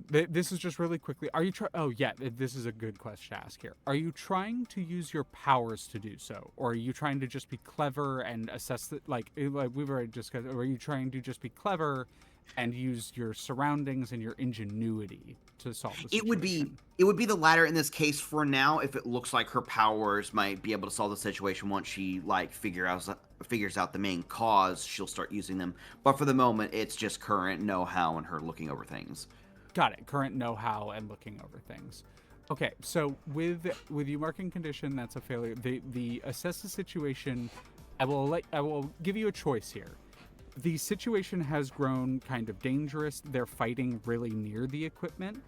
This is just really quickly. Are you Oh, yeah, this is a good question to ask here. Are you trying to use your powers to do so? Or are you trying to just be clever and assess the, like we've already discussed, or are you trying to just be clever and use your surroundings and your ingenuity to solve the situation? It would be the latter in this case for now. If it looks like her powers might be able to solve the situation once she like figures out the main cause, she'll start using them. But for the moment, it's just current know-how and her looking over things. Got it. Current know-how and looking over things. Okay, so with you marking condition, that's a failure. The assess the situation. I will give you a choice here. The situation has grown kind of dangerous. They're fighting really near the equipment,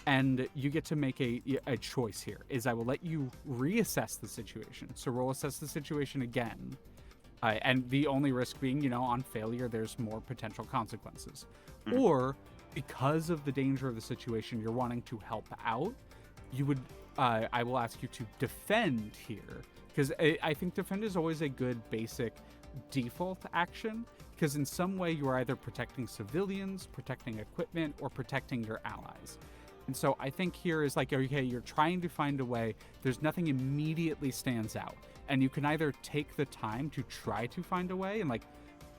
and you get to make a choice here. Is I will let you reassess the situation. So roll assess the situation again, and the only risk being, on failure, there's more potential consequences, or because of the danger of the situation, you're wanting to help out, you would, I will ask you to defend here, because I think defend is always a good basic default action, because in some way you are either protecting civilians, protecting equipment, or protecting your allies. And so I think here is like, okay, you're trying to find a way, there's nothing immediately stands out, and you can either take the time to try to find a way and like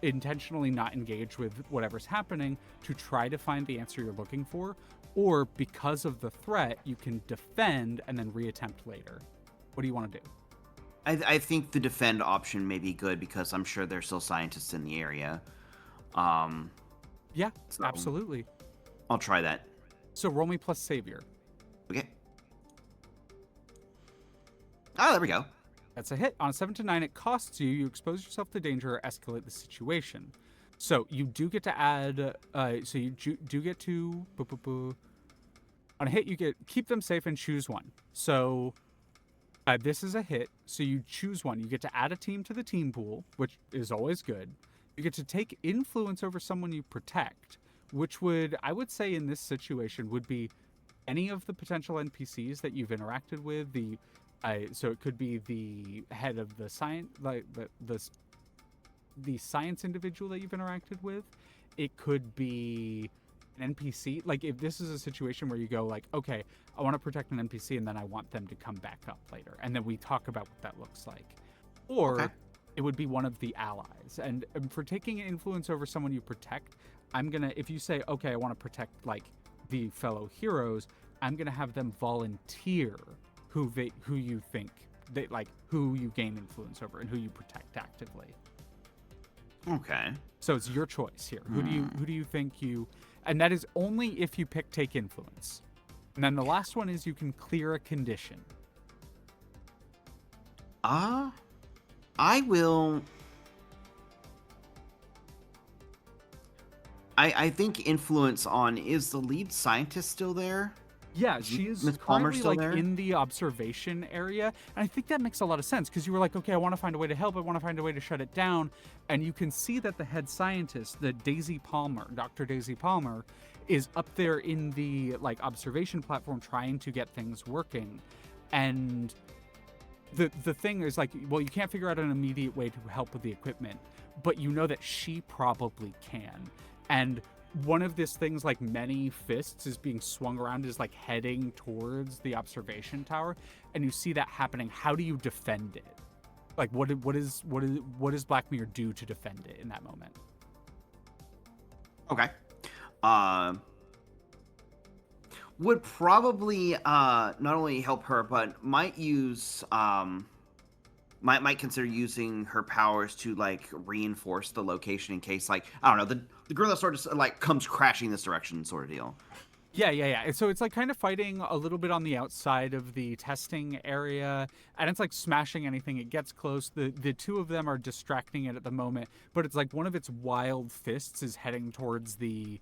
intentionally not engage with whatever's happening to try to find the answer you're looking for, or because of the threat, you can defend and then reattempt later. What do you want to do? I think the defend option may be good because I'm sure there's still scientists in the area. Yeah, absolutely. I'll try that. So roll me plus savior. Okay. Oh, there we go. That's a hit. On a 7 to 9, it costs you. You expose yourself to danger or escalate the situation. So you do get to add. So you do get to. On a hit, you get keep them safe and choose one. So this is a hit. So you choose one. You get to add a team to the team pool, which is always good. You get to take influence over someone you protect, which would, I would say, in this situation, would be any of the potential NPCs that you've interacted with. So it could be the head of the science, like the science individual that you've interacted with. It could be an NPC. Like if this is a situation where you go like, okay, I want to protect an NPC and then I want them to come back up later, and then we talk about what that looks like. Or it would be one of the allies. And for taking influence over someone you protect, if you say, okay, I want to protect like the fellow heroes, I'm gonna have them volunteer who you think they like, who you gain influence over and who you protect actively. Okay. So it's your choice here. Who do you think you, and that is only if you pick take influence. And then the last one is you can clear a condition. I will. I think influence on, is the lead scientist still there? Yeah, she is Ms. Palmer currently still like there? in the observation area, and I think that makes a lot of sense because you were like, okay, I want to find a way to help, I want to find a way to shut it down, and you can see that the head scientist, the Daisy Palmer, Dr. Daisy Palmer, is up there in the like observation platform trying to get things working, and the thing is like, well, you can't figure out an immediate way to help with the equipment, but you know that she probably can. And one of these things, like many fists, is being swung around, is like heading towards the observation tower, and you see that happening. How do you defend it? Like, what does Black Mirror do to defend it in that moment? Okay. Would probably not only help her, but might use might consider using her powers to like reinforce the location in case, like, I don't know, the gorilla sort of like comes crashing this direction, sort of deal. Yeah. And so it's like kind of fighting a little bit on the outside of the testing area, and it's like smashing anything it gets close. The two of them are distracting it at the moment, but it's like one of its wild fists is heading towards the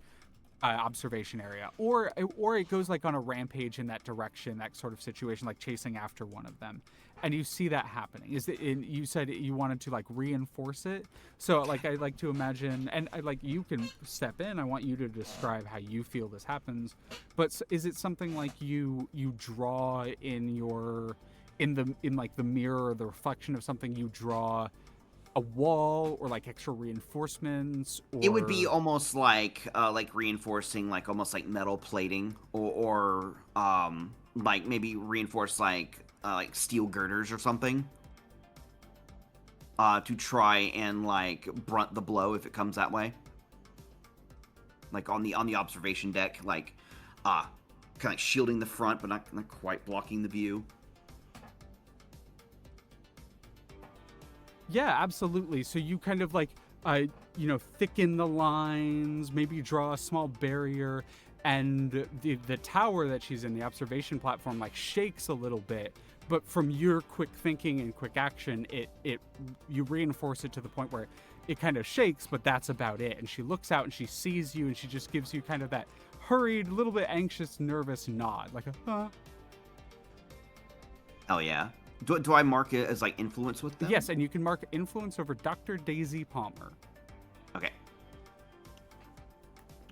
observation area, or it goes like on a rampage in that direction, that sort of situation, like chasing after one of them. And you see that happening. You said you wanted to like reinforce it, so like I like to imagine, and I like, you can step in. I want you to describe how you feel this happens. But is it something like you draw in like the mirror or the reflection of something, you draw a wall or like extra reinforcements? Or... It would be almost like reinforcing, like almost like metal plating, or like maybe reinforce like steel girders or something, to try and like brunt the blow if it comes that way. Like on the observation deck, like kind of like shielding the front, but not quite blocking the view. Yeah, absolutely. So you kind of like, thicken the lines, maybe draw a small barrier, and the tower that she's in, the observation platform, like shakes a little bit. But from your quick thinking and quick action, you reinforce it to the point where it kind of shakes, but that's about it. And she looks out and she sees you, and she just gives you kind of that hurried, little bit anxious, nervous nod, like a, huh. Oh yeah. Do I mark it as like influence with them? Yes, and you can mark influence over Dr. Daisy Palmer. Okay.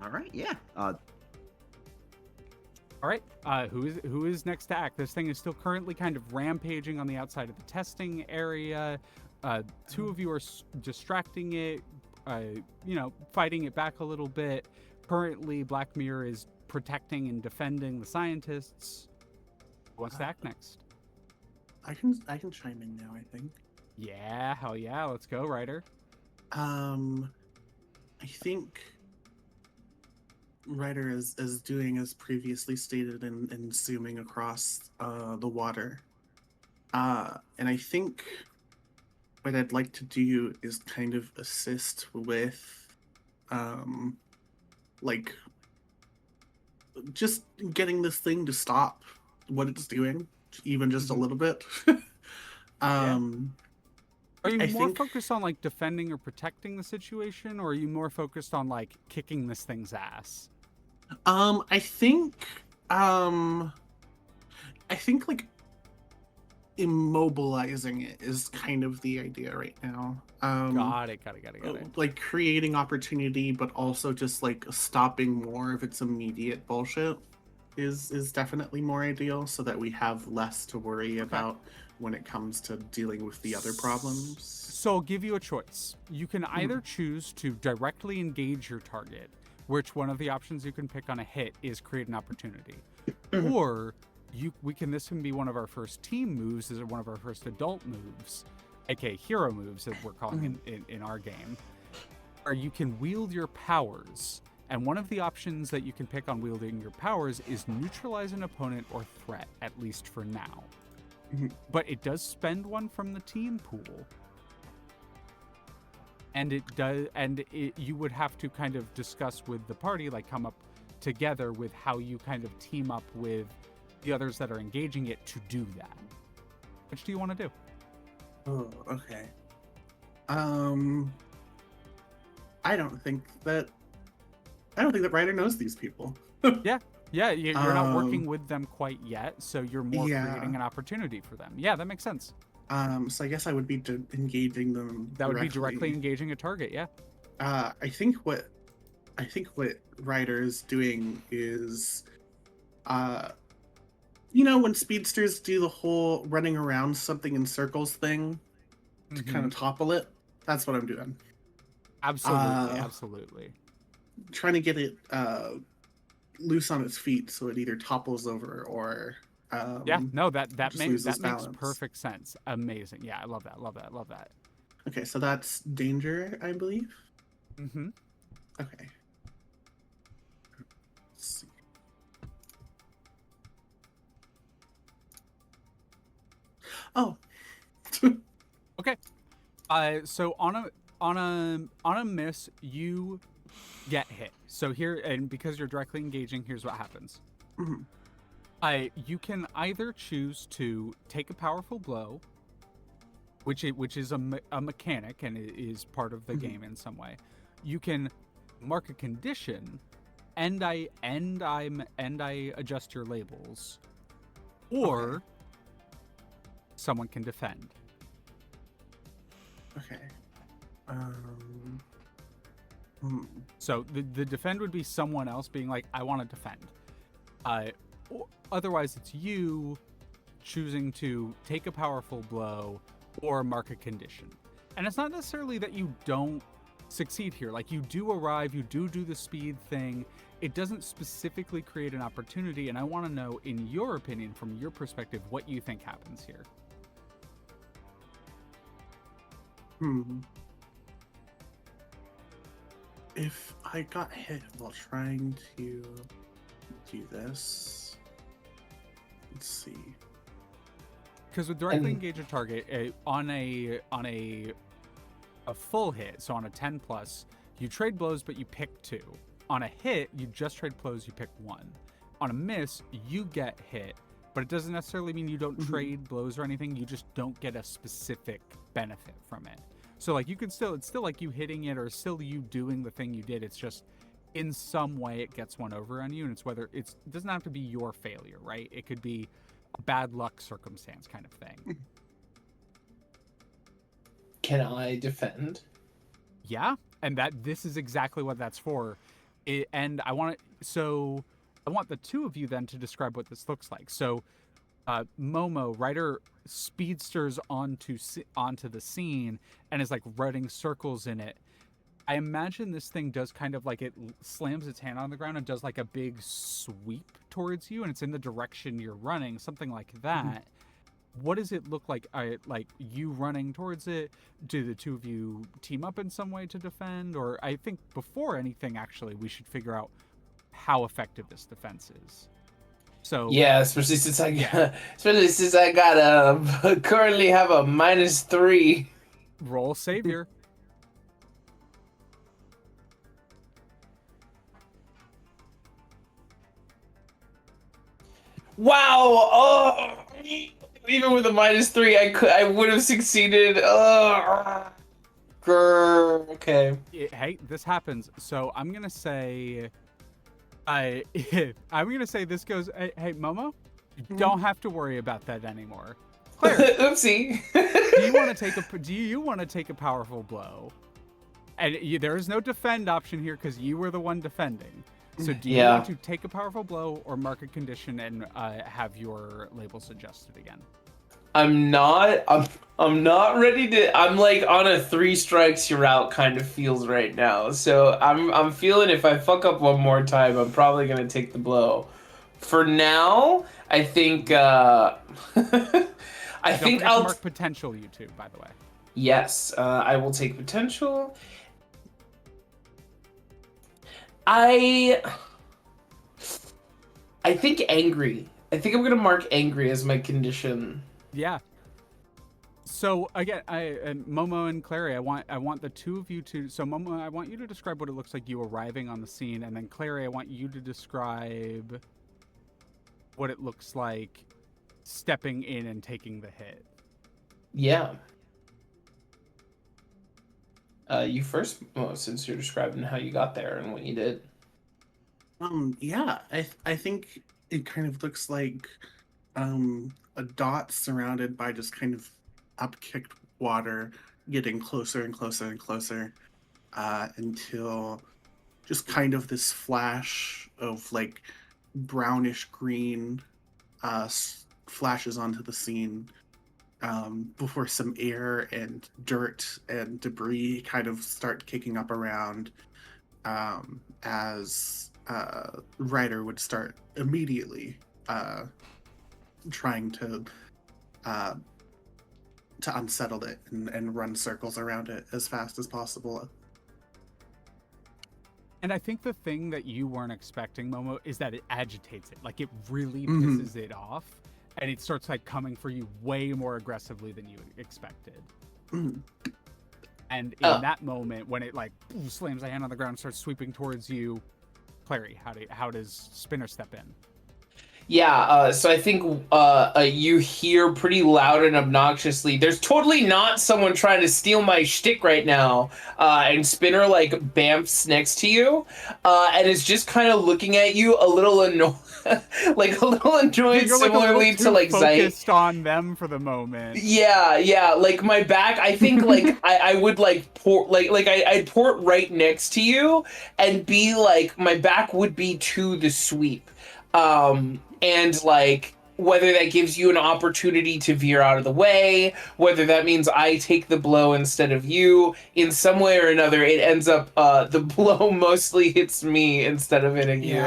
All right. Yeah. All right. Who is next to act? This thing is still currently kind of rampaging on the outside of the testing area. Two of you are distracting it. Fighting it back a little bit. Currently, Black Mirror is protecting and defending the scientists. Who wants to act next? I can chime in now, I think. Yeah, hell yeah, let's go, Ryder. I think Ryder is doing as previously stated and zooming across the water. And I think what I'd like to do is kind of assist with like just getting this thing to stop what it's doing, even just a little bit. Are you I more think- focused on like defending or protecting the situation, or are you more focused on like kicking this thing's ass? I think like immobilizing it is kind of the idea right now. Got it. Like creating opportunity, but also just like stopping more of its immediate bullshit is definitely more ideal, so that we have less to worry about when it comes to dealing with the other problems. So I'll give you a choice. You can either choose to directly engage your target, which one of the options you can pick on a hit is create an opportunity, or this can be one of our first team moves, is one of our first adult moves, aka hero moves that we're calling in our game, or you can wield your powers. And one of the options that you can pick on wielding your powers is neutralize an opponent or threat, at least for now. But it does spend one from the team pool. And you would have to kind of discuss with the party, like come up together with how you kind of team up with the others that are engaging it to do that. Which do you want to do? Oh, okay. I don't think that Ryder knows these people. Yeah, you're not working with them quite yet, so you're more creating an opportunity for them. Yeah, that makes sense. So I guess I would be engaging them. That would be directly engaging a target. Yeah. I think what Ryder is doing is You know when speedsters do the whole running around something in circles thing to kind of topple it? That's what I'm doing. Absolutely, absolutely. Trying to get it loose on its feet so it either topples over or Yeah, no, that just loses makes balance. perfect sense. Amazing. Yeah, I love that. Love that. Love that. Okay, so that's danger, I believe. Mm-hmm. Okay. Let's see. Oh. Okay. So on a miss, you get hit. So here, and because you're directly engaging, here's what happens. Mhm. You can either choose to take a powerful blow, which is a mechanic and it is part of the game in some way. You can mark a condition, and I adjust your labels, or someone can defend. Okay. Hmm. So the defend would be someone else being like, I want to defend. Otherwise, it's you choosing to take a powerful blow or mark a condition. And it's not necessarily that you don't succeed here. Like, you do arrive, you do the speed thing. It doesn't specifically create an opportunity, and I want to know, in your opinion, from your perspective, what you think happens here. If I got hit while trying to do this, let's see. Because with directly engage a target on a full hit, so on a 10 plus, you trade blows, but you pick 2. On a hit, you just trade blows, you pick 1. On a miss, you get hit, but it doesn't necessarily mean you don't trade blows or anything. You just don't get a specific benefit from it. So like, you can still, it's still like you hitting it or still you doing the thing you did. It's just in some way it gets one over on you, and it's whether it doesn't have to be your failure, right? It could be a bad luck circumstance kind of thing. Can I defend? Yeah, and this is exactly what that's for. And I want the two of you then to describe what this looks like. So Momo, Ryder speedsters onto the scene and is like running circles in it. I imagine this thing does kind of like, it slams its hand on the ground and does like a big sweep towards you, and it's in the direction you're running, something like that. What does it look like? Like you running towards it? Do the two of you team up in some way to defend? Or I think before anything, actually, we should figure out how effective this defense is. So yeah, especially since I got currently have a -3. Roll savior. Wow! Oh, even with a -3, I would have succeeded. Okay. Hey, this happens. So I'm gonna say, I'm gonna say this goes. Hey, Momo, you don't have to worry about that anymore. Claire, Oopsie. do you want to take a powerful blow? And there is no defend option here because you were the one defending. So do you want to take a powerful blow or mark a condition and have your labels adjusted again? I'm not ready to. I'm like on a 3 strikes you're out kind of feels right now. So I'm feeling if I fuck up one more time, I'm probably gonna take the blow. For now, I think I think I'll mark potential, you two, by the way. Yes, I will take potential. I think angry. I think I'm gonna mark angry as my condition. Yeah. So again, Momo and Clary, I want the two of you to. So Momo, I want you to describe what it looks like you arriving on the scene, and then Clary, I want you to describe what it looks like stepping in and taking the hit. Yeah. You first, since you're describing how you got there and what you did. Yeah, I think it kind of looks like a dot surrounded by just kind of upkicked water, getting closer and closer and closer, until just kind of this flash of like brownish green flashes onto the scene before some air and dirt and debris kind of start kicking up around as Ryder would start immediately trying to unsettle it and run circles around it as fast as possible. And I think the thing that you weren't expecting, Momo, is that it agitates it. Like, it really pisses it off, and it starts, like, coming for you way more aggressively than you expected. And in that moment, when it, like, slams a hand on the ground and starts sweeping towards you, Clary, how does Spinner step in? Yeah, so I think you hear pretty loud and obnoxiously, there's totally not someone trying to steal my shtick right now. And Spinner, like, bamfs next to you and is just kind of looking at you a little annoyed, like, a little annoyed, You're, similarly to, like, focused on them for the moment. Yeah, like, my back, I think, like, I would, like, port, like, I'd port right next to you and be, like, my back would be to the sweep. And like, whether that gives you an opportunity to veer out of the way, whether that means I take the blow instead of you, in some way or another, it ends up, the blow mostly hits me instead of hitting you.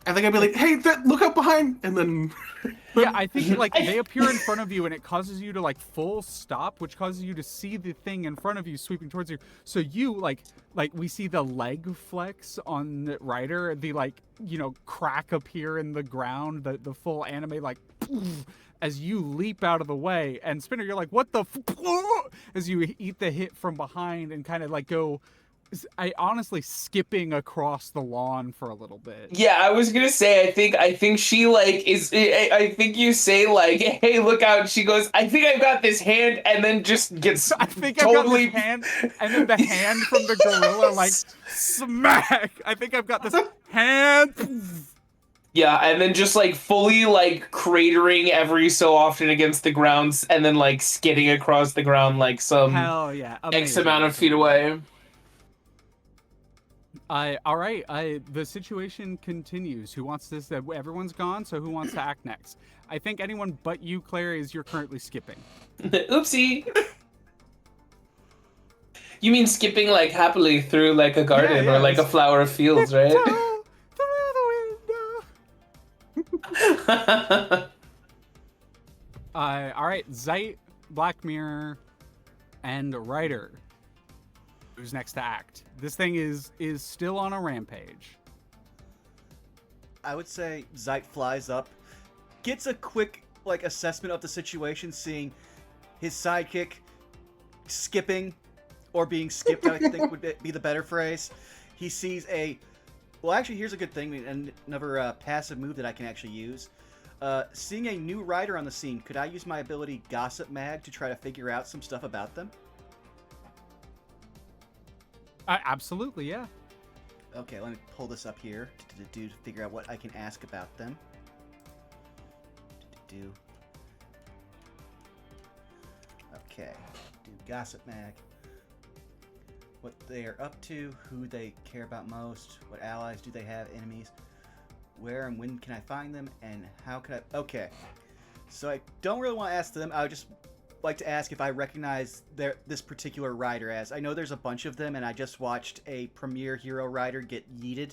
I think I'd be like, hey, look up behind, and then... Yeah, I think, like, they appear in front of you, and it causes you to, like, full stop, which causes you to see the thing in front of you sweeping towards you. So you, like we see the leg flex on Ryder, the, like, you know, crack appear in the ground, the full anime, like, as you leap out of the way. And Spinner, you're like, what the as you eat the hit from behind and kind of, like, go... I honestly skipping across the lawn for a little bit. Yeah, I was gonna say, I think she, like, I think you say, like, hey, look out. She goes, I think I've got this hand, and then just gets I think totally... I've got this hand, and then the hand from the gorilla, like, smack. I think I've got this hand. Yeah, and then just, like, fully, like, cratering every so often against the ground, and then, like, skidding across the ground, like, some Hell yeah. X amount of feet away. All right. The situation continues. Who wants this? Everyone's gone, so who wants to act next? I think anyone but you, Clary, is you're currently skipping. Oopsie. You mean skipping, like, happily through, like, a garden or, like, a flower of fields, right? Through the window. All right. Zeit, Black Mirror, and Ryder. Who's next to act? This thing is still on a rampage. I would say Zeit flies up, gets a quick, like, assessment of the situation, seeing his sidekick skipping, or being skipped, I think would be the better phrase. He sees well, actually, here's a good thing, another passive move that I can actually use. Seeing a new rider on the scene, could I use my ability Gossip Mag to try to figure out some stuff about them? Absolutely, yeah. Okay, let me pull this up here to figure out what I can ask about them. Okay, do Gossip Mag. What they are up to, who they care about most, what allies do they have, enemies, where and when can I find them, and how can I... Okay, so I don't really want to ask them. I would just like to ask if I recognize this particular rider as. I know there's a bunch of them, and I just watched a premier hero rider get yeeted.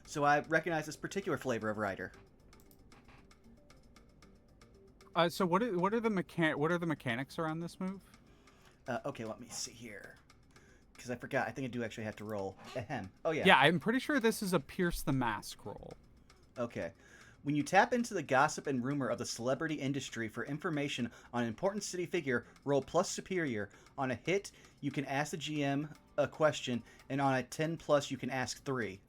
So I recognize this particular flavor of rider. So what are the mechanics around this move? Okay, let me see here. Because I forgot. I think I do actually have to roll. Ahem. Oh, yeah. Yeah, I'm pretty sure this is a Pierce the Mask roll. Okay. When you tap into the gossip and rumor of the celebrity industry for information on an important city figure, roll plus superior. On a hit, you can ask the GM a question, and on a 10+, you can ask 3.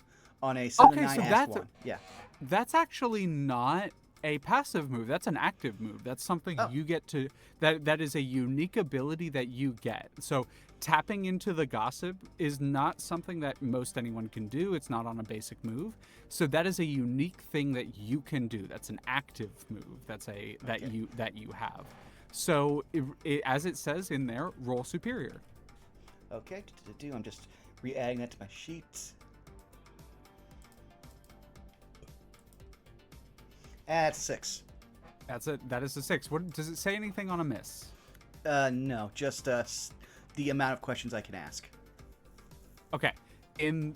On a 7 to 9, ask 1. Yeah. That's actually not a passive move. That's an active move. That's something you get to... That is a unique ability that you get. So tapping into the gossip is not something that most anyone can do. It's not on a basic move. So that is a unique thing that you can do. That's an active move. That's that you have. So as it says in there, roll superior. Okay. I'm just re-adding that to my sheet. At 6. That is a 6. What does it say anything on a miss? No, just the amount of questions I can ask. Okay. In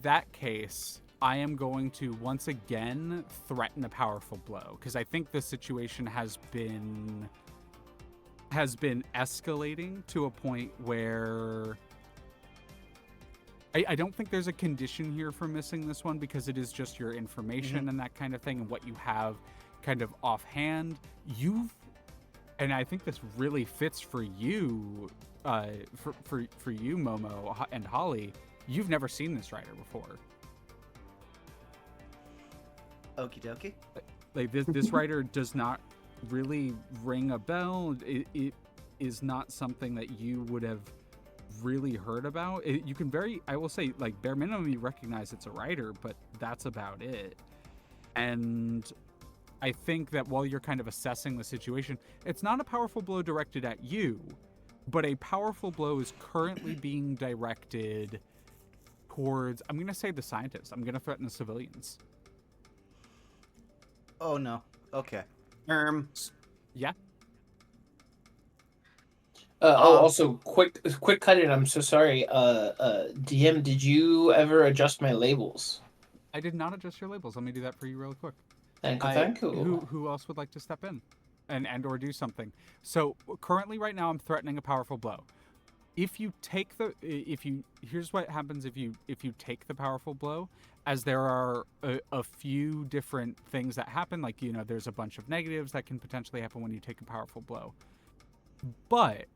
that case, I am going to once again threaten a powerful blow because I think the situation has been escalating to a point where I don't think there's a condition here for missing this one because it is just your information and that kind of thing and what you have kind of offhand. And I think this really fits for you, for you, Momo and Holly. You've never seen this writer before. Okie dokie. Like this writer does not really ring a bell. It is not something that you would have really heard about. You can I will say, like, bare minimum, you recognize it's a writer, but that's about it. And I think that while you're kind of assessing the situation, it's not a powerful blow directed at you, but a powerful blow is currently being directed towards, I'm going to say the scientists. I'm going to threaten the civilians. Oh, no. Okay. Yeah. Also, quick cut in. I'm so sorry. DM, did you ever adjust my labels? I did not adjust your labels. Let me do that for you really quick. Thank you. Who else would like to step in and or do something? So currently right now I'm threatening a powerful blow. Here's what happens if you take the powerful blow, as there are a few different things that happen, like, you know, there's a bunch of negatives that can potentially happen when you take a powerful blow. But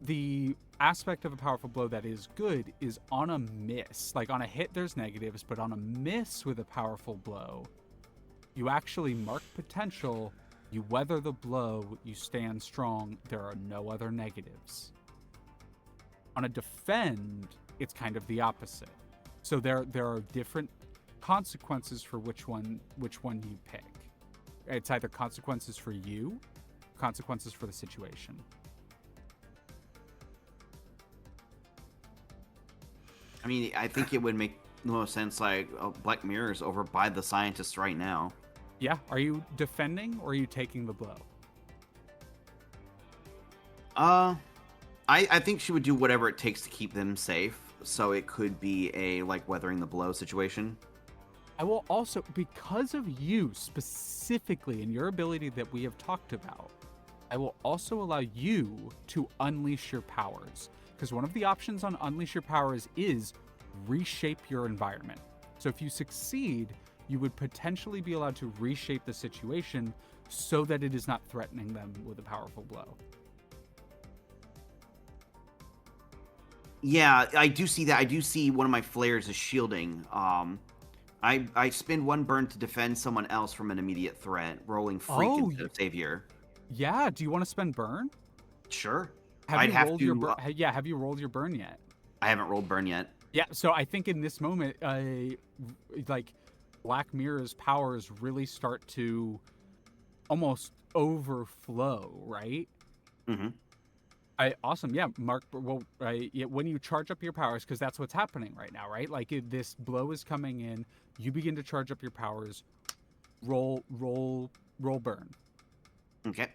the aspect of a powerful blow that is good is on a miss. Like, on a hit there's negatives, but on a miss with a powerful blow, you actually mark potential, you weather the blow, you stand strong, there are no other negatives. On a defend, it's kind of the opposite. So there are different consequences for which one you pick. It's either consequences for you, consequences for the situation. I mean, I think it would make the most sense, like, Black Mirror is over by the scientists right now. Yeah. Are you defending or are you taking the blow? I think she would do whatever it takes to keep them safe. So it could be a, like, weathering the blow situation. I will also, because of you specifically and your ability that we have talked about, I will also allow you to unleash your powers. Because one of the options on Unleash Your Powers is reshape your environment. So if you succeed, you would potentially be allowed to reshape the situation so that it is not threatening them with a powerful blow. Yeah, I do see that. I do see one of my flares is shielding. I spend one burn to defend someone else from an immediate threat, rolling freak instead of savior. Yeah, do you want to spend burn? Sure. Have you rolled your burn yet? I haven't rolled burn yet. Yeah, so I think in this moment, like, Black Mirror's powers really start to almost overflow, right? Mm-hmm. Awesome, yeah, Mark. Well, when you charge up your powers, because that's what's happening right now, right? Like, this blow is coming in, you begin to charge up your powers. Roll burn. Okay.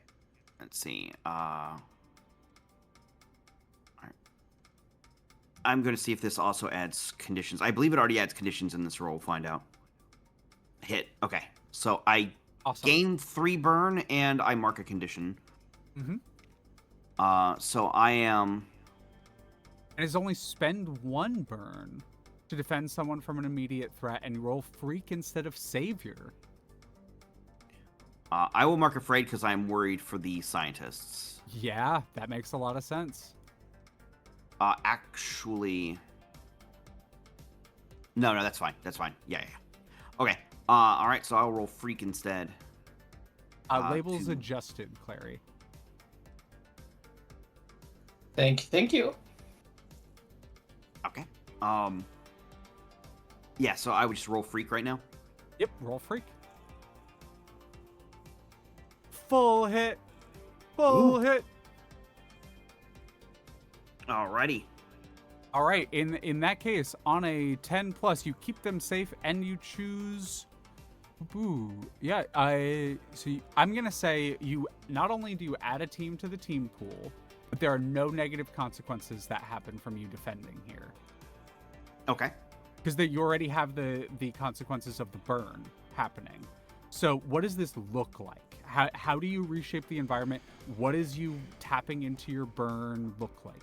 Let's see. I'm going to see if this also adds conditions. I believe it already adds conditions in this roll. We'll find out. Hit. Okay. So I gain 3 burn and I mark a condition. Mm-hmm. So I am... And it's only spend 1 burn to defend someone from an immediate threat and roll freak instead of savior. I will mark afraid because I'm worried for the scientists. Yeah, that makes a lot of sense. Actually... No, that's fine. That's fine. Yeah. Okay. Alright, so I'll roll freak instead. Labels adjusted, Clary. Thank you. Okay. Yeah, so I would just roll freak right now? Yep, roll freak. Full hit. Full hit. Alrighty. All right. In that case, on a 10+, you keep them safe and you choose Ooh, yeah. I'm gonna say you not only do you add a team to the team pool, but there are no negative consequences that happen from you defending here Okay. because you already have the consequences of the burn happening. So what does this look like? How do you reshape the environment? What is you tapping into your burn look like?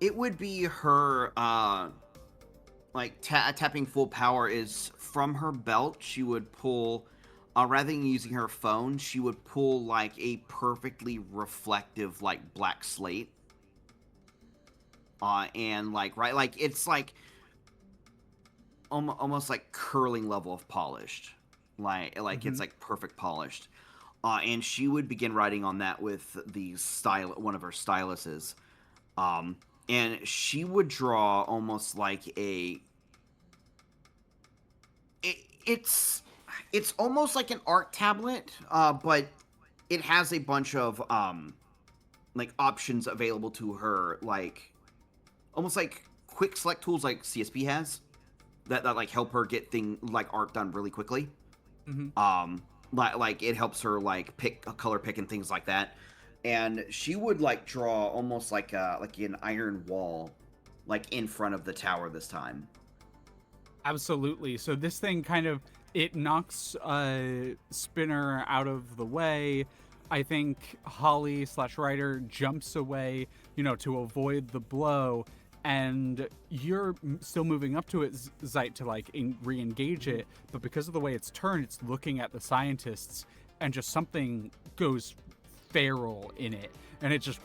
It would be her like tapping full power is from her belt. She would pull rather than using her phone, she would pull like a perfectly reflective like black slate. And like right like it's like almost like curling level of polished. Like it's like perfect polished. And she would begin writing on that with the style one of her styluses. And she would draw almost like it's almost like an art tablet, but it has a bunch of like options available to her, like almost like quick select tools like CSP has that like help her get like art done really quickly. Like it helps her like pick a color pick and things like that. And she would like draw almost like an iron wall like in front of the tower this time. Absolutely. So this thing kind of it knocks Spinner out of the way. I think Holly / Ryder jumps away, to avoid the blow, and you're still moving up to it, Zeit, to like re-engage it. But because of the way it's turned, it's looking at the scientists, and just something goes feral in it, and it just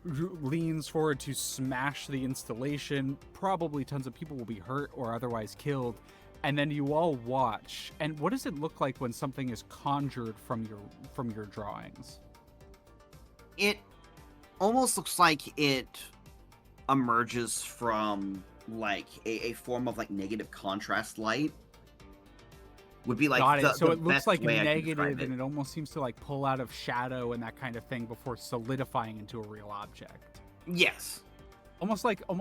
leans forward to smash the installation. Probably tons of people will be hurt or otherwise killed. And then you all watch. And what does it look like when something is conjured from your drawings? It almost looks like it emerges from like a form of like negative contrast light. Would be like Got it. So the it looks best like way I can negative, describe and it almost seems to like pull out of shadow and that kind of thing before solidifying into a real object. Yes. Almost like a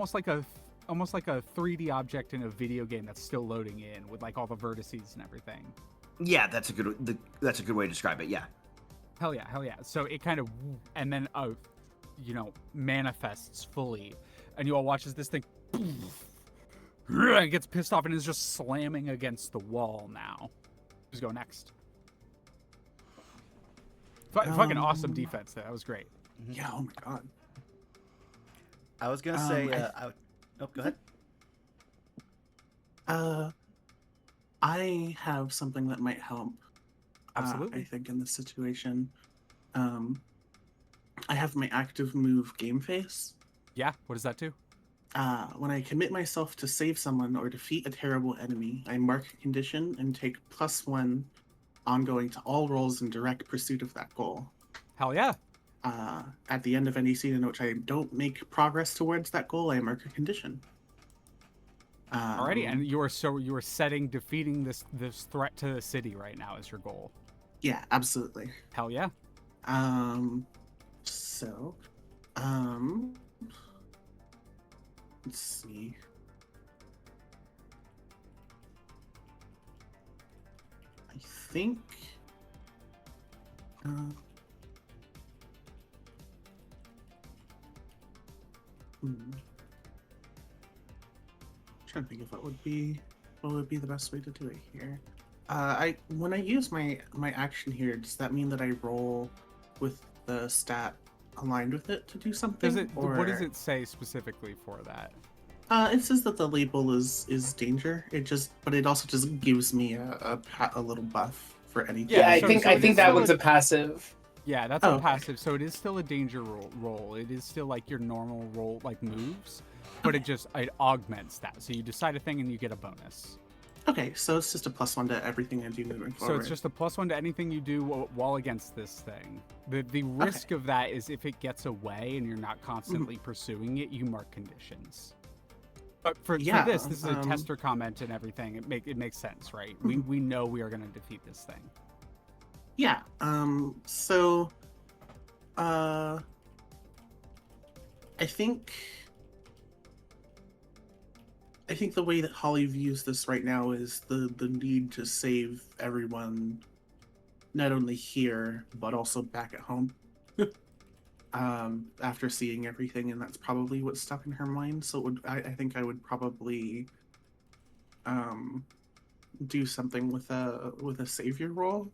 3D object in a video game that's still loading in with like all the vertices and everything. Yeah, that's a good way to describe it. Yeah. Hell yeah. So it kind of and then manifests fully, and you all watch as this thing and gets pissed off and is just slamming against the wall now. Who's go next? Fucking awesome defense there. That was great. Yeah, oh my god. I was gonna say, oh, go ahead. I have something that might help. Absolutely. I think in this situation, I have my active move game face. Yeah. What does that do? When I commit myself to save someone or defeat a terrible enemy, I mark a condition and take +1 ongoing to all rolls in direct pursuit of that goal. Hell yeah. At the end of any scene in which I don't make progress towards that goal, I mark a condition. Alrighty, and you are setting defeating this threat to the city right now as your goal. Yeah, absolutely. Hell yeah. So, let's see. I think. Trying to think of what would be the best way to do it here. When I use my action here, does that mean that I roll with the stat aligned with it to do something? What does it say specifically for that? It says that the label is danger. But it also just gives me a little buff for anything. Yeah, I so think that one's a passive. Yeah, that's a passive. So it is still a danger roll. It is still like your normal roll, like moves, but it augments that. So you decide a thing and you get a bonus. Okay, so it's just a +1 to everything I do moving forward. So it's just a +1 to anything you do while against this thing. The risk of that is if it gets away and you're not constantly pursuing it, you mark conditions. But for this is a tester comment and everything. It makes sense, right? We know we are going to defeat this thing. Yeah. So, I think I think the way that Holly views this right now is the need to save everyone, not only here but also back at home. After seeing everything, and that's probably what's stuck in her mind. So I think I would probably do something with a savior role.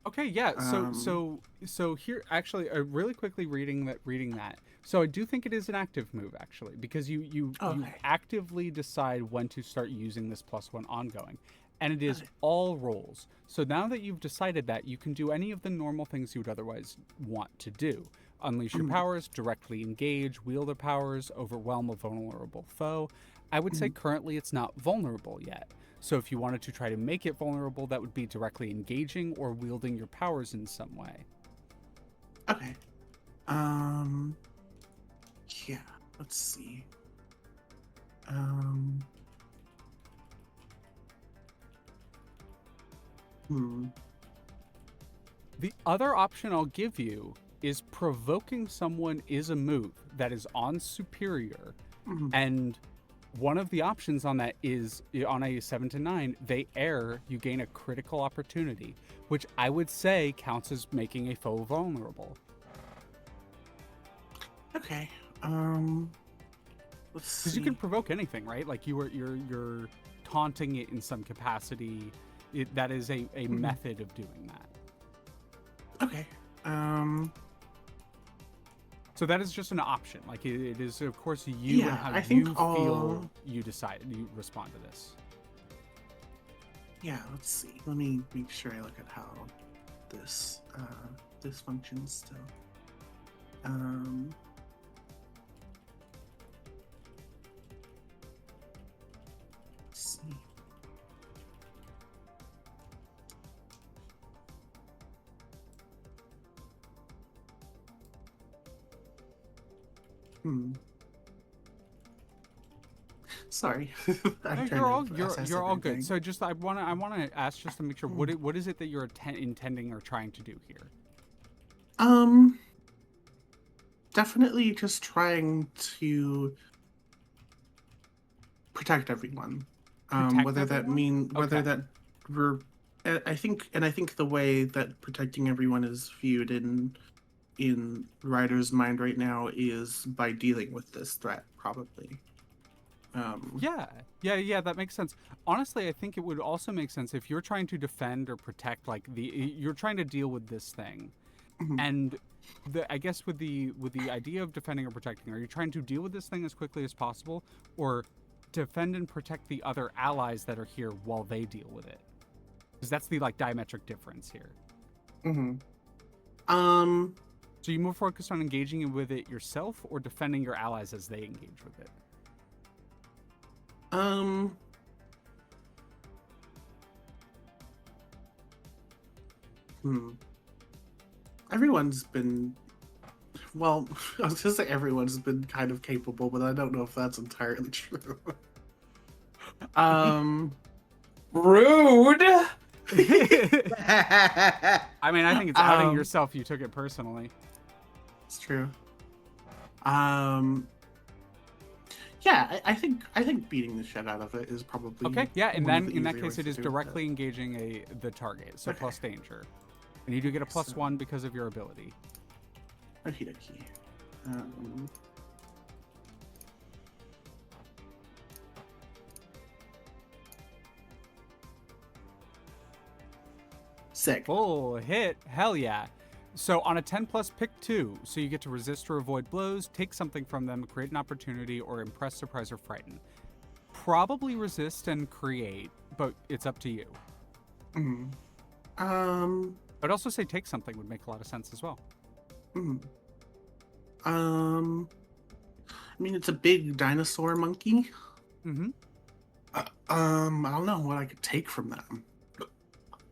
Okay, yeah. So Um, so here actually really quickly reading that. So I do think it is an active move actually because you Okay. actively decide when to start using this +1 ongoing. And it is Okay. all rolls. So now that you've decided that, you can do any of the normal things you would otherwise want to do. Unleash your Mhm, powers, directly engage, wield their powers, overwhelm a vulnerable foe. I would say mhm. currently it's not vulnerable yet. So if you wanted to try to make it vulnerable, that would be directly engaging or wielding your powers in some way. Okay. Um, yeah. Let's see. Um, hmm. The other option I'll give you is provoking someone is a move that is on superior, Mhm. and one of the options on that is on a 7 to 9, they err, you gain a critical opportunity, which I would say counts as making a foe vulnerable. Okay. Let's Because you see. can provoke anything, right? Like you're taunting it in some capacity. That is a Mhm. method of doing that. Okay. Um, So that is just an option. Like it is, of course, you and yeah. how I think you I'll. feel. You decide. You respond to this. Yeah. Let's see. Let me make sure I look at how this this functions still. Um. Let's see. Hmm. Sorry. No, I'm trying you're all to assess you're all good. everything. So just I wanna ask just to make sure Hmm. what is it that you're intending or trying to do here? Um, definitely just trying to protect everyone. Protect Whether that everyone? mean whether Okay. that we're, I think the way that protecting everyone is viewed in Ryder's mind right now is by dealing with this threat, probably. Um, Yeah, yeah, that makes sense. Honestly, I think it would also make sense if you're trying to defend or protect, like you're trying to deal with this thing, mhm. and I guess with the idea of defending or protecting, are you trying to deal with this thing as quickly as possible, or defend and protect the other allies that are here while they deal with it? Because that's the like diametric difference here. Mhm. Um, So you more focused on engaging with it yourself, or defending your allies as they engage with it? um, hmm. Everyone's been, well, I was gonna say everyone's been kind of capable, but I don't know if that's entirely true. Um, Rude. I mean, I think it's outing um, yourself. You took it personally. it's true. Um, yeah, I think beating the shit out of it is probably Okay, yeah, and one of then the in that easier case, ways it to is do directly engaging the target, so Okay. plus danger, and you do get a plus So- 1 because of your ability. Okie dokie. Sick. Full hit, hell yeah. So on a 10 plus, pick 2. So you get to resist or avoid blows, take something from them, create an opportunity, or impress, surprise, or frighten. Probably resist and create, but it's up to you. Mhm. Um, I'd also say take something would make a lot of sense as well. mhm. I mean, it's a big dinosaur monkey. Mm-hmm. I don't know what I could take from them.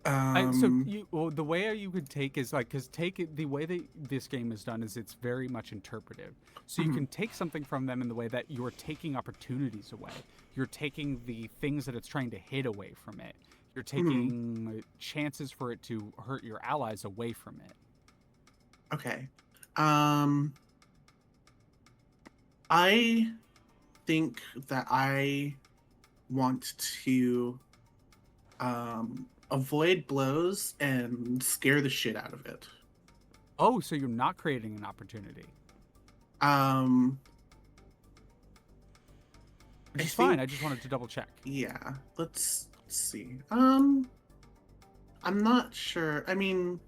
The way you could take is like, because the way that this game is done is it's very much interpretive. So you Mhm. can take something from them in the way that you're taking opportunities away. You're taking the things that it's trying to hit away from it. You're Mhm. taking chances for it to hurt your allies away from it. Okay. Um, I think that I want to avoid blows and scare the shit out of it. Oh, so you're not creating an opportunity. Which is fine. I just wanted to double check. Yeah, let's see. I'm not sure. I mean,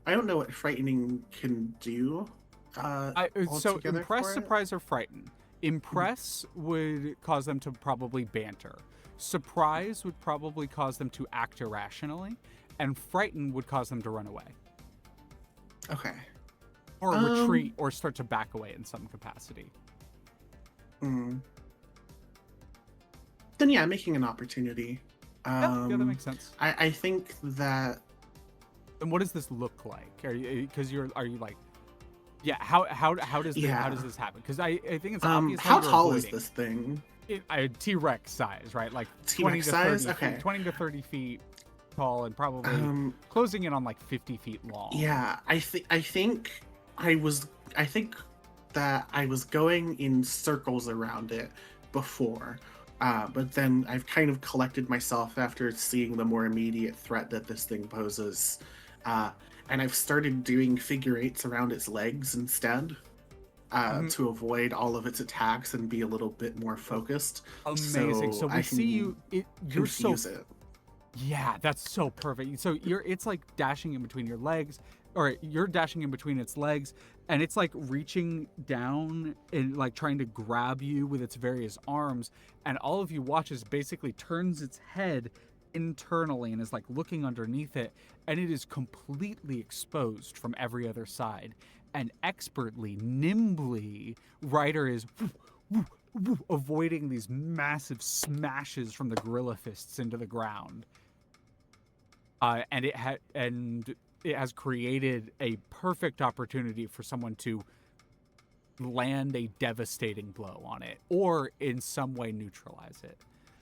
I don't know what frightening can do. So impress, surprise, or frighten. Impress would cause them to probably banter. Surprise would probably cause them to act irrationally, and frighten would cause them to run away. Okay. Or retreat, or start to back away in some capacity. Then yeah, making an opportunity. Yeah, that makes sense. I think that. And what does this look like? Are you like, yeah? How does this happen? Because I think it's obvious. How tall is this thing? T-Rex size, right? Like T-Rex 20 to 30 size. Okay. feet, 20 to 30 feet tall, and probably closing in on like 50 feet long. Yeah, I think that I was going in circles around it before. But then I've kind of collected myself after seeing the more immediate threat that this thing poses. And I've started doing figure eights around its legs instead to avoid all of its attacks and be a little bit more focused. Amazing. So we see you. You're so. It. Yeah, that's so perfect. So it's like dashing in between your legs, or you're dashing in between its legs, and it's like reaching down and like trying to grab you with its various arms, and all of you watch as basically turns its head internally and is like looking underneath it, and it is completely exposed from every other side. And expertly, nimbly, Ryder is avoiding these massive smashes from the gorilla fists into the ground. And it has created a perfect opportunity for someone to land a devastating blow on it, or in some way neutralize it.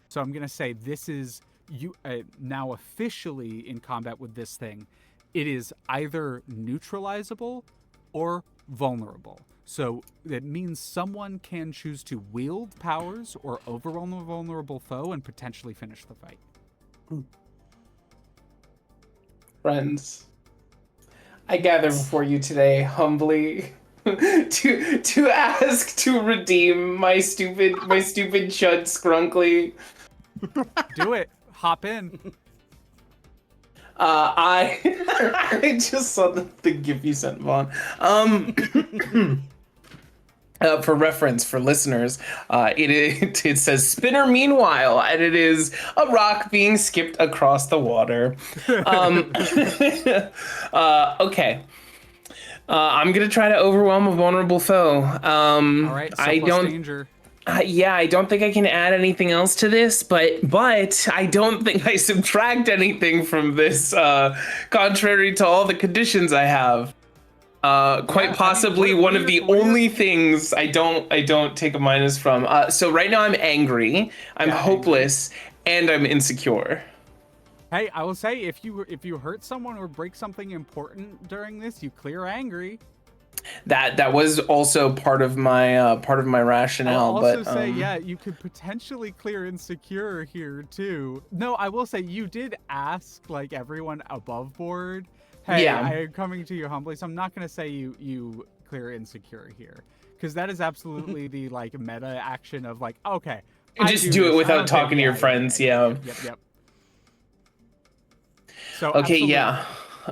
So I'm gonna say this is you now officially in combat with this thing. It is either neutralizable or vulnerable. So that means someone can choose to wield powers or overwhelm a vulnerable foe and potentially finish the fight. Friends, I gather before you today humbly to ask to redeem my stupid chud Scrunkly. Do it. Hop in. I just saw the gif you sent, Vaughn. For reference for listeners, it says spinner meanwhile, and it is a rock being skipped across the water. Okay. I'm gonna try to overwhelm a vulnerable foe. All right. So I don't. Danger. Yeah, I don't think I can add anything else to this, but I don't think I subtract anything from this, contrary to all the conditions I have. Quite possibly one of the only things I don't take a minus from. So right now I'm angry, I'm hopeless, and I'm insecure. Hey, I will say if you hurt someone or break something important during this, you clear angry. That was also part of my rationale. I'll also but say, yeah, you could potentially clear insecure here too. No, I will say you did ask like everyone above board. Hey, yeah. I am coming to you humbly, so I'm not gonna say you clear insecure here, because that is absolutely the like meta action of like, okay, just do it without talking to your friends. Yeah. Yep. So okay, absolutely. yeah.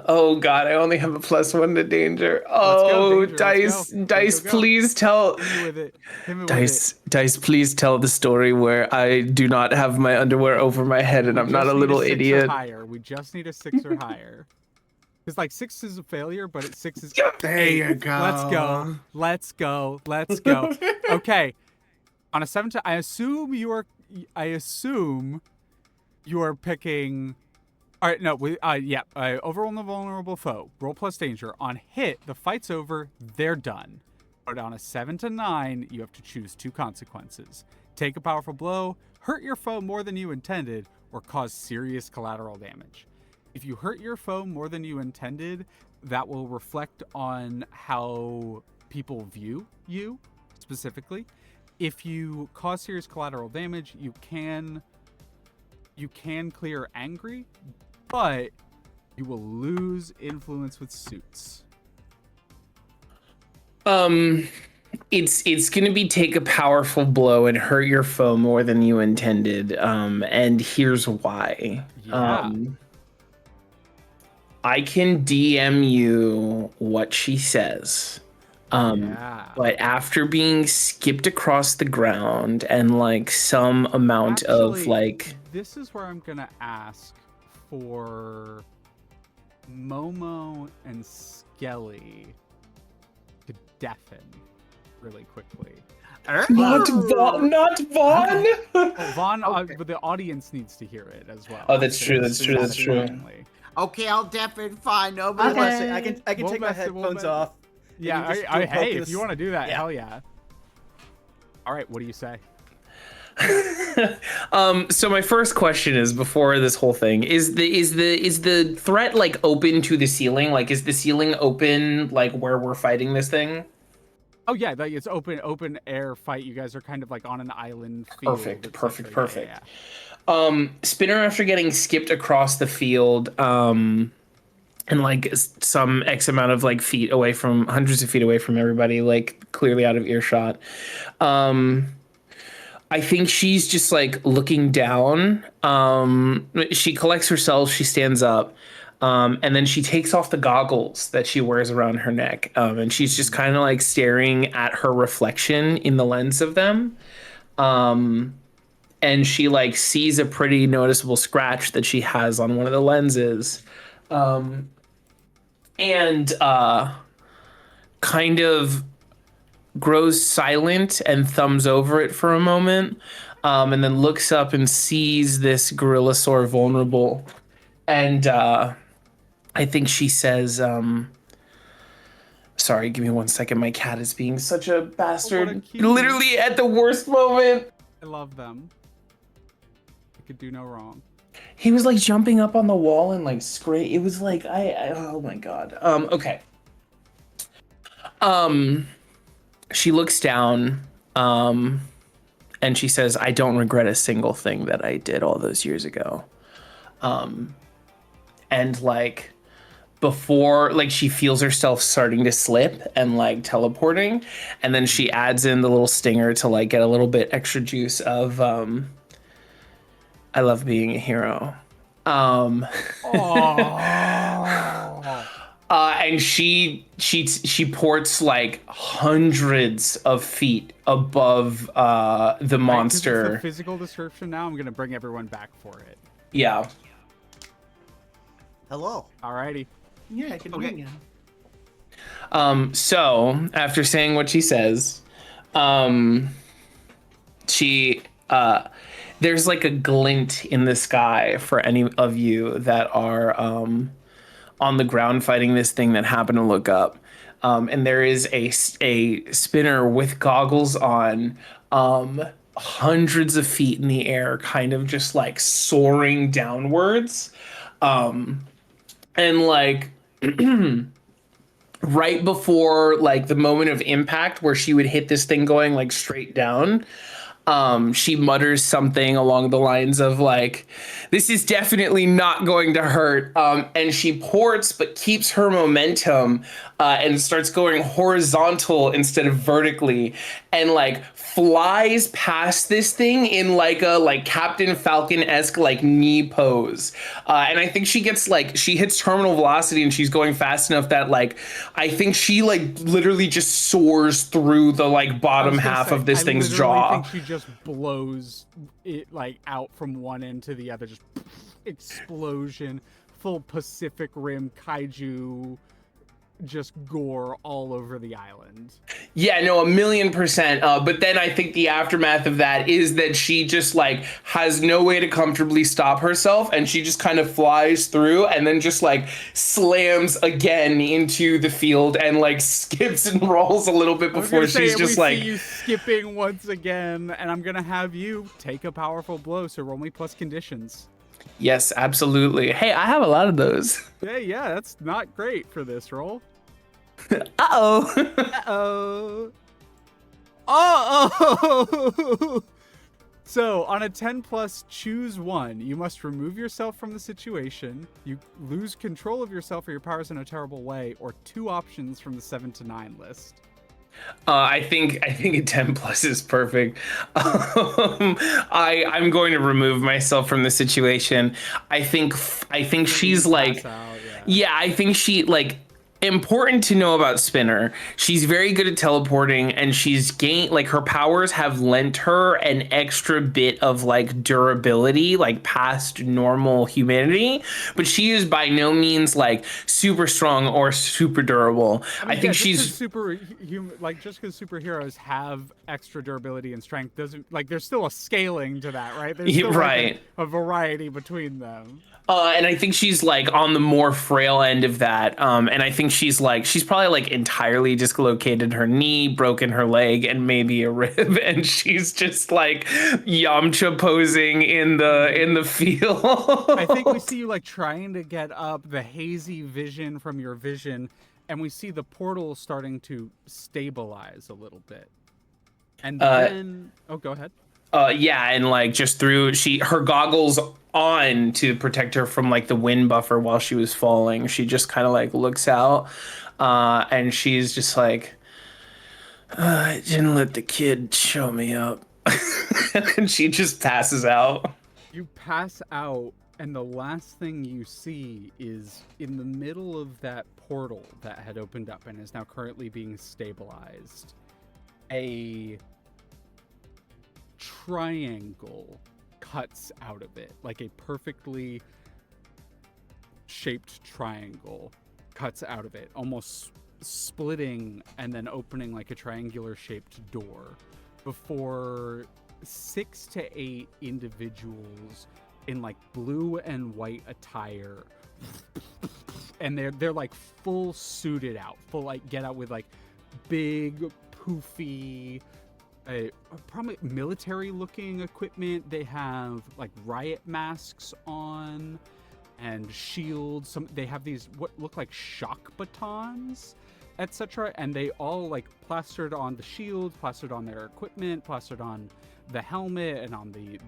Oh god, I only have a +1 to danger. Oh, Danger. Dice, please tell. Dice, please tell the story where I do not have my underwear over my head and I'm not a little idiot. Higher. We just need a 6 or higher. Because like 6 is a failure, but 6 is. There you go. Let's go. Okay. On a 7 to, I assume you are picking. All right, no, overwhelm the vulnerable foe. Roll plus danger. On hit, the fight's over. They're done. But on a 7 to 9, you have to choose 2 consequences: take a powerful blow, hurt your foe more than you intended, or cause serious collateral damage. If you hurt your foe more than you intended, that will reflect on how people view you specifically. If you cause serious collateral damage, you can You can clear angry, but you will lose influence with suits. It's gonna be take a powerful blow and hurt your foe more than you intended. And here's why. Yeah. I can DM you what she says. Yeah. But after being skipped across the ground and like some amount of Actually, like this is where I'm gonna ask for Momo and Skelly to deafen really quickly. not Vaughn. Vaughn, Okay. but the audience needs to hear it as well. Oh, that's So true, this that's is true, that's also true. importantly. Okay, I'll deafen. Fine, I nobody. want to say I can We'll take my mess it, we'll headphones mess- off. Yeah, you just do a hey, poke in if the you want to do that, yeah. hell yeah. All right, what do you say? So my first question is, before this whole thing, is the threat like open to the ceiling? Like, is the ceiling open like where we're fighting this thing? Oh yeah, like it's open air fight. You guys are kind of like on an island field. Perfect. Yeah. Spinner, after getting skipped across the field, and like some X amount of like feet away from hundreds of feet away from everybody, like clearly out of earshot. I think she's just like looking down. She collects herself, she stands up, and then she takes off the goggles that she wears around her neck. And she's just kind of like staring at her reflection in the lens of them. And she like sees a pretty noticeable scratch that she has on one of the lenses. And kind of grows silent and thumbs over it for a moment, and then looks up and sees this gorillasaur vulnerable. And I think she says, sorry, give me 1 second. My cat is being such a bastard. cutie. Literally at the worst moment. I love them. I could do no wrong. He was like jumping up on the wall and like scrape. It was like, oh my God. Okay. She looks down, and she says, I don't regret a single thing that I did all those years ago. And like before, like she feels herself starting to slip and like teleporting, and then she adds in the little stinger to like get a little bit extra juice of I love being a hero. And she ports like hundreds of feet above the Right, 'cause it's monster. the physical description now. I'm gonna bring everyone back for it. Yeah. Hello. Alrighty. Yeah, I can do Okay. it again. So after saying what she says, she there's like a glint in the sky for any of you that are on the ground fighting this thing that happen to look up. And there is a spinner with goggles on, hundreds of feet in the air, kind of just like soaring downwards. And like right before like the moment of impact where she would hit this thing going like straight down, she mutters something along the lines of like, this is definitely not going to hurt. And she ports but keeps her momentum, and starts going horizontal instead of vertically, and like flies past this thing in like a like Captain Falcon-esque like knee pose. And I think she gets like, she hits terminal velocity and she's going fast enough that like, I think she like literally just soars through the like I bottom was gonna half say, of this I thing's literally jaw. think she just blows it like out from one end to the other, just explosion, full Pacific Rim kaiju, just gore all over the island. Yeah, no, 1,000,000%. But then I think the aftermath of that is that she just like has no way to comfortably stop herself, and she just kind of flies through and then just like slams again into the field and like skips and rolls a little bit I was before gonna say, she's just we like, see you skipping once again, and I'm gonna have you take a powerful blow. So roll me plus conditions. yes, absolutely. Hey, I have a lot of those. Yeah, that's not great for this roll. Uh-oh. Uh-oh. Oh! So, on a 10 plus, choose one. You must remove yourself from the situation, you lose control of yourself or your powers in a terrible way, or 2 options from the 7 to 9 list. I think a 10 plus is perfect. I'm going to remove myself from the situation. I think she's like, Pass out, yeah. yeah, I think she like important to know about Spinner. She's very good at teleporting, and she's gained like her powers have lent her an extra bit of like durability, like past normal humanity. But she is by no means like super strong or super durable. I think she's just because superheroes have extra durability and strength doesn't like there's still a scaling to that, right? There's still right. like a variety between them. And I think she's like on the more frail end of that. And I think she's probably like entirely dislocated her knee, broken her leg, and maybe a rib, and she's just like Yamcha posing in the field. I think we see you like trying to get up the hazy vision from your vision, and we see the portal starting to stabilize a little bit. And then, go ahead. Yeah, and like just through her goggles on to protect her from like the wind buffer while she was falling. She just kind of like looks out, and she's just like, I didn't let the kid show me up, and she just passes out. You pass out, and the last thing you see is in the middle of that portal that had opened up and is now currently being stabilized, a triangle cuts out of it, like a perfectly shaped triangle cuts out of it, almost splitting and then opening like a triangular shaped door before 6 to 8 individuals in like blue and white attire, and they're like full suited out, full like get out with like big poofy probably military looking equipment. They have like riot masks on and shields. They have these what look like shock batons, etc., and they all like plastered on the shields, plastered on their equipment, plastered on the helmet and on the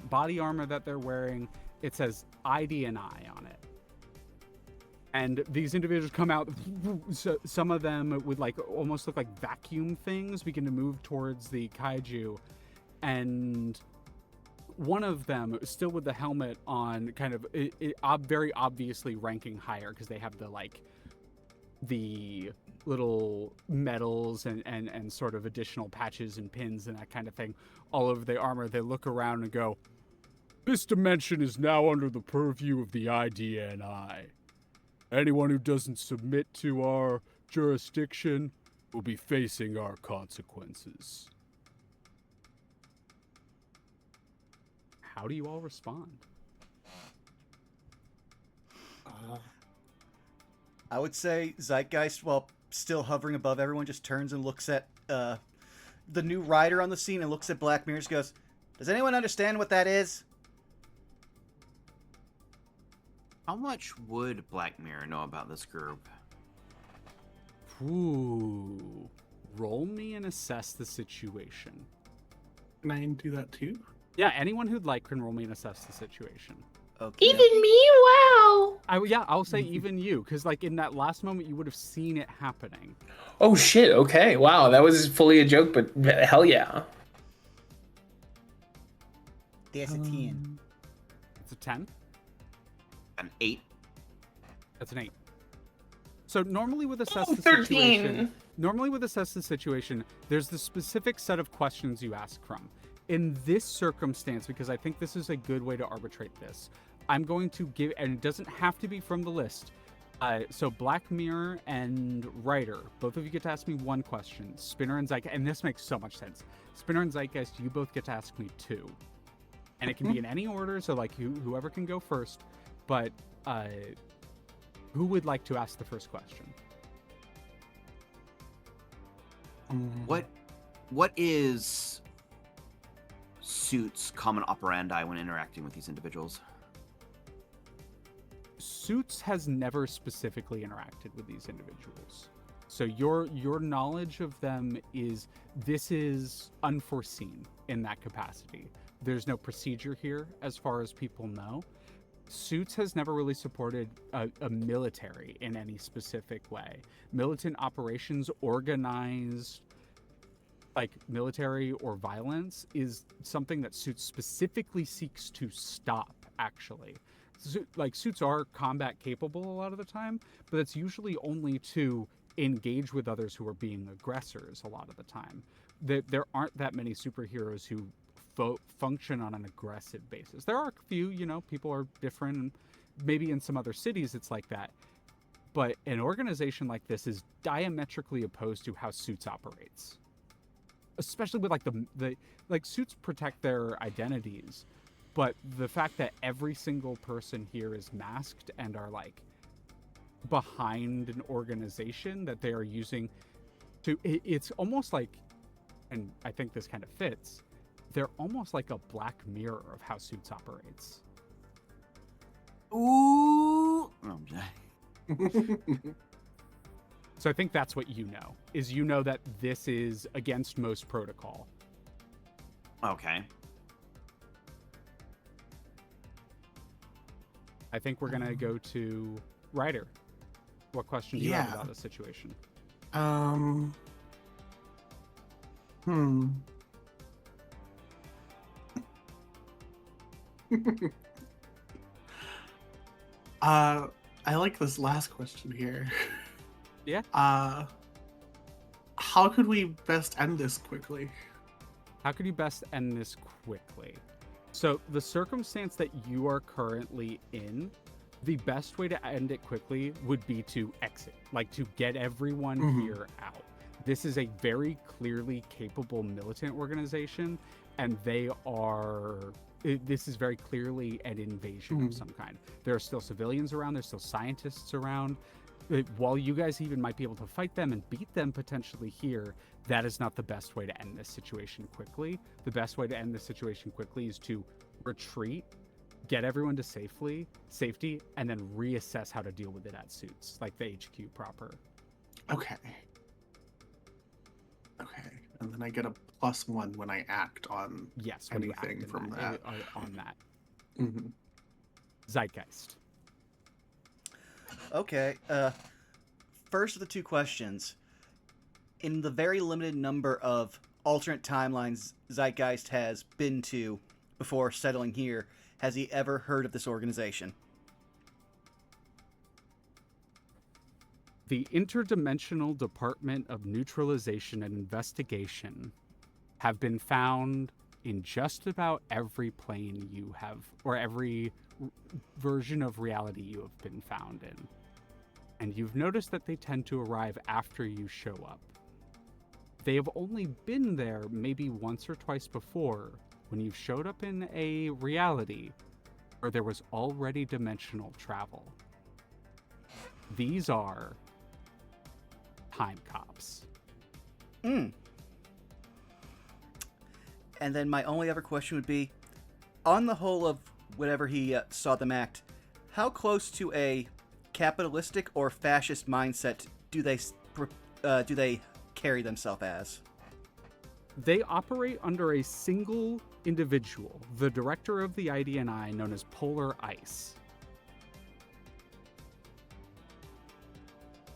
body armor that they're wearing. It says ID and I on it. And these individuals come out, so some of them would like almost look like vacuum things begin to move towards the kaiju, and one of them, still with the helmet on, kind of very obviously ranking higher because they have the little medals and sort of additional patches and pins and that kind of thing all over the armor. They look around and go, "This dimension is now under the purview of the IDNI. Anyone who doesn't submit to our jurisdiction will be facing our consequences." How do you all respond? I would say Zeitgeist, while still hovering above everyone, just turns and looks at the new rider on the scene and looks at Black Mirror and goes, "Does anyone understand what that is?" How much would Black Mirror know about this group? Ooh. Roll me and assess the situation. Can I do that too? Yeah, anyone who'd like can roll me and assess the situation. Okay. Even me? Wow. I'll say even you, because like in that last moment you would have seen it happening. Oh shit. Okay. Wow. That was fully a joke, but hell yeah. There's a 10. It's a 10? An 8. That's an 8. So normally with assess the 13. situation, there's the specific set of questions you ask from. In this circumstance, because I think this is a good way to arbitrate this, I'm going to give, and it doesn't have to be from the list. So Black Mirror and Ryder, both of you get to ask me one question. Spinner and Zeitgeist, and this makes so much sense. Spinner and Zeitgeist, you both get to ask me 2. And it can be in any order, so like whoever can go first. But who would like to ask the first question? What is S.U.I.T.S common operandi when interacting with these individuals? S.U.I.T.S has never specifically interacted with these individuals. So your knowledge of them this is unforeseen in that capacity. There's no procedure here as far as people know. S.U.I.T.S has never really supported a military in any specific way. Militant operations, organized like military or violence, is something that S.U.I.T.S specifically seeks to stop, actually. Like, S.U.I.T.S are combat capable a lot of the time, but it's usually only to engage with others who are being aggressors a lot of the time. There aren't that many superheroes who function on an aggressive basis. There are a few, people are different, and maybe in some other cities it's like that. But an organization like this is diametrically opposed to how S.U.I.T.S operates. Especially with like the like S.U.I.T.S protect their identities, but the fact that every single person here is masked and are like behind an organization that they are using it's almost like, and I think this kind of fits, they're almost like a black mirror of how S.U.I.T.S operates. Ooh. Oh, I'm sorry. So I think that's what is that this is against most protocol. Okay. I think we're gonna go to Ryder. What question do you have about this situation? I like this last question here. Yeah. How could we best end this quickly? How could you best end this quickly? So the circumstance that you are currently in, the best way to end it quickly would be to exit, like to get everyone here out. This is a very clearly capable militant organization, and this is very clearly an invasion of some kind. There are still civilians around, there's still scientists around. While you guys even might be able to fight them and beat them potentially here, that is not the best way to end this situation quickly. The best way to end this situation quickly is to retreat, get everyone to safety, and then reassess how to deal with it at S.U.I.T.S, like the HQ proper. Okay. And then I get a +1 when I act on anything from that. On that. Mm-hmm. Zeitgeist. Okay. First of the two questions. In the very limited number of alternate timelines Zeitgeist has been to before settling here, has he ever heard of this organization? The Interdimensional Department of Neutralization and Investigation have been found in just about every plane you have, or every version of reality you have been found in. And you've noticed that they tend to arrive after you show up. They have only been there maybe once or twice before, when you've showed up in a reality where there was already dimensional travel. These are time cops. And then my only other question would be, on the whole of whatever he saw them act, how close to a capitalistic or fascist mindset do they carry themselves as? They operate under a single individual, the director of the IDNI, known as Polar Ice.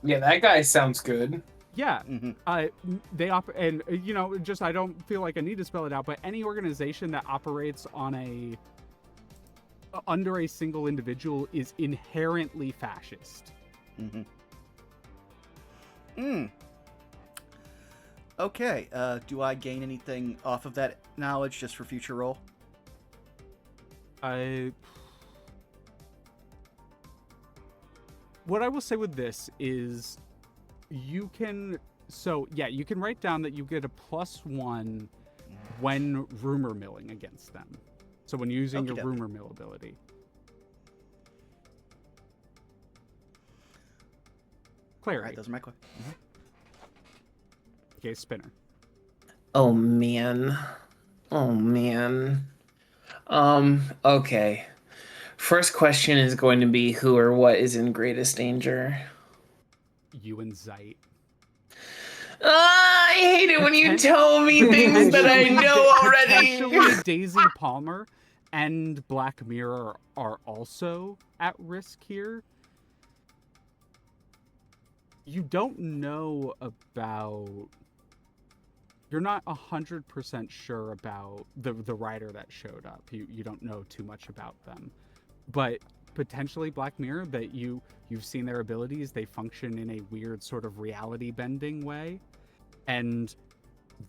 Yeah, that guy sounds good. Yeah, they and just I don't feel like I need to spell it out, but any organization that operates on under a single individual is inherently fascist. Okay, do I gain anything off of that knowledge just for future roll? What I will say with this is you can write down that you get a +1 when rumor milling against them. So when using your rumor mill ability. Clary. All right, those are my questions. Okay, Spinner. Oh man. Okay. First question is going to be who or what is in greatest danger? You and Zeit. I hate it when you tell me things that I know Potentially already. Daisy Palmer and Black Mirror are also at risk here. You don't know about... You're not 100% sure about the writer that showed up. You don't know too much about them. But potentially Black Mirror, that you've seen their abilities. They function in a weird sort of reality bending way. And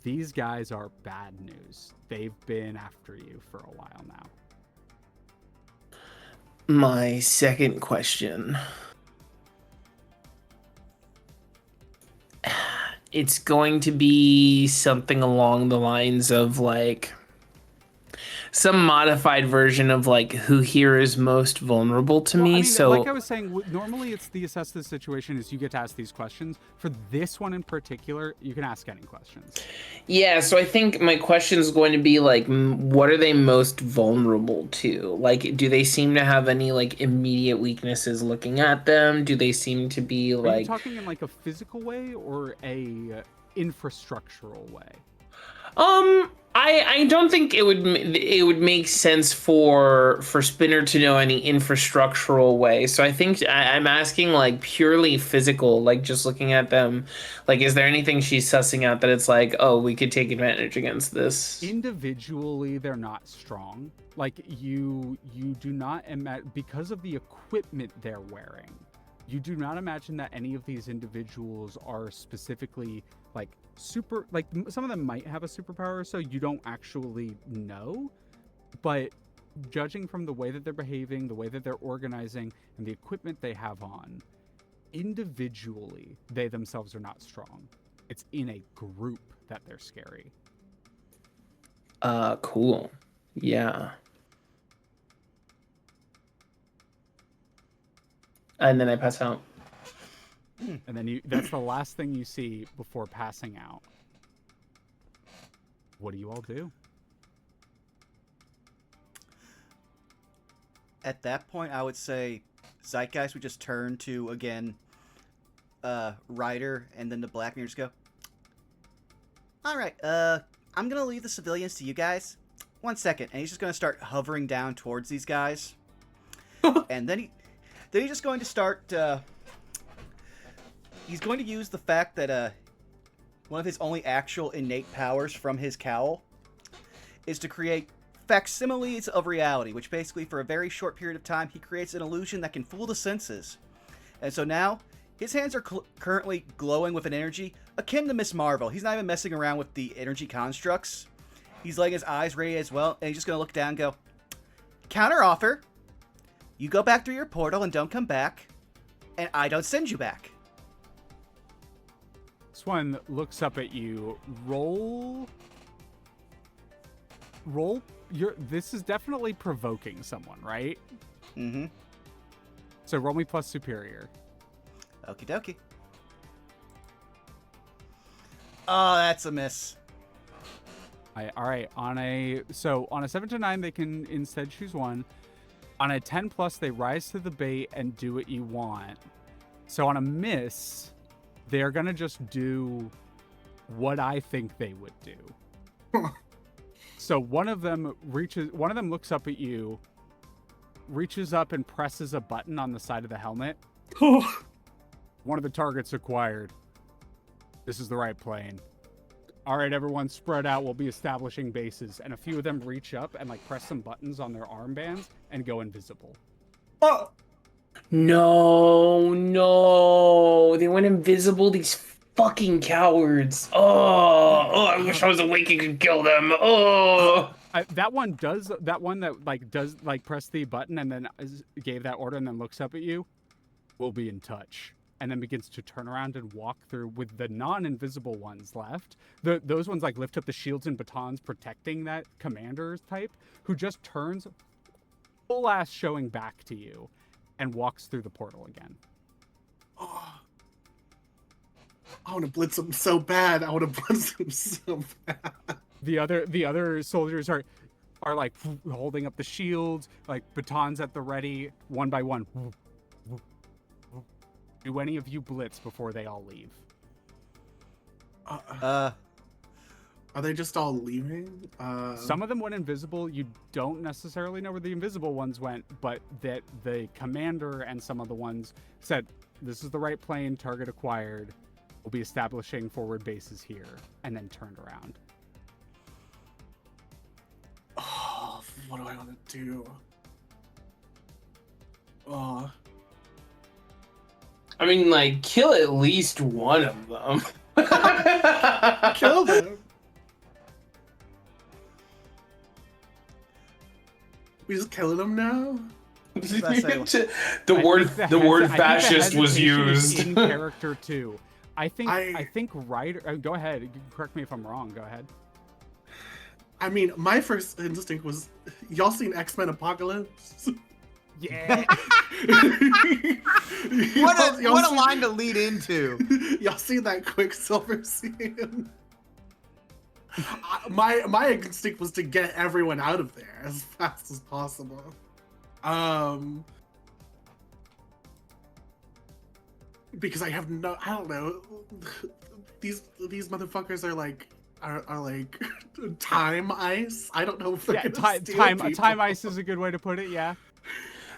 these guys are bad news. They've been after you for a while now. My second question. It's going to be something along the lines of like some modified version of like who here is most vulnerable to Well, me. I mean, So like I was saying, normally it's the assess the situation is you get to ask these questions. For this one in particular, you can ask any questions. yeah, so I think my question is going to be like, what are they most vulnerable to? Like, do they seem to have any like immediate weaknesses looking at them? Do they seem to be Are you like, talking in like a physical way or a infrastructural way? I don't think it would make sense for Spinner to know any infrastructural way. So I think I'm asking like purely physical, like just looking at them. Like, is there anything she's sussing out that it's like, oh, we could take advantage against this? Individually, they're not strong. Like you do not imagine, because of the equipment they're wearing, you do not imagine that any of these individuals are specifically like super, like some of them might have a superpower, so you don't actually know. But judging from the way that they're behaving, the way that they're organizing, and the equipment they have on, individually, they themselves are not strong. It's in a group that they're scary. Cool. Yeah. And then I pass out. And then that's the last thing you see before passing out. What do you all do? At that point, I would say Zeitgeist would just turn to, again, Ryder, and then the Black Mirror just go, alright, I'm gonna leave the civilians to you guys. 1 second. And he's just gonna start hovering down towards these guys. And then he's just going to start, he's going to use the fact that, one of his only actual innate powers from his cowl is to create facsimiles of reality, which basically for a very short period of time, he creates an illusion that can fool the senses. And so now, his hands are currently glowing with an energy akin to Miss Marvel. He's not even messing around with the energy constructs. He's letting his eyes radiate as well, and he's just going to look down and go, counter offer. You go back through your portal and don't come back, and I don't send you back. This one looks up at you. Roll. This is definitely provoking someone, right? Mm-hmm. So roll me plus superior. Okie dokie. Oh, that's a miss. All right. On a 7 to 9, they can instead choose one. On a 10 plus, they rise to the bait and do what you want. So on a miss, they're gonna just do what I think they would do. So one of them looks up at you, reaches up and presses a button on the side of the helmet. One of the targets acquired. This is the right plane. All right, everyone spread out. We'll be establishing bases. And a few of them reach up and like press some buttons on their armbands and go invisible. Oh, No. They went invisible, these fucking cowards. Oh, I wish I was awake and could kill them. Oh. That one that does press the button and then gave that order and then looks up at you. We'll be in touch. And then begins to turn around and walk through with the non-invisible ones left. Those ones like lift up the shields and batons protecting that commander type, who just turns full ass showing back to you and walks through the portal again. oh. I want to blitz him so bad. The other soldiers are like holding up the shields, like batons at the ready, one by one. Do any of you blitz before they all leave? Uh, are they just all leaving? Some of them went invisible. You don't necessarily know where the invisible ones went, but that the commander and some of the ones said, this is the right plane, target acquired. We'll be establishing forward bases here, and then turned around. Oh, what do I want to do? Oh, I mean, like, kill at least one of them. kill them. We just killing them now? the I word think the word I think the fascist was hesitation is used. in character too. I think I- Ryder. Go ahead. You can correct me if I'm wrong. Go ahead. I mean, my first instinct was, y'all seen X-Men Apocalypse? Yeah. What a line to lead into. Y'all see that Quicksilver scene? My instinct was to get everyone out of there as fast as possible. Because I don't know. These motherfuckers are like time ice. I don't know if they're gonna steal people. Time ice is a good way to put it. Yeah.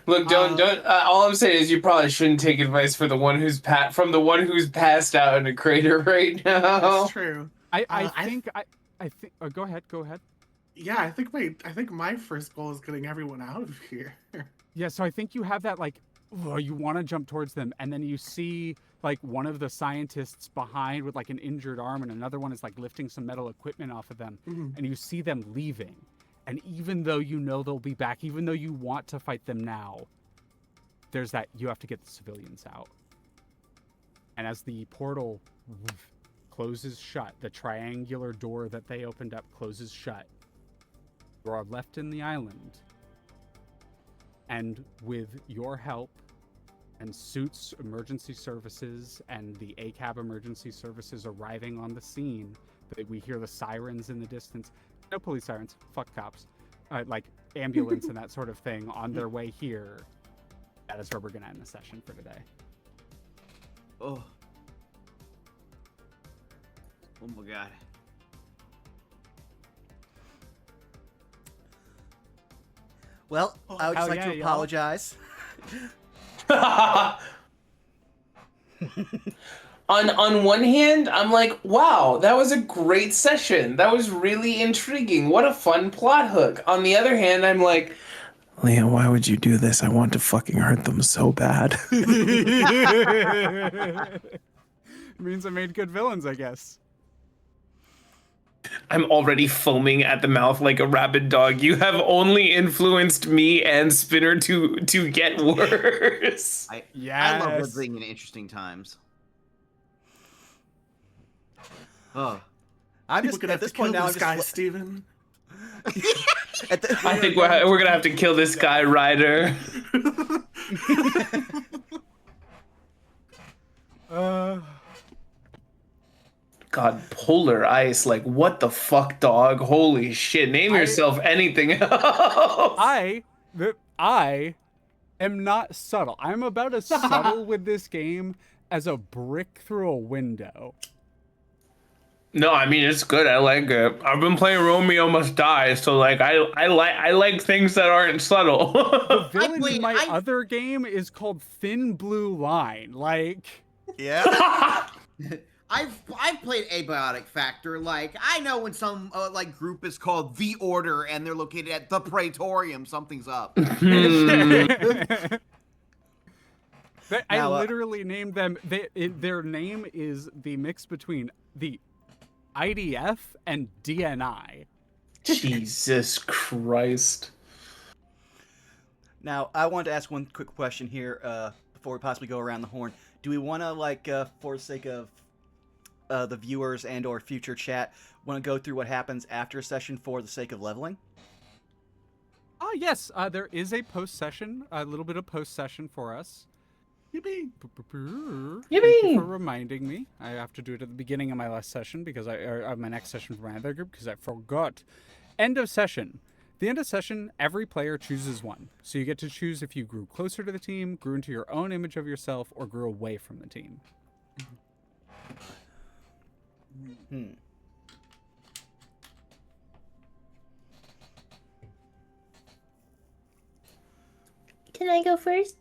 Look, don't. All I'm saying is you probably shouldn't take advice for the one who's from the one who's passed out in a crater right now. That's true. I think. Oh, go ahead. Yeah, I think my first goal is getting everyone out of here. Yeah. So I think you have that like, you want to jump towards them, and then you see like one of the scientists behind with like an injured arm, and another one is like lifting some metal equipment off of them, and you see them leaving. And even though you know they'll be back, even though you want to fight them now, there's that you have to get the civilians out. And as the portal closes shut, the triangular door that they opened up closes shut, you are left in the island. And with your help and S.U.I.T.S emergency services and the ACAB emergency services arriving on the scene, we hear the sirens in the distance. No police sirens, fuck cops. Like ambulance and that sort of thing on their way here. That is where we're gonna end the session for today. Oh. Oh my god. Well, I would just like to apologize. On one hand, I'm like, wow, that was a great session. That was really intriguing. What a fun plot hook. On the other hand, I'm like, Leah, why would you do this? I want to fucking hurt them so bad. Means I made good villains, I guess. I'm already foaming at the mouth like a rabid dog. You have only influenced me and Spinner to get worse. I Yes. love living in interesting times. Oh, I'm just at this point now. I'm this guy, just Steven. I think we're gonna have to kill this guy, Ryder. God, polar ice. Like, what the fuck, dog? Holy shit. Name yourself anything else. I am not subtle. I'm about as subtle with this game as a brick through a window. No, I mean, it's good. I like it. I've been playing Romeo Must Die, so like I like things that aren't subtle. The villain in my other game is called Thin Blue Line. Like, yeah. I've played Abiotic Factor. Like, I know when some like group is called The Order and they're located at the Praetorium, something's up. I literally named them. Their name is the mix between the IDF and DNI. Jesus Christ. Now, I wanted to ask one quick question here before we possibly go around the horn. Do we want to, like, for the sake of the viewers and or future chat, want to go through what happens after a session for the sake of leveling? Yes. There is a post-session, a little bit of post-session for us. Yippee. Thank you for reminding me. I have to do it at the beginning of my last session because my next session for my other group because I forgot. End of session. The end of session, every player chooses one. So you get to choose if you grew closer to the team, grew into your own image of yourself, or grew away from the team. Hmm. Can I go first?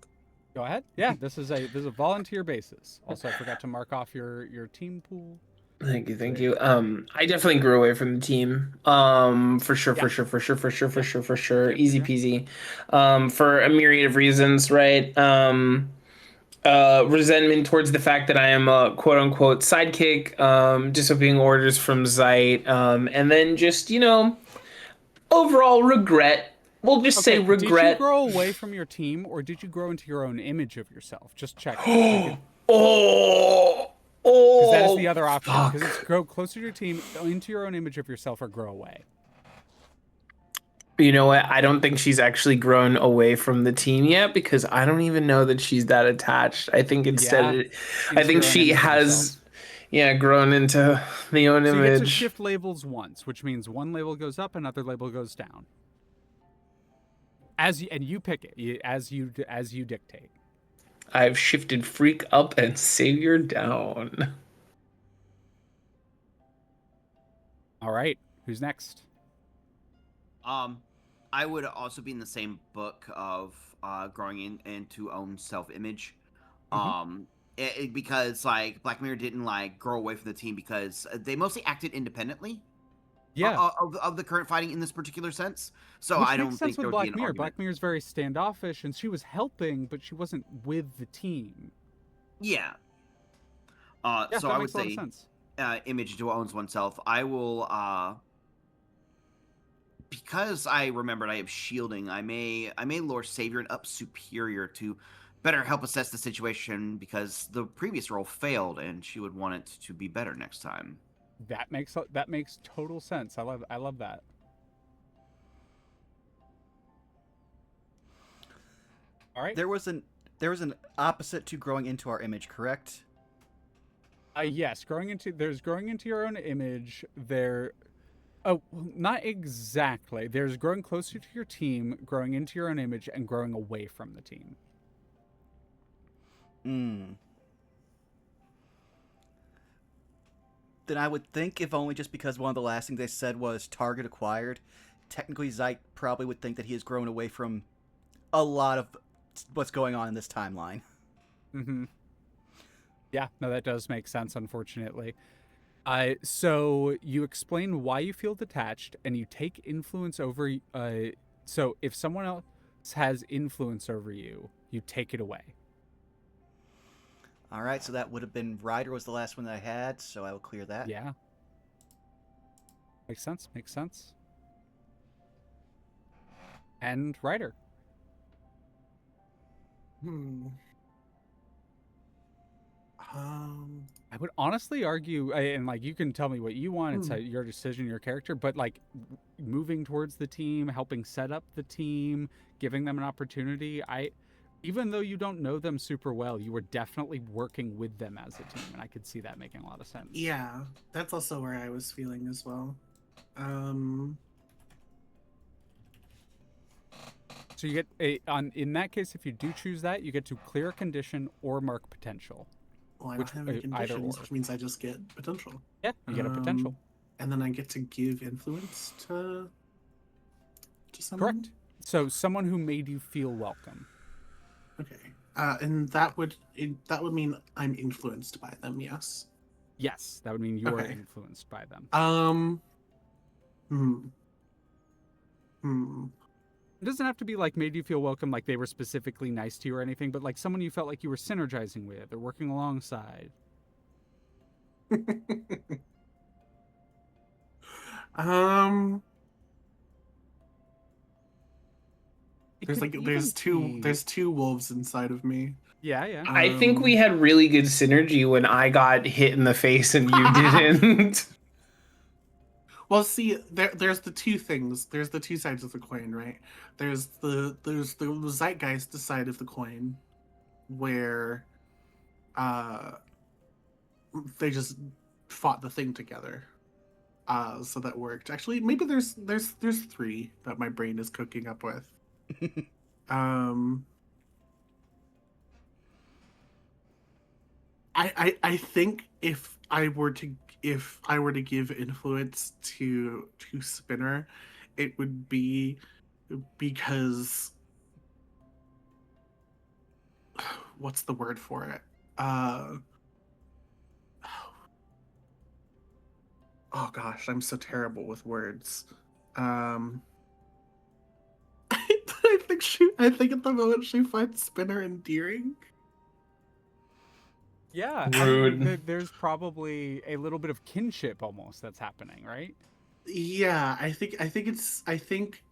Go ahead. Yeah, this is a volunteer basis. Also, I forgot to mark off your team pool. Thank you, thank you. I definitely grew away from the team. For sure, for Yeah. sure, for sure, for sure, for Yep. sure, for sure. Yep. Easy Yep. peasy. For a myriad of reasons, right? Resentment towards the fact that I am a quote unquote sidekick, disobeying orders from Z.I.T., and then just, overall regret. We'll just say Okay, did you regret. grow away from your team or did you grow into your own image of yourself? Just checking. We could Oh, because that is the oh, other option. Because fuck. it's grow closer to your team, into your own image of yourself, or grow away. You know what? I don't think she's actually grown away from the team yet because I don't even know that she's that attached. I think Yeah, I into think your own she image of yourself. has, yeah, grown into the own So you get to image. shift labels once, which means one label goes up, another label goes down. And you pick it as you dictate. I've shifted freak up and savior down. All right, who's next? I would also be in the same book of growing into own self-image. Um, because like Black Mirror didn't like grow away from the team because they mostly acted independently. Yeah, Of the current fighting in this particular sense. So which I makes don't sense think there with would be Black an Mirror. argument. Black Mirror's very standoffish, and she was helping, but she wasn't with the team. Yeah. Yeah, So that I would makes a lot of say sense. image to owns oneself. I will because I remembered I have shielding. I may lure Savior and up superior to better help assess the situation because the previous role failed and she would want it to be better next time. That makes total sense. I love that. All right. There was an opposite to growing into our image, correct? Yes, growing into your own image. Oh, not exactly. There's growing closer to your team, growing into your own image, and growing away from the team. Hmm. Then I would think, if only just because one of the last things they said was target acquired, technically Zeit probably would think that he has grown away from a lot of what's going on in this timeline. Mm-hmm. Yeah, no, that does make sense, unfortunately. So you explain why you feel detached, and you take influence over. So if someone else has influence over you, you take it away. All right, so that would have been Ryder was the last one that I had, so I will clear that. Yeah. Makes sense. Makes sense. And Ryder. Hmm. I would honestly argue, and like you can tell me what you want. It's Hmm. your decision, your character. But like moving towards the team, helping set up the team, giving them an opportunity. Even though you don't know them super well, you were definitely working with them as a team, and I could see that making a lot of sense. Yeah, that's also where I was feeling as well. So you get in that case, if you do choose that, you get to clear a condition or mark potential. Well, I Which don't have any either conditions, or. which means I just get potential. Yeah, you get a potential. And then I get to give influence to someone. Correct. So someone who made you feel welcome. Okay. And that would mean I'm influenced by them. Yes. Yes, that would mean you are Okay. influenced by them. It doesn't have to be like made you feel welcome, like they were specifically nice to you or anything, but like someone you felt like you were synergizing with or working alongside. There's two wolves inside of me. Yeah, yeah. I think we had really good synergy when I got hit in the face and you didn't. Well, see, there's the two things. There's the two sides of the coin, right? There's the zeitgeist side of the coin, where they just fought the thing together. So that worked. Actually, maybe there's three that my brain is cooking up with. I think if I were to give influence to Spinner, it would be because what's the word for it? Oh gosh, I'm so terrible with words. Um, I think at the moment she finds Spinner endearing. Yeah, Rude. there's probably a little bit of kinship almost that's happening, right? Yeah, I think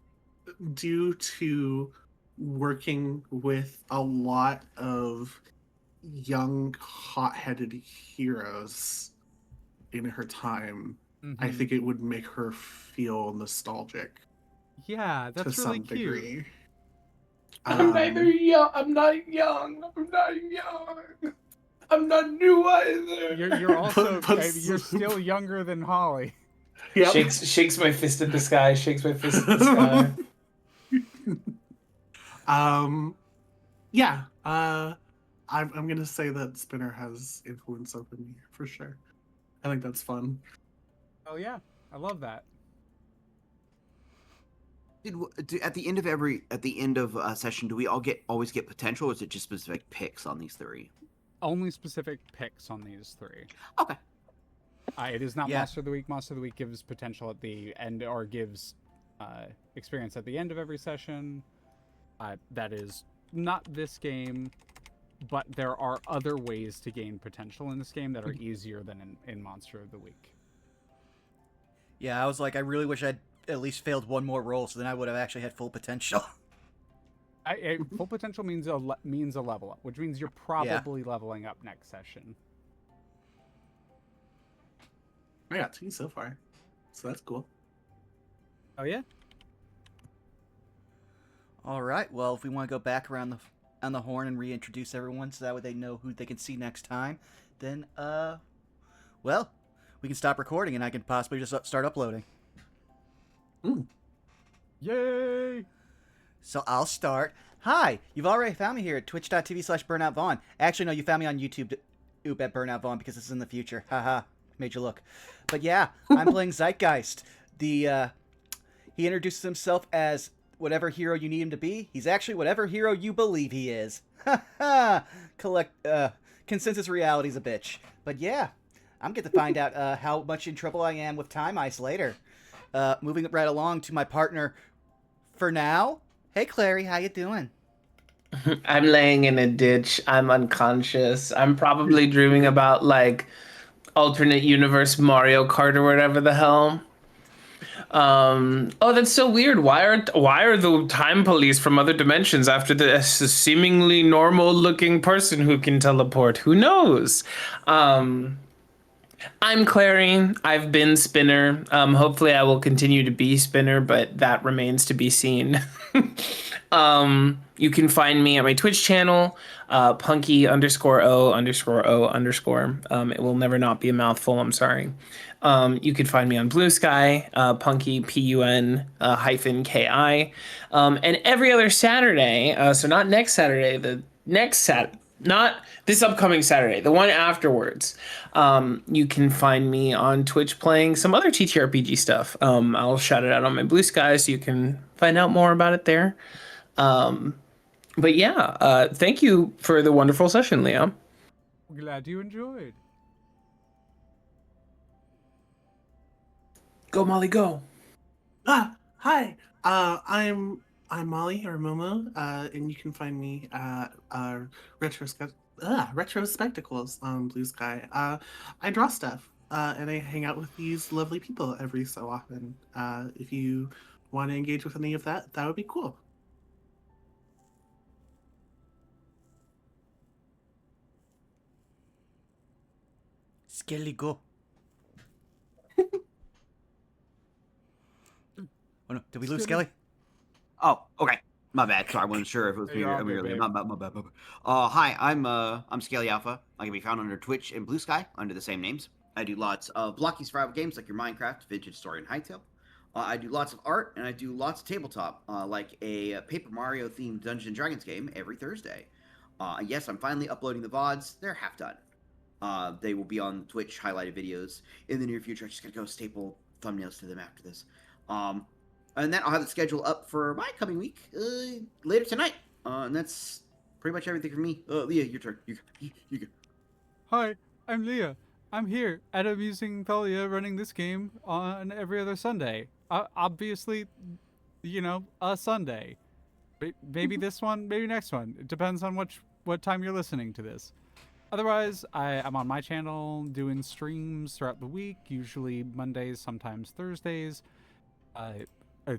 due to working with a lot of young hot-headed heroes in her time, I Mm-hmm. think it would make her feel nostalgic Yeah, to that's really some cute. degree. I'm neither young. I'm not young. I'm not young. I'm not new either. You're also but you're still younger than Holly. yep. Shakes my fist at the sky. Shakes my fist at the sky. um yeah, I'm gonna say that Spinner has influence over me for sure. I think that's fun. Oh yeah, I love that. At the end of a session, do we all always get potential, or is it just specific picks on these three? Only specific picks on these three. Okay. It is not Yeah. Monster of the Week. Monster of the Week gives potential at the end, or gives experience at the end of every session. That is not this game, but there are other ways to gain potential in this game that are easier than in Monster of the Week. Yeah, I was like, I really wish I'd at least failed one more roll, so then I would have actually had full potential. Full potential means a level up, which means you're probably leveling up next session. I got 2 so far, so that's cool. Oh yeah. All right. Well, if we want to go back around on the horn and reintroduce everyone, so that way they know who they can see next time, then well, we can stop recording and I can possibly just start uploading. Yay! So I'll start. Hi, you've already found me here at twitch.tv/BurnoutVaughn. Actually, no, you found me on YouTube at Burnout Vaughn because this is in the future. Haha, made you look. But yeah, I'm playing Zeitgeist. He introduces himself as whatever hero you need him to be. He's actually whatever hero you believe he is. Ha consensus reality's a bitch. But yeah, I'm get to find out how much in trouble I am with Time Ice later. Moving right along to my partner for now. Hey, Clary, how you doing? I'm laying in a ditch. I'm unconscious. I'm probably dreaming about like alternate universe Mario Kart or whatever the hell. Oh, that's so weird. Why are the time police from other dimensions after this seemingly normal looking person who can teleport? Who knows? I'm Clary. I've been Spinner. Hopefully, I will continue to be Spinner, but that remains to be seen. You can find me at my Twitch channel, punky_o_o_. It will never not be a mouthful. I'm sorry. You can find me on Blue Sky, punky PUN hyphen KI, and every other Saturday. So not next Saturday. The next not this upcoming Saturday, the one afterwards. You can find me on Twitch playing some other TTRPG stuff. I'll shout it out on my Blue Sky so you can find out more about it there. But yeah, thank you for the wonderful session, Liam. Glad you enjoyed. Go, Molly, go. Hi. I'm Molly or Momo, and you can find me at Retro Spectacles on Blue Sky. I draw stuff, and I hang out with these lovely people every so often. If you want to engage with any of that, that would be cool. Skelly, go. Oh no, did we lose Skelly? Oh, okay. My bad. Sorry, I wasn't sure if it was me You're or all good, earlier. babe. My bad. Hi, I'm Scaly Alpha. I can be found under Twitch and Blue Sky under the same names. I do lots of blocky survival games like your Minecraft, Vintage Story, and Hytale. I do lots of art, and I do lots of tabletop, like a Paper Mario themed Dungeons and Dragons game every Thursday. Yes, I'm finally uploading the VODs. They're half done. They will be on Twitch highlighted videos in the near future. I just gotta go staple thumbnails to them after this. And then I'll have the schedule up for my coming week later tonight. And that's pretty much everything for me. Leah, your turn. You go. Hi, I'm Leah. I'm here at Amusing Thalia running this game on every other Sunday. Obviously, a Sunday. Maybe this one, maybe next one. It depends on what time you're listening to this. Otherwise, I'm on my channel doing streams throughout the week, usually Mondays, sometimes Thursdays.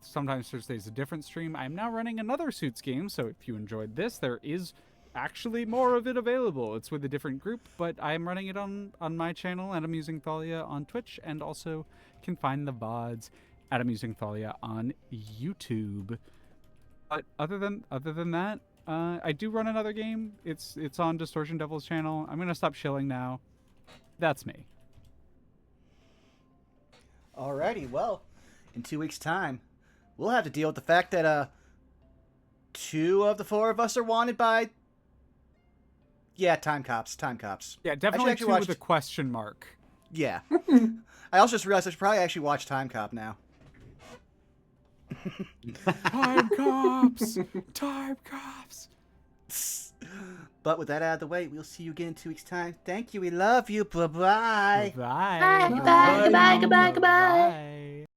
Sometimes Thursday's a different stream. I'm now running another Suits game, so if you enjoyed this, there is actually more of it available. It's with a different group, but I'm running it on my channel at Amusing Thalia on Twitch, and also can find the VODs at Amusing Thalia on YouTube. But other than that, I do run another game. It's on Distortion Devil's channel. I'm gonna stop shilling now. That's me. Alrighty, well, in 2 weeks' time, we'll have to deal with the fact that 2 of the 4 of us are wanted by. Yeah, time cops. Yeah, definitely actually two watched... with a question mark. Yeah. I also just realized I should probably actually watch Time Cop now. Time cops! Time cops! But with that out of the way, we'll see you again in 2 weeks' time. Thank you. We love you. Bye-bye. Bye. Bye, goodbye, goodbye, goodbye, goodbye. Bye.